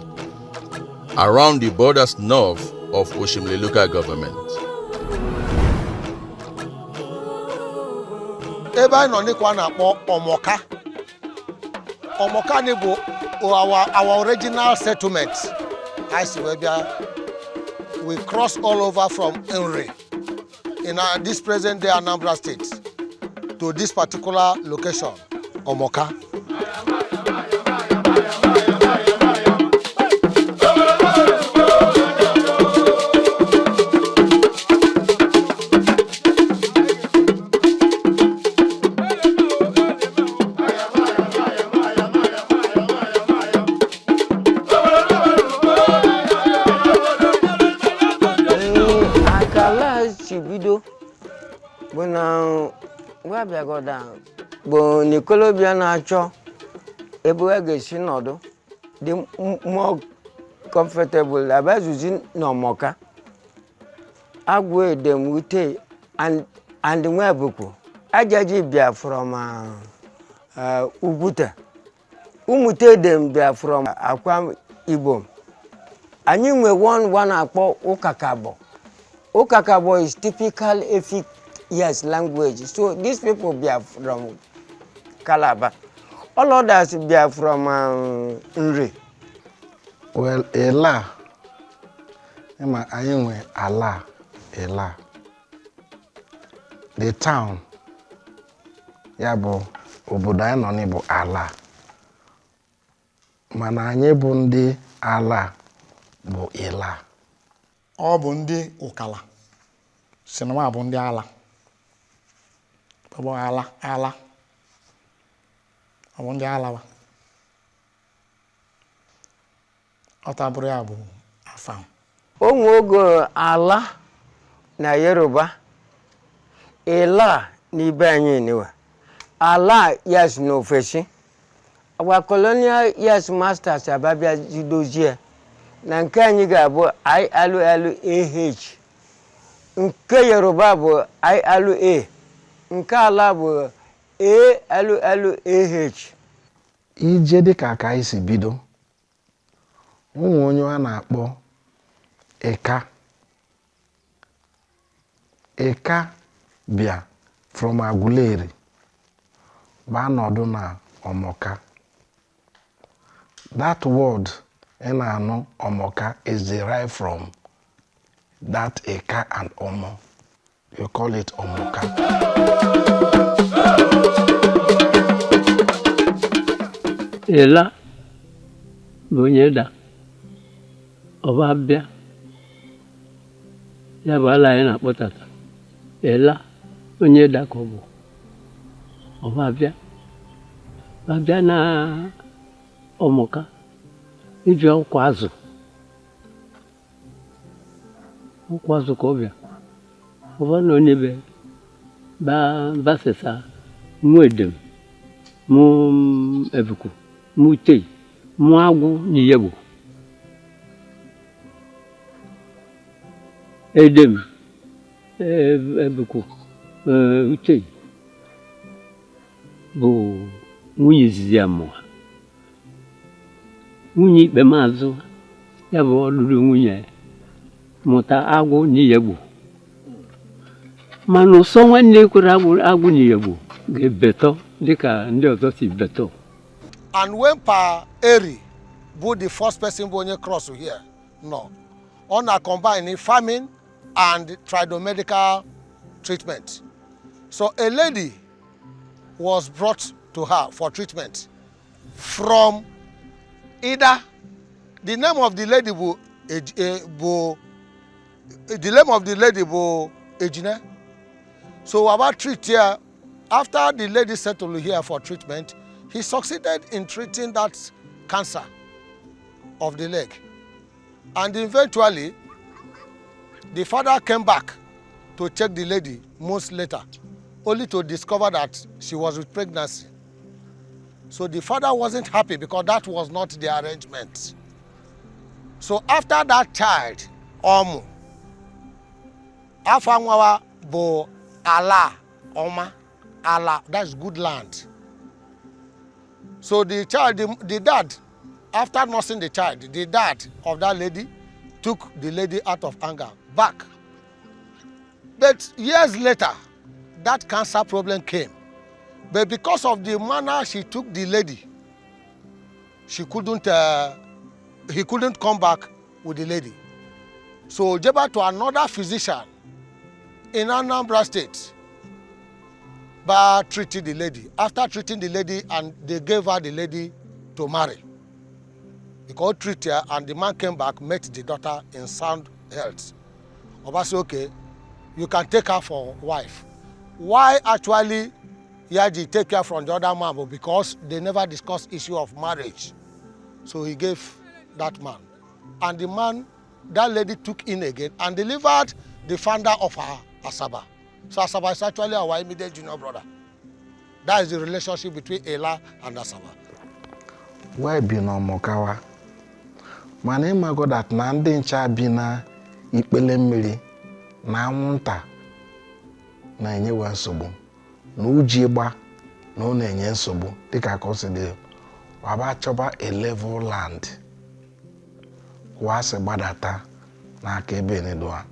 around the borders north of Oshimle local government. Ebe anyị nọ n'ikwa na-akpọ Omoka. Omoka ni bụ our original settlement. We cross all over from Nri in this present day Anambra State to this particular location, Omoka. Where be I go down? But Nicolo Bianacho, Ebuega Shinodo, the more comfortable about using no mocha. I weigh them with and the Webuku. I judge Bia from Ubuta. Umute them Bia from Aquam Ibom. I knew we one akpo Okakabo. Okakabo is typical Efik language. So these people be from Calabar. All others be from Nri. Well, Illah. I am Allah. Illah. The town. Yabo obodo anyị nọ n'ịbụ Allah. Mana anyị bụ ndị Allah bụ Illah. Ọ bụ ndị Ukala. Sinema bụ ndị Allah. Bụ Allah. Ọ bụ ndị Allah wa. Ọ tabụrụ ya bụ afam. Onwe ogo Allah na Yoruba. Illah n'ibe anyị niwa. Allah yes no fishing. Our colonial yes masters ababia zidozie. Na nke anyị ga-abụ ILULAH. Nke Yoruba bụ ILA. Nke ala bụ ALULAH. Ije dịka aka isi bido. Ụmụ onye a na-akpọ Eka bịa from Aguleri. Ba nọdụ na Omoka. That word enano Omoka is derived from that Eka and Omo. You call it Omoka. Illah Bunyeda Obabia Yabala ina potata. Illah Bunyeda Kobo Obabia Babia na Omoka Ije Okwazu Kobia Oba no nibe ba sesa mwedem mu ebuku mu tei mu agwu ni yebo edem ebuku utei bụ nwunye izizi ya mụọ nwunye ikpe maazụ ya bụ ọlụlụ nwunye mụta agwụ n'iyegbu mana ụsọ nwanne kwere agwụ n'iyegbu ga-ebeto dịka ndị ọzọ si beto. And when Pa Eri, who the first person who cross here, no, on a combined farming and tridomedical treatment. So a lady was brought to her for treatment from either the name of the lady Ejine. So about treat here, after the lady settled here for treatment, he succeeded in treating that cancer of the leg. And eventually, the father came back to check the lady months later, only to discover that she was with pregnancy. So the father wasn't happy because that was not the arrangement. So after that child, Afangwawa bo Allah, Oma, Allah, that's good land. So the child, the dad, after nursing the child, the dad of that lady took the lady out of anger back. But years later, that cancer problem came. But because of the manner she took the lady, he couldn't come back with the lady. So Jeba to another physician in Anambra State, but treated the lady. After treating the lady, and they gave her the lady to marry. Because treat her, and the man came back, met the daughter in sound health. Oba said, okay, you can take her for wife. Why actually Yaji take her from the other man? Because they never discussed issue of marriage. So he gave that man. And the man, that lady took in again and delivered the founder of her Asaba. So Asaba is actually our immediate junior brother. That is the relationship between Illah and Asaba. Why be no Mokawa? My name I got that Nandi Chabina Ipele Miri na Munta na enye wa nsogbu na uji gba na ọ na-enye nsogbu dịka ka o si dị waba chọba a level land kwa se gbadata n'aka ebe n'edoa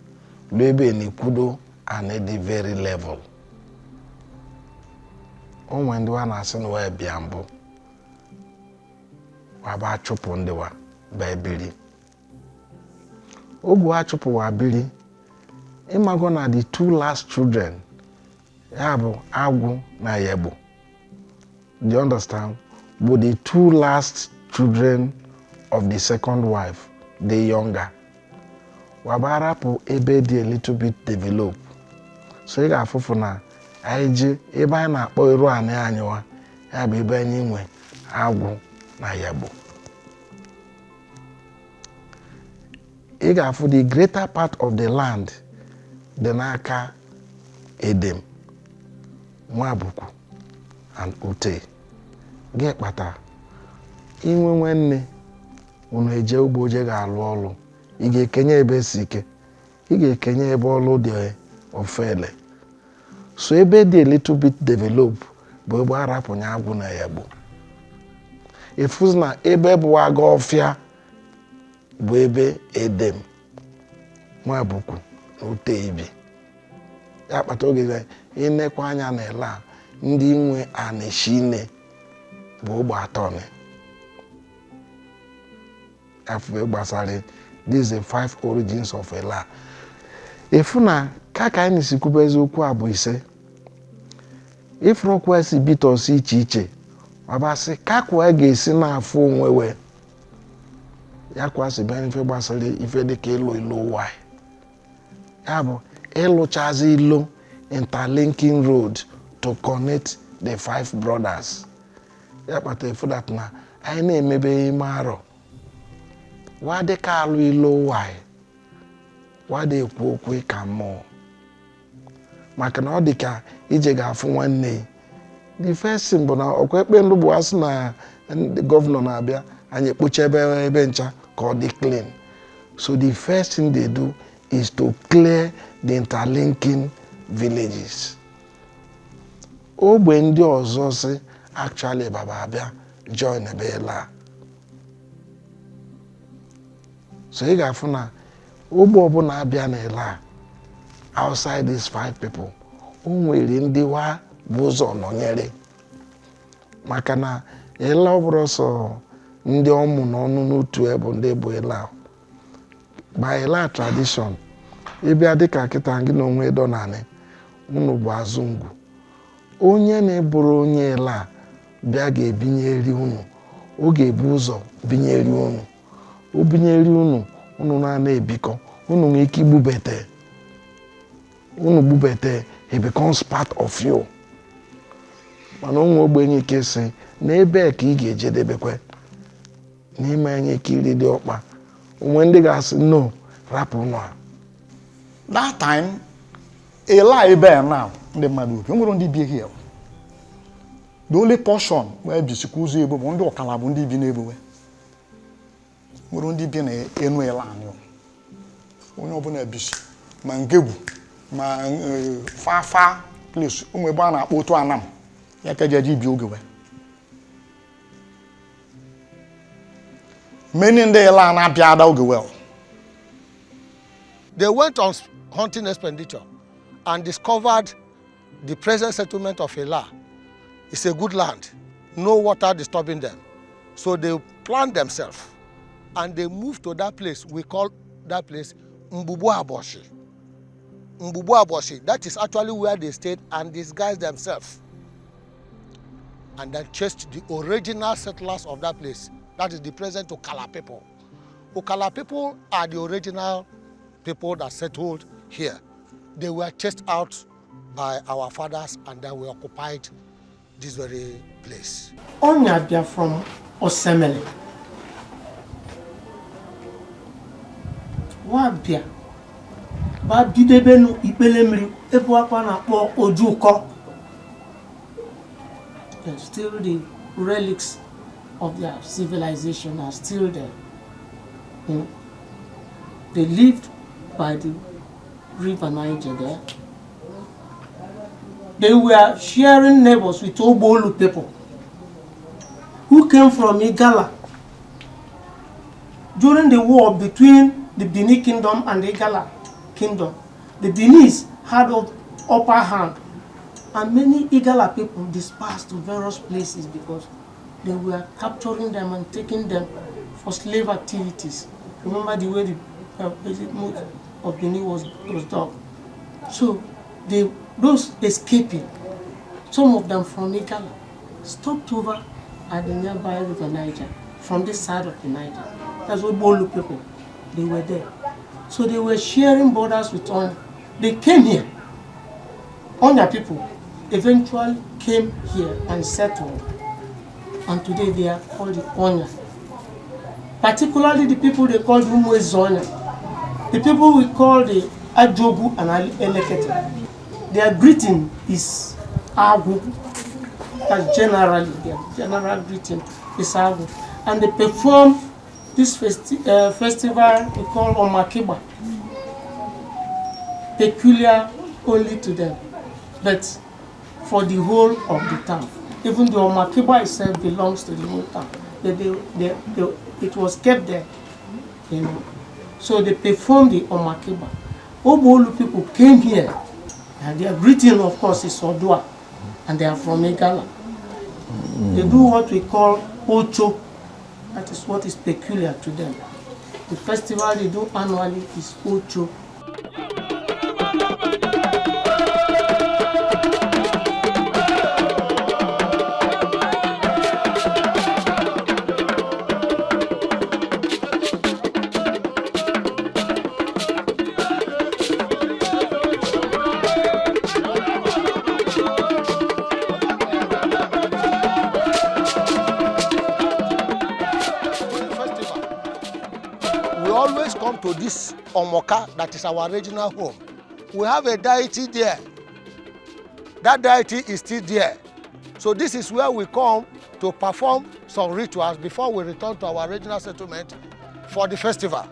lu ebe n'ikudo and the very level o nwe ndị wa na-asị na wee bịa mbụ waba chụpụ ndị wa ba ebiri ogu achụpụ wa biri ịmago na the two last children ya bụ Agwụ na Yegbo. Do you understand? But the two last children of the second wife, the younger, wabarapu ebe dị a little bit developed. So ị ga-afụfụ na anyị ji ebe anyị na-akpọ iru anị anyịwa ya bụ ebe anyị nwe Agwụ na Yegbo. Ị ga-afụ the greater part of the land dị n'aka Edem, Nwabuku and Ute. Gị kpata inwe nwanne unu eje ugbo je ga-alụ ọlụ ị ga-ekenye ebe si ike ị ga-ekenye ebe ọlụ dị ofele. So ebe dị a little bit develop bụ ebe arapụnye Agwụ na Yegbo. Ifụzi na ebe bụ aga ọfịa bụ ebe Edem, Nwabuku na Ute ibi. Ya kpata oge inekwa anya na Illah ndị nwe aneshine bụ ogbe atọ. Afọ gbasara these 5 origins of Illah. Efu na ka anyị si kwuba eziokwu a bụ ise. Ifrokwa si bitos iche iche ọbasị ka kwa ga-esi na-afụ onwe we ya kwa si bịa ife gbasara ife dịka ịlụ ilo ụwa ya bụ ịlụchazi ilo interlinking road to connect the 5 brothers. Ya kpata efu dat na anyị na-emebe ime arọ wadị ka alụ ilo ụwa wadị ekwu okwu ka mmụọ maka na ọ dị ka ije ga-afụ nwanne. The first thing bụ na ọkwa ekpe ndụ bụ asị na gọvanọ na-abịa anyị ekpocha ebe ncha ka ọ dị clean. So the first thing they do is to clear the interlinking villages. Ogbe ndị ọzọ si actually baba abịa join ebe Illah. So ị ga-afụ na ogbe ọbụla abịa na Illah outside these 5 people o nwere ndị wa bụ ụzọ nọnyere maka na Illah ọ bụrụ sọ ndị ọmụ n'ọnụ n'otu ebe ndị bụ Illah. By Illah tradition ịbịa dịka kịta gị na onwe edo naanị unu bụ azụ ngwu onye na-eburu onye Illah bịa ga-ebinyeri unu ọ ga-ebu ụzọ binyeri unu o binyeri unu na-ebikọ unu nwee ike igbubete unu gbubete he becomes part of you. Mana onwe ogbenye ike si n'ebe ka ị ga-ejedebekwe n'ime anyị ike iri dị ọkpa onwe ndị ga-asị no rapụ nọ. That time Illah ebe now ndị mmadụ obi nwere ndị bi here. The only portion where bisikwa ụzọ Igbo bụ ndị ọkala bụ ndị bi n'Egbo. Nwere ndị bi na enu Illah anyị onye ọbụla ebisi ma Ngegwu ma fafa place ụmụ ebe a na-akpọ otu Anam ya ka eji bi oge we. Many ndị Illah na-abịa ada oge well. They went on hunting expenditure and discovered the present settlement of Illah. It's a good land, no water disturbing them. So they planned themselves and they moved to that place. We call that place Mbubu Aboshi. Mbubu Aboshi, that is actually where they stayed and disguised themselves. And then chased the original settlers of that place. That is the present Okala people. Okala people are the original people that settled here. They were chased out by our fathers and then we occupied this very place. Onyabia from Osemele. Wabia. ba bidebenu ikpele mmiri ebe akwa na-akpọ Ojuko. Still the relics of their civilization are still there. They lived by the river Niger there. They were sharing neighbors with Obolu people who came from Igala. During the war between the Benin Kingdom and the Igala Kingdom, the Benis had an upper hand, and many Igala people dispersed to various places because they were capturing them and taking them for slave activities. Remember the way the move of Benin was done. So those escaping, some of them from Igala, stopped over at the nearby river Niger, from this side of the Niger. That's what Bolu people, they were there. So they were sharing borders with Onya. They came here. Onya people eventually came here and settled. And today they are called the Onya. Particularly the people they call Umuezonya. The people we call the Ajogu and Elekete. Their greeting is Agu. That's generally their general greeting is Agu. And they perform this festival we call Omakiba, peculiar only to them, but for the whole of the town. Even the Omakiba itself belongs to the whole town. It was kept there, you know. So they performed the Omakiba. Obolu people came here, and their greeting, of course, is Odua, and they are from Igala. They do what we call Ocho. That is what is peculiar to them. The festival they do annually is Ocho. To this Itormokar, that is our regional home. We have a deity there. That deity is still there. So this is where we come to perform some rituals before we return to our regional settlement for the festival.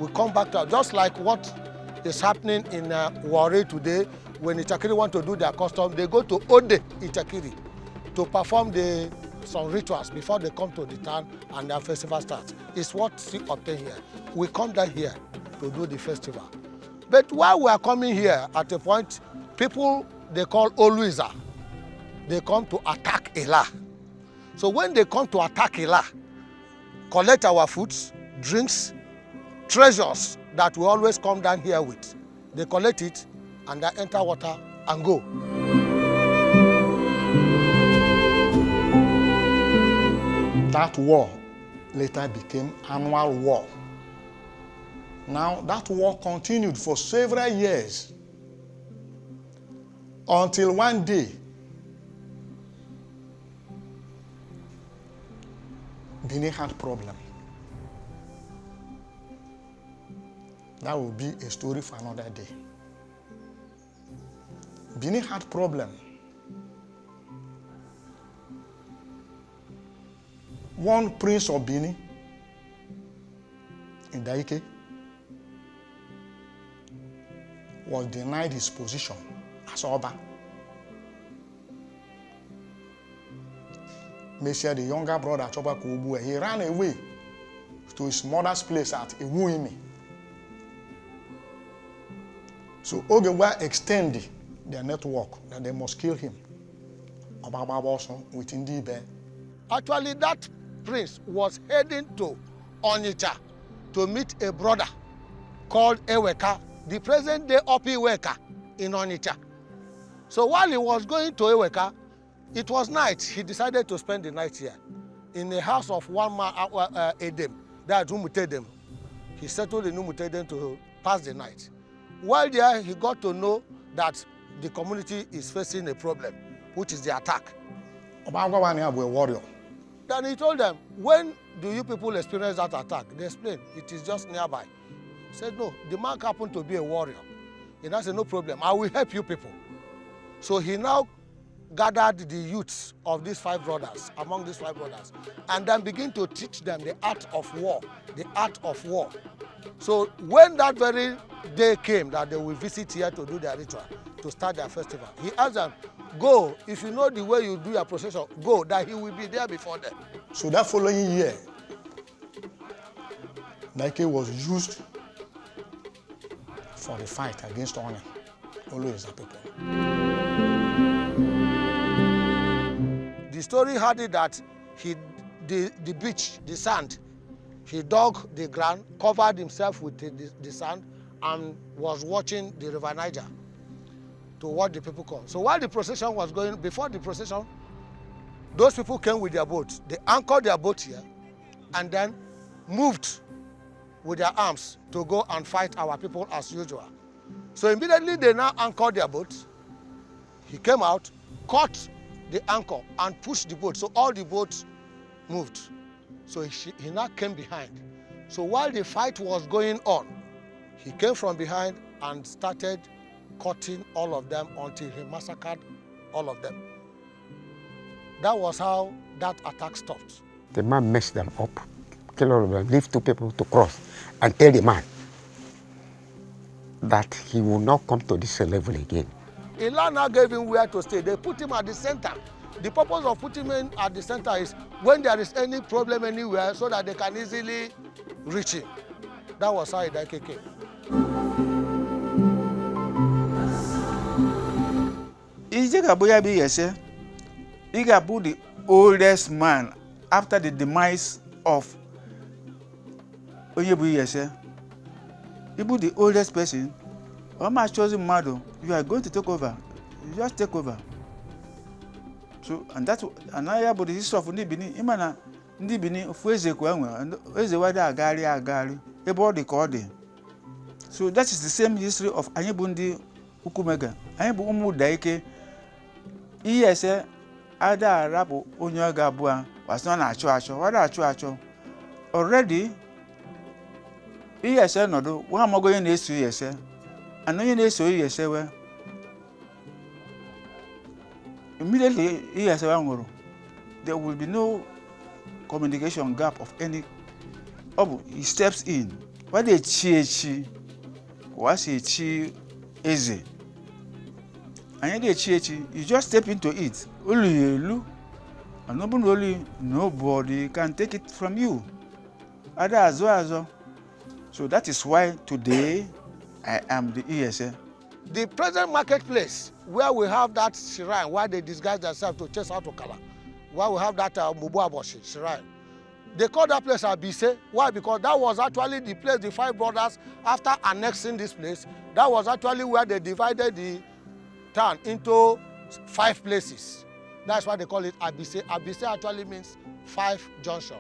We come back to just like what is happening in Warri today. When Itakiri want to do their custom, they go to Ode Itakiri to perform some rituals before they come to the town and their festival starts. It's what we obtain here. We come down here to do the festival. But while we are coming here, at a point, people they call Oluiza, they come to attack Illah. So when they come to attack Illah, collect our foods, drinks, treasures that we always come down here with, they collect it and they enter water and go. That war later became annual war. Now that war continued for several years until one day Benin had problem. That will be a story for another day. Benin had problem. One prince of Benin in Daike was denied his position as Oba. Messiah, the younger brother, Choba Kubu, he ran away to his mother's place at Iwuimi. So Ogewa extended their network that they must kill him. Oba also with Ndibe. Actually, that prince was heading to Onitsha to meet a brother called Eweka, the present day Opi Eweka in Onitsha. So while he was going to Eweka, it was night. He decided to spend the night here in the house of one man, Edem, that's Umutedem. He settled in Umutedem to pass the night. While there, he got to know that the community is facing a problem, which is the attack. Obagwani was a warrior. Then he told them, when do you people experience that attack? They explained, it is just nearby. Said, no, the man happened to be a warrior. He now said, no problem, I will help you people. So he now gathered the youths of these 5 brothers, among these 5 brothers, and then begin to teach them the art of war, the art of war. So when that very day came that they will visit here to do their ritual, to start their festival, he asked them, go, if you know the way you do your procession, go, that he will be there before them. So that following year, Nike was used for the fight against Oni, always the people. The story had it that the beach, the sand, he dug the ground, covered himself with the sand, and was watching the river Niger to what the people come. So while the procession was going, before the procession, those people came with their boats. They anchored their boat here and then moved with their arms to go and fight our people as usual. So immediately they now anchored their boat. He came out, caught the anchor and pushed the boat. So all the boats moved. So he now came behind. So while the fight was going on, he came from behind and started cutting all of them until he massacred all of them. That was how that attack stopped. The man messed them up, killed all of them, leave 2 people to cross, and tell the man that he will not come to this level again. Illah now gave him where to stay. They put him at the center. The purpose of putting him at the center is when there is any problem anywhere so that they can easily reach him. That was how Idake came. Igabu, the oldest man after the demise of Oyebu Yese. Ibu, the oldest person, Oma chosen Mado, you are going to take over. You just take over. So, and that's another body history of Ndibini. Imana Ndibini, Fueze Kwanga, and Ezewada Agari, about the Kode. So that is the same history of Anyebundi Ukumega. Anyebu Umu Daike, Iyese, Ada Arabu Onyaga Bua, was not a chuacho. What a chuacho? Already, Iyese no do, one more going to Yese, and no Yeso Yese. Immediately, there will be no communication gap of any. Oh, he steps in. What they chi, was a chi easy. And they chi, you just step into it. Only you, and nobody can take it from you. Other as well. So that is why today I am the ESA. The present marketplace, where we have that shrine, where they disguise themselves to chase out Okala, where we have that Mubuaboshi shrine, they call that place Abise. Why? Because that was actually the place the 5 brothers, after annexing this place, that was actually where they divided the town into 5 places. That's why they call it Abise. Abise actually means 5 junction.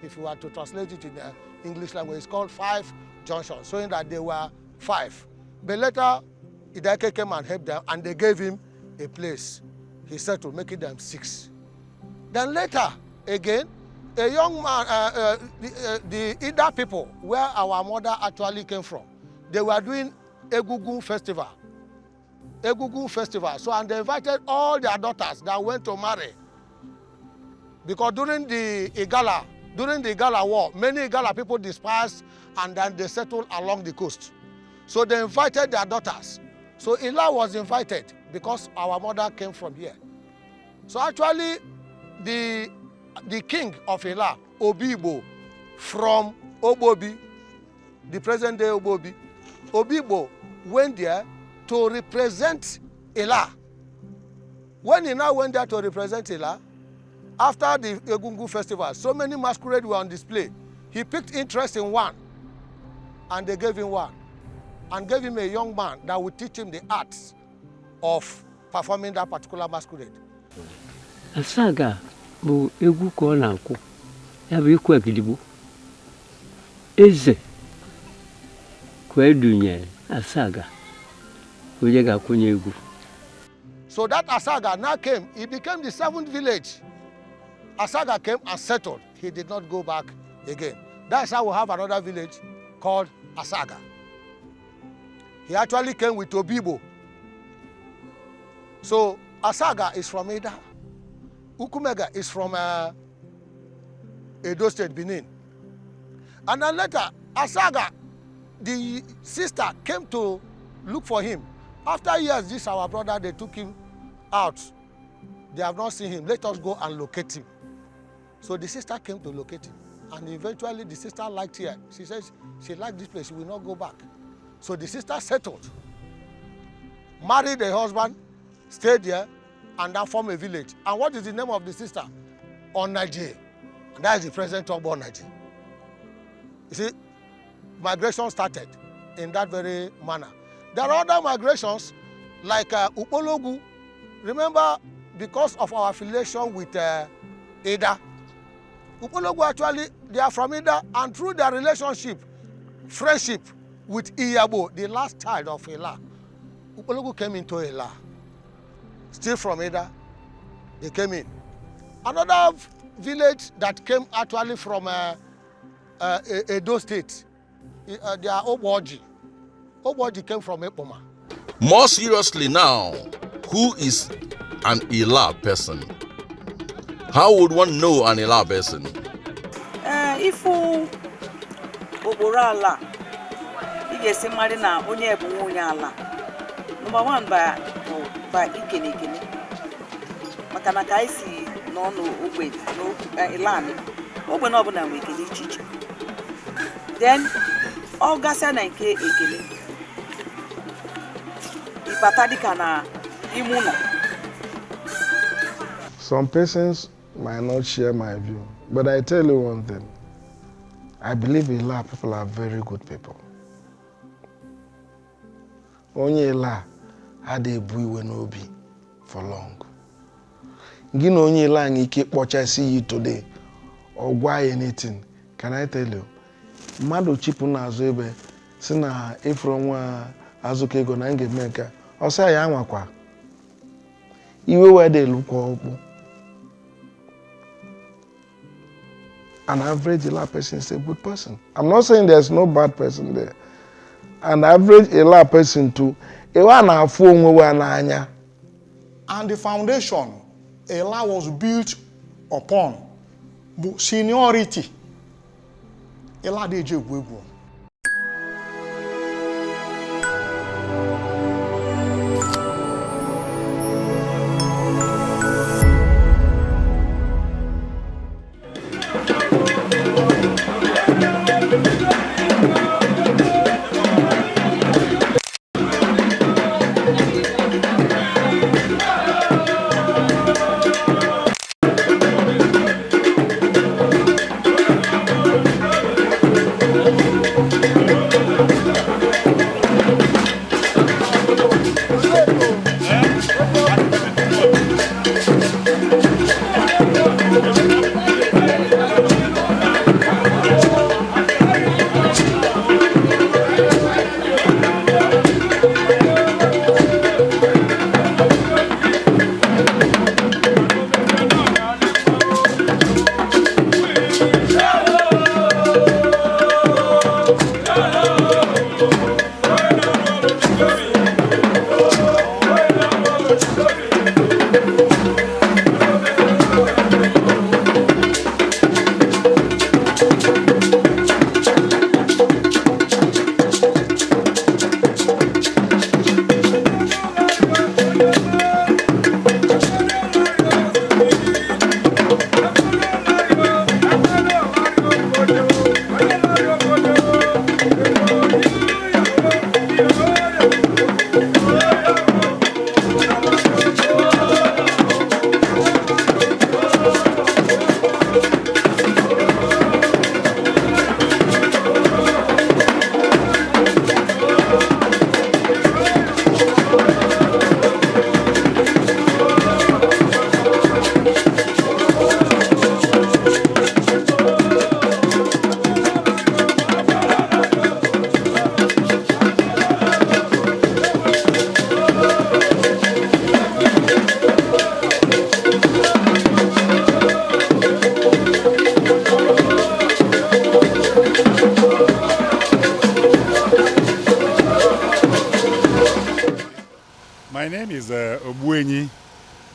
If you were to translate it in the English language, it's called 5 junction, showing that they were 5. But later, Idake came and helped them, and they gave him a place. He settled, making them 6. Then later, again, a young man, the Ida people, where our mother actually came from, they were doing Egungun festival. Egungun festival. So, and they invited all their daughters that went to marry. Because during the Igala war, many Igala people dispersed, and then they settled along the coast. So they invited their daughters. So Illah was invited because our mother came from here. So actually, the king of Illah, Obibo, from Obobi, the present day Obobi, Obibo went there to represent Illah. When he now went there to represent Illah, after the Egungun festival, so many masquerades were on display. He picked interest in one, and they gave him one, and gave him a young man that would teach him the arts of performing that particular masquerade. Asaga bu egwu ko na akụ ya bụ ikwu egidigbo eze kwedunye asaga onye ga-akwụnye egwu. So that Asaga now came, he became the 7th village. Asaga came and settled. He did not go back again. That's how we have another village called Asaga. He actually came with Obibo. So Asaga is from Ida. Ukumega is from Edo State, Benin. And then later, Asaga, the sister, came to look for him. After years, this our brother, they took him out. They have not seen him. Let us go and locate him. So the sister came to locate him. And eventually the sister liked here. She says she liked this place. She will not go back. So the sister settled, married a husband, stayed there, and then formed a village. And what is the name of the sister? Onaje. And that is the present of Onaje. You see, migration started in that very manner. There are other migrations like Upologu. Remember, because of our affiliation with Ida, Upologu actually, they are from Ida, and through their relationship, friendship with Iyabo, the last child of Illah, Upologu came into Illah. Still from Ida, they came in. Another village that came actually from Edo State, they are Oboji. Oboji came from Epoma. More seriously now, who is an Illah person? How would one know an Illah person? If you Oborala, you get somebody now, only a Bunyala. Number one by Ikeni. Makanakaisi, no, wait, no, Ilan. Open up and we can teach. Then, August and K. Ikeni. Ipatadikana, Imuna. Some persons might not share my view, but I tell you one thing. I believe Illah people are very good people. Only Illah had a bui obi for long. Gino only Illah and keep watch I see you today or why anything. Can I tell you? Mado chipuna azebe sina ifromwa azuke go na nge meka. Osa ya anwakwa. Iwe where they look up. An average Illah person is a good person. I'm not saying there's no bad person there. An average Illah person too. And the foundation Illah was built upon seniority. Illah dey jegwegwo.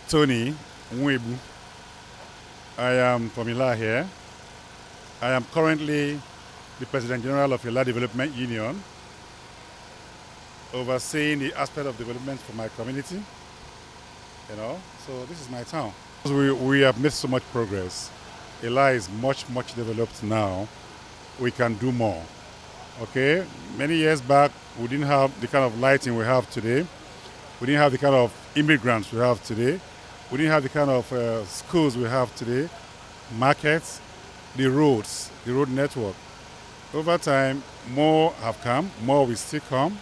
Tony Mwebu. I am from Illah here. I am currently the President General of Illah Development Union, overseeing the aspect of development for my community. So this is my town. We have made so much progress. Illah is much developed now. We can do more. Okay, many years back, we didn't have the kind of lighting we have today. We didn't have the kind of immigrants we have today. We didn't have the kind of schools we have today, markets, the roads, the road network. Over time, more have come, more will still come,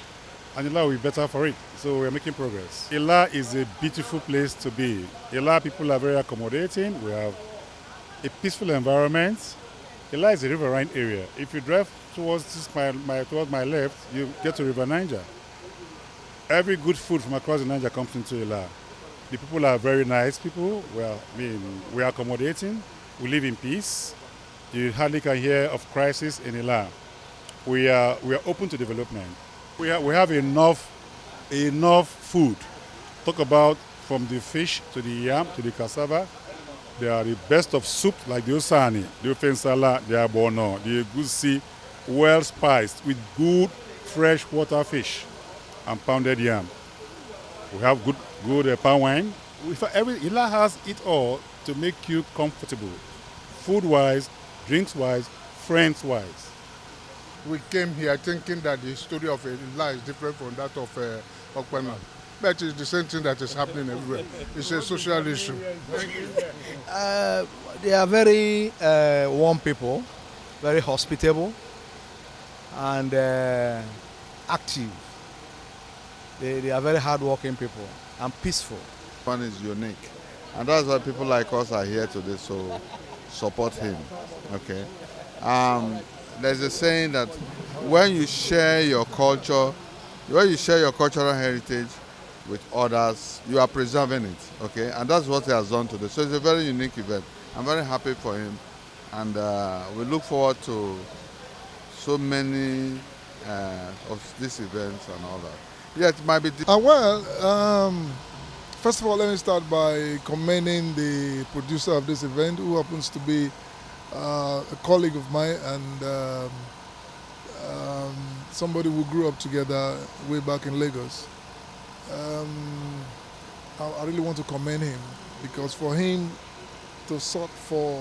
and Illah will be better for it. So we are making progress. Illah is a beautiful place to be. Illah people are very accommodating. We have a peaceful environment. Illah is a riverine area. If you drive towards my left, you get to River Niger. Every good food from across the Niger comes into Illah. The people are very nice people. We are accommodating. We live in peace. You hardly can hear of crisis in Illah. We are open to development. We have enough food. Talk about from the fish to the yam to the cassava. They are the best of soup, like the osani, the ofensala, the abono, the egusi, well spiced with good fresh water fish and pounded yam. We have good palm wine. Illah has it all to make you comfortable, food-wise, drinks-wise, friends-wise. We came here thinking that the story of Illah is different from that of Okpana. But it's the same thing that is happening everywhere. It's a social issue. They are very warm people, very hospitable, and active. They are very hardworking people and peaceful. One is unique, and that's why people like us are here today, so support him. Okay. There's a saying that when you share your culture, when you share your cultural heritage with others, you are preserving it. Okay, and that's what he has done today. So it's a very unique event. I'm very happy for him, and we look forward to so many of these events and all that. Yeah, it might be. First of all, let me start by commending the producer of this event, who happens to be a colleague of mine and somebody who grew up together way back in Lagos. I really want to commend him, because for him to sort for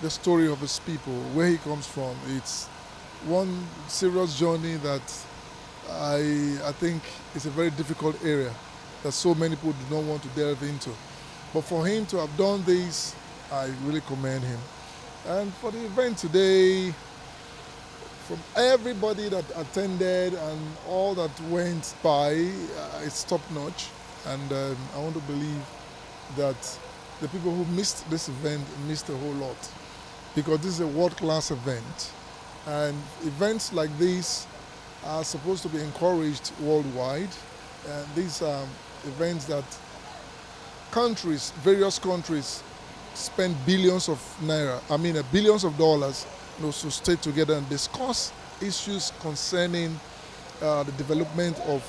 the story of his people, where he comes from, it's one serious journey that I think is a very difficult area that so many people do not want to delve into. But for him to have done this, I really commend him. And for the event today, from everybody that attended and all that went by, it's top notch. And I want to believe that the people who missed this event missed a whole lot, because this is a world-class event. And events like this are supposed to be encouraged worldwide. And these are events that countries, various countries, spend billions of dollars, to stay together and discuss issues concerning the development of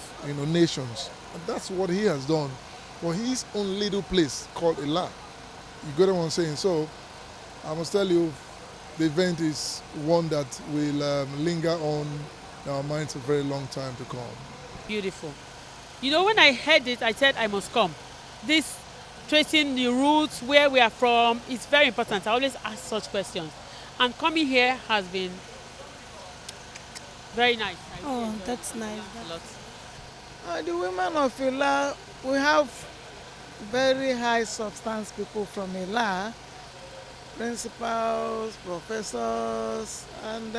nations. And that's what he has done for his own little place called Illah. You get what I'm saying? So I must tell you, the event is one that will linger on in our minds for a very long time to come. Beautiful. When I heard it, I said I must come. This tracing the roots, where we are from, is very important. I always ask such questions. And coming here has been very nice. Oh, that's nice. The women of Illah, we have very high substance people from Illah, principals, professors, and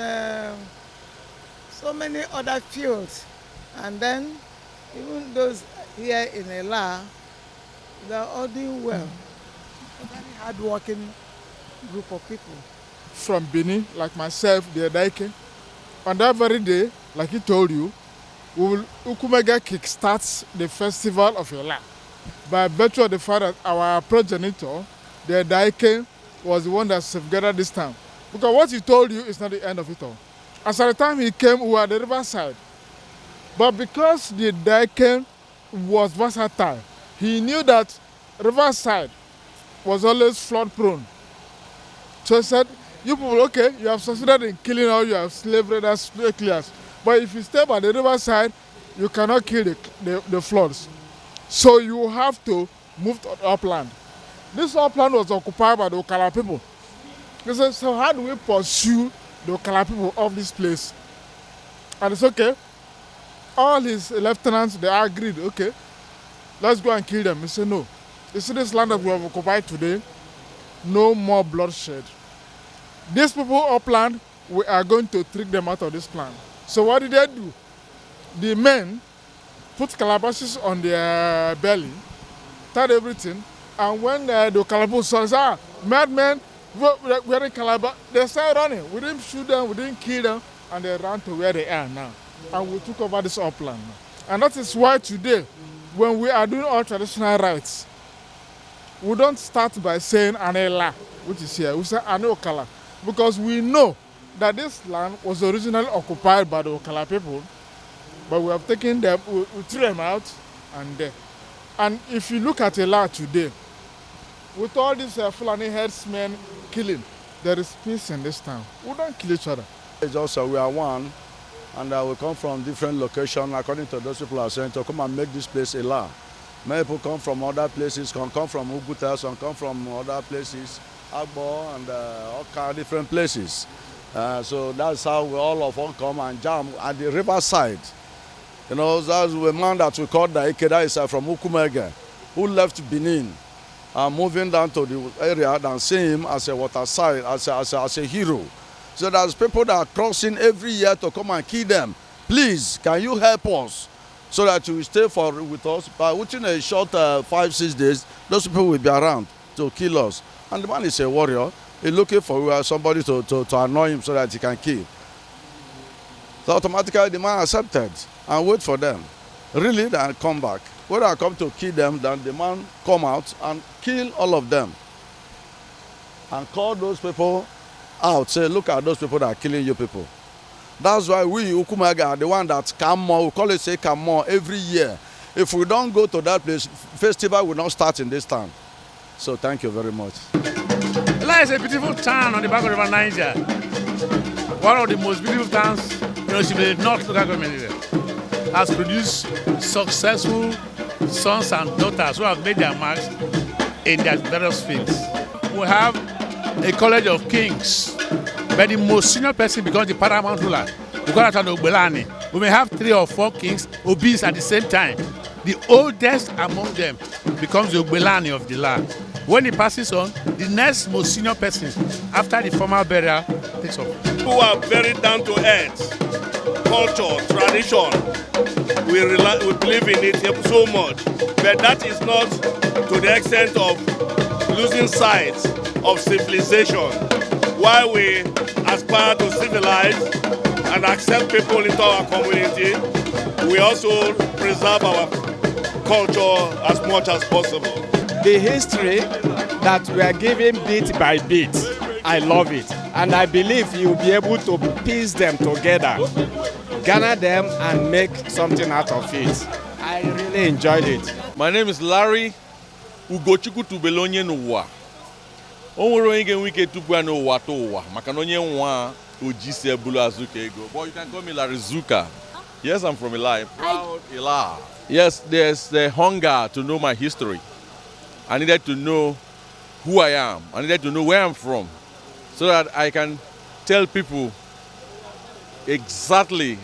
so many other fields. And then, even those here in Illah, they are all doing well. A very hard-working group of people. From Benin, like myself, the Edaike. On that very day, like he told you, Ukumega kickstarts the festival of Illah. By virtue of the fact that our progenitor, the Edaike, was the one that safeguarded this town. Because what he told you is not the end of it all. As at the time he came, we were at the riverside. But because the Edaike was versatile, he knew that riverside was always flood prone. So he said, you people, okay, you have succeeded in killing all your slave raiders, slave clears. But if you stay by the riverside, you cannot kill the floods. So you have to move to the upland. This upland was occupied by the Okala people. He said, so how do we pursue the Okala people of this place? And it's okay. All his lieutenants, they agreed, okay, let's go and kill them. He said, no. You see this land that we have occupied today, no more bloodshed. These people upland, we are going to trick them out of this plan. So what did they do? The men put calabashes on their belly, tied everything, and when the calabash saw, madmen, we're in calabash, they started running. We didn't shoot them, we didn't kill them, and they ran to where they are now. And we took over this upland. And that is why today, when we are doing all traditional rites, we don't start by saying Anela, which is here. We say Okala, because we know that this land was originally occupied by the Okala people, but we have taken them, we threw them out, and there. And if you look at Illah today, with all these Fulani herdsmen killing, there is peace in this town. We don't kill each other. It's also we are one, and we come from different locations, according to those people are saying, to come and make this place Illah. Many people come from other places, come from Uguta, some come from other places, Agbo, and all kind of different places. So that's how we all of us come and jam at the riverside. You know, that's the man that we call the Ikeda is from Ukumege, who left Benin, moving down to the area and seeing him as a waterside, as a hero. So there's people that are crossing every year to come and kill them. Please, can you help us? So that you will stay with us. But within a short 5-6 days, those people will be around to kill us. And the man is a warrior. He's looking for somebody to annoy him so that he can kill. So automatically the man accepted and wait for them. Really, then come back. When I come to kill them, then the man come out and kill all of them. And call those people out. Say, look at those people that are killing you people. That's why we, Ukumaga, are the one that come more, we call it say come more every year. If we don't go to that place, festival will not start in this town. So thank you very much. Illah is a beautiful town on the back of River Niger. One of the most beautiful towns in the North local government area. Has produced successful sons and daughters who have made their marks in their various fields. We have a college of kings, but the most senior person becomes the paramount ruler. We call that an Ogbelani. We may have 3 or 4 kings, obese at the same time. The oldest among them becomes the Ogbelani of the land. When he passes on, the next most senior person after the formal burial takes off. Who are very down to earth, culture, tradition. We believe in it so much, but that is not to the extent of losing sight of civilization. While we aspire to civilize and accept people into our community, we also preserve our culture as much as possible. The history that we are giving bit by bit, I love it. And I believe you'll be able to piece them together, gather them and make something out of it. I really enjoyed it. My name is Larry Ugochukwu Tubelonye n'ụwa. O nwere onye ga-enwe ike tupu ya n'ụwa to ụwa maka na onye nwa oji si ebulu Azuka ego. But you can call me Larry Zuka. Yes, I'm from Illah. Proud Illah. Yes, there's the hunger to know my history. I needed to know who I am. I needed to know where I'm from so that I can tell people exactly,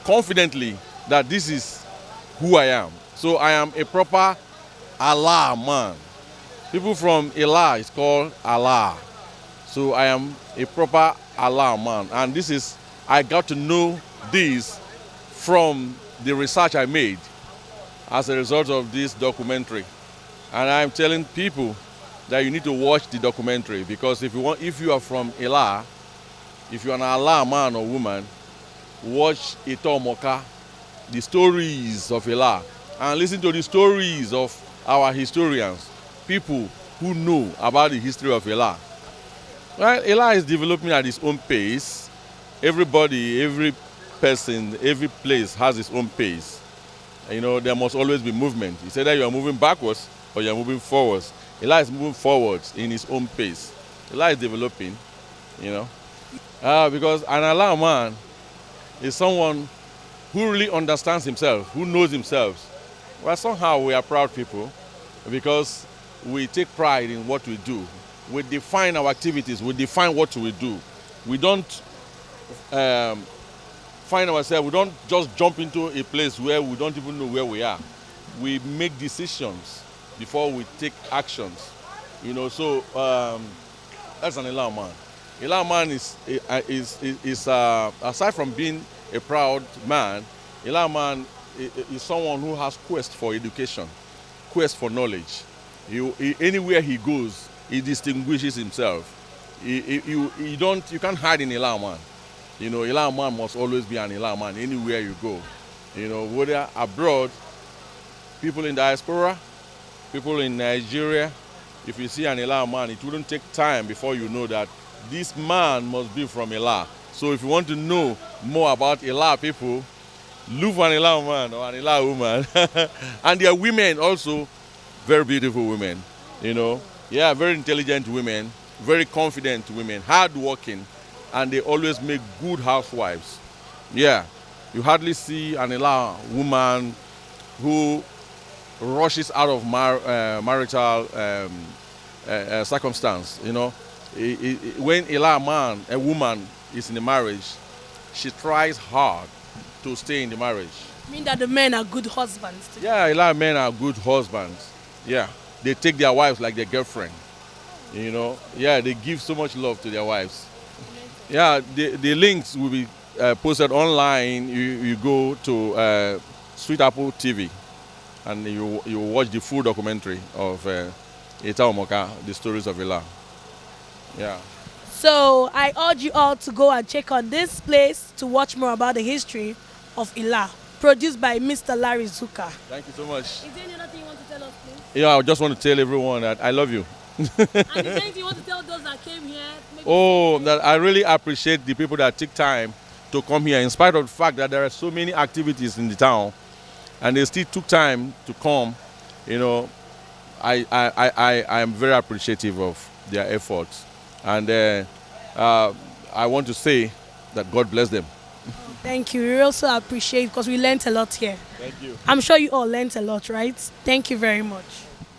confidently that this is who I am. So I am a proper Allah man. People from Illah is called Allah. So I am a proper Allah man. And this is, I got to know this from the research I made as a result of this documentary. And I'm telling people that you need to watch the documentary because if you are from Illah, if you're an Allah man or woman, watch Itormokar, the stories of Illah, and listen to the stories of our historians, people who know about the history of Illah. Well, Illah is developing at its own pace. Everybody, every person, every place has its own pace. You know, there must always be movement. It's either you are moving backwards or you are moving forwards. Illah is moving forwards in his own pace. Illah is developing, you know. Because an Allah man is someone who really understands himself, who knows himself. Well, somehow we are proud people because we take pride in what we do. We define our activities, we define what we do. We don't find ourselves, we don't just jump into a place where we don't even know where we are. We make decisions before we take actions. You know, so that's an Illah man. Illah man is aside from being a proud man, Illah man is someone who has quest for education, quest for knowledge. Anywhere he goes, he distinguishes himself. You can't hide in Illah man. You know, Illah man must always be an Illah man anywhere you go. You know, whether abroad, people in diaspora, people in Nigeria, if you see an Illah man, it wouldn't take time before you know that this man must be from Illah. So if you want to know more about Illah people, look for an Illah man or an Illah woman. And there are women also, very beautiful women, you know. Yeah, very intelligent women, very confident women, hardworking, and they always make good housewives. Yeah, you hardly see an Illah woman who rushes out of marital circumstance, you know. When a woman is in a marriage, she tries hard to stay in the marriage. I mean that the men are good husbands too. Yeah, a lot of men are good husbands. Yeah, they take their wives like their girlfriend. You know, yeah, they give so much love to their wives. Yeah, the links will be posted online. You go to Sweet Apple TV, and you watch the full documentary of Itormokar, the stories of Illah. Yeah. So I urge you all to go and check on this place to watch more about the history of Illah, produced by Mr. Larry Zuka. Thank you so much. Is there any other thing you want to tell us, please? Yeah, I just want to tell everyone that I love you. And is there anything you want to tell those that came here? That I really appreciate the people that take time to come here, in spite of the fact that there are so many activities in the town, and they still took time to come. You know, I am very appreciative of their efforts, and I want to say that God bless them. Thank you. We also appreciate because we learned a lot here. Thank you. I'm sure you all learned a lot, right? Thank you very much.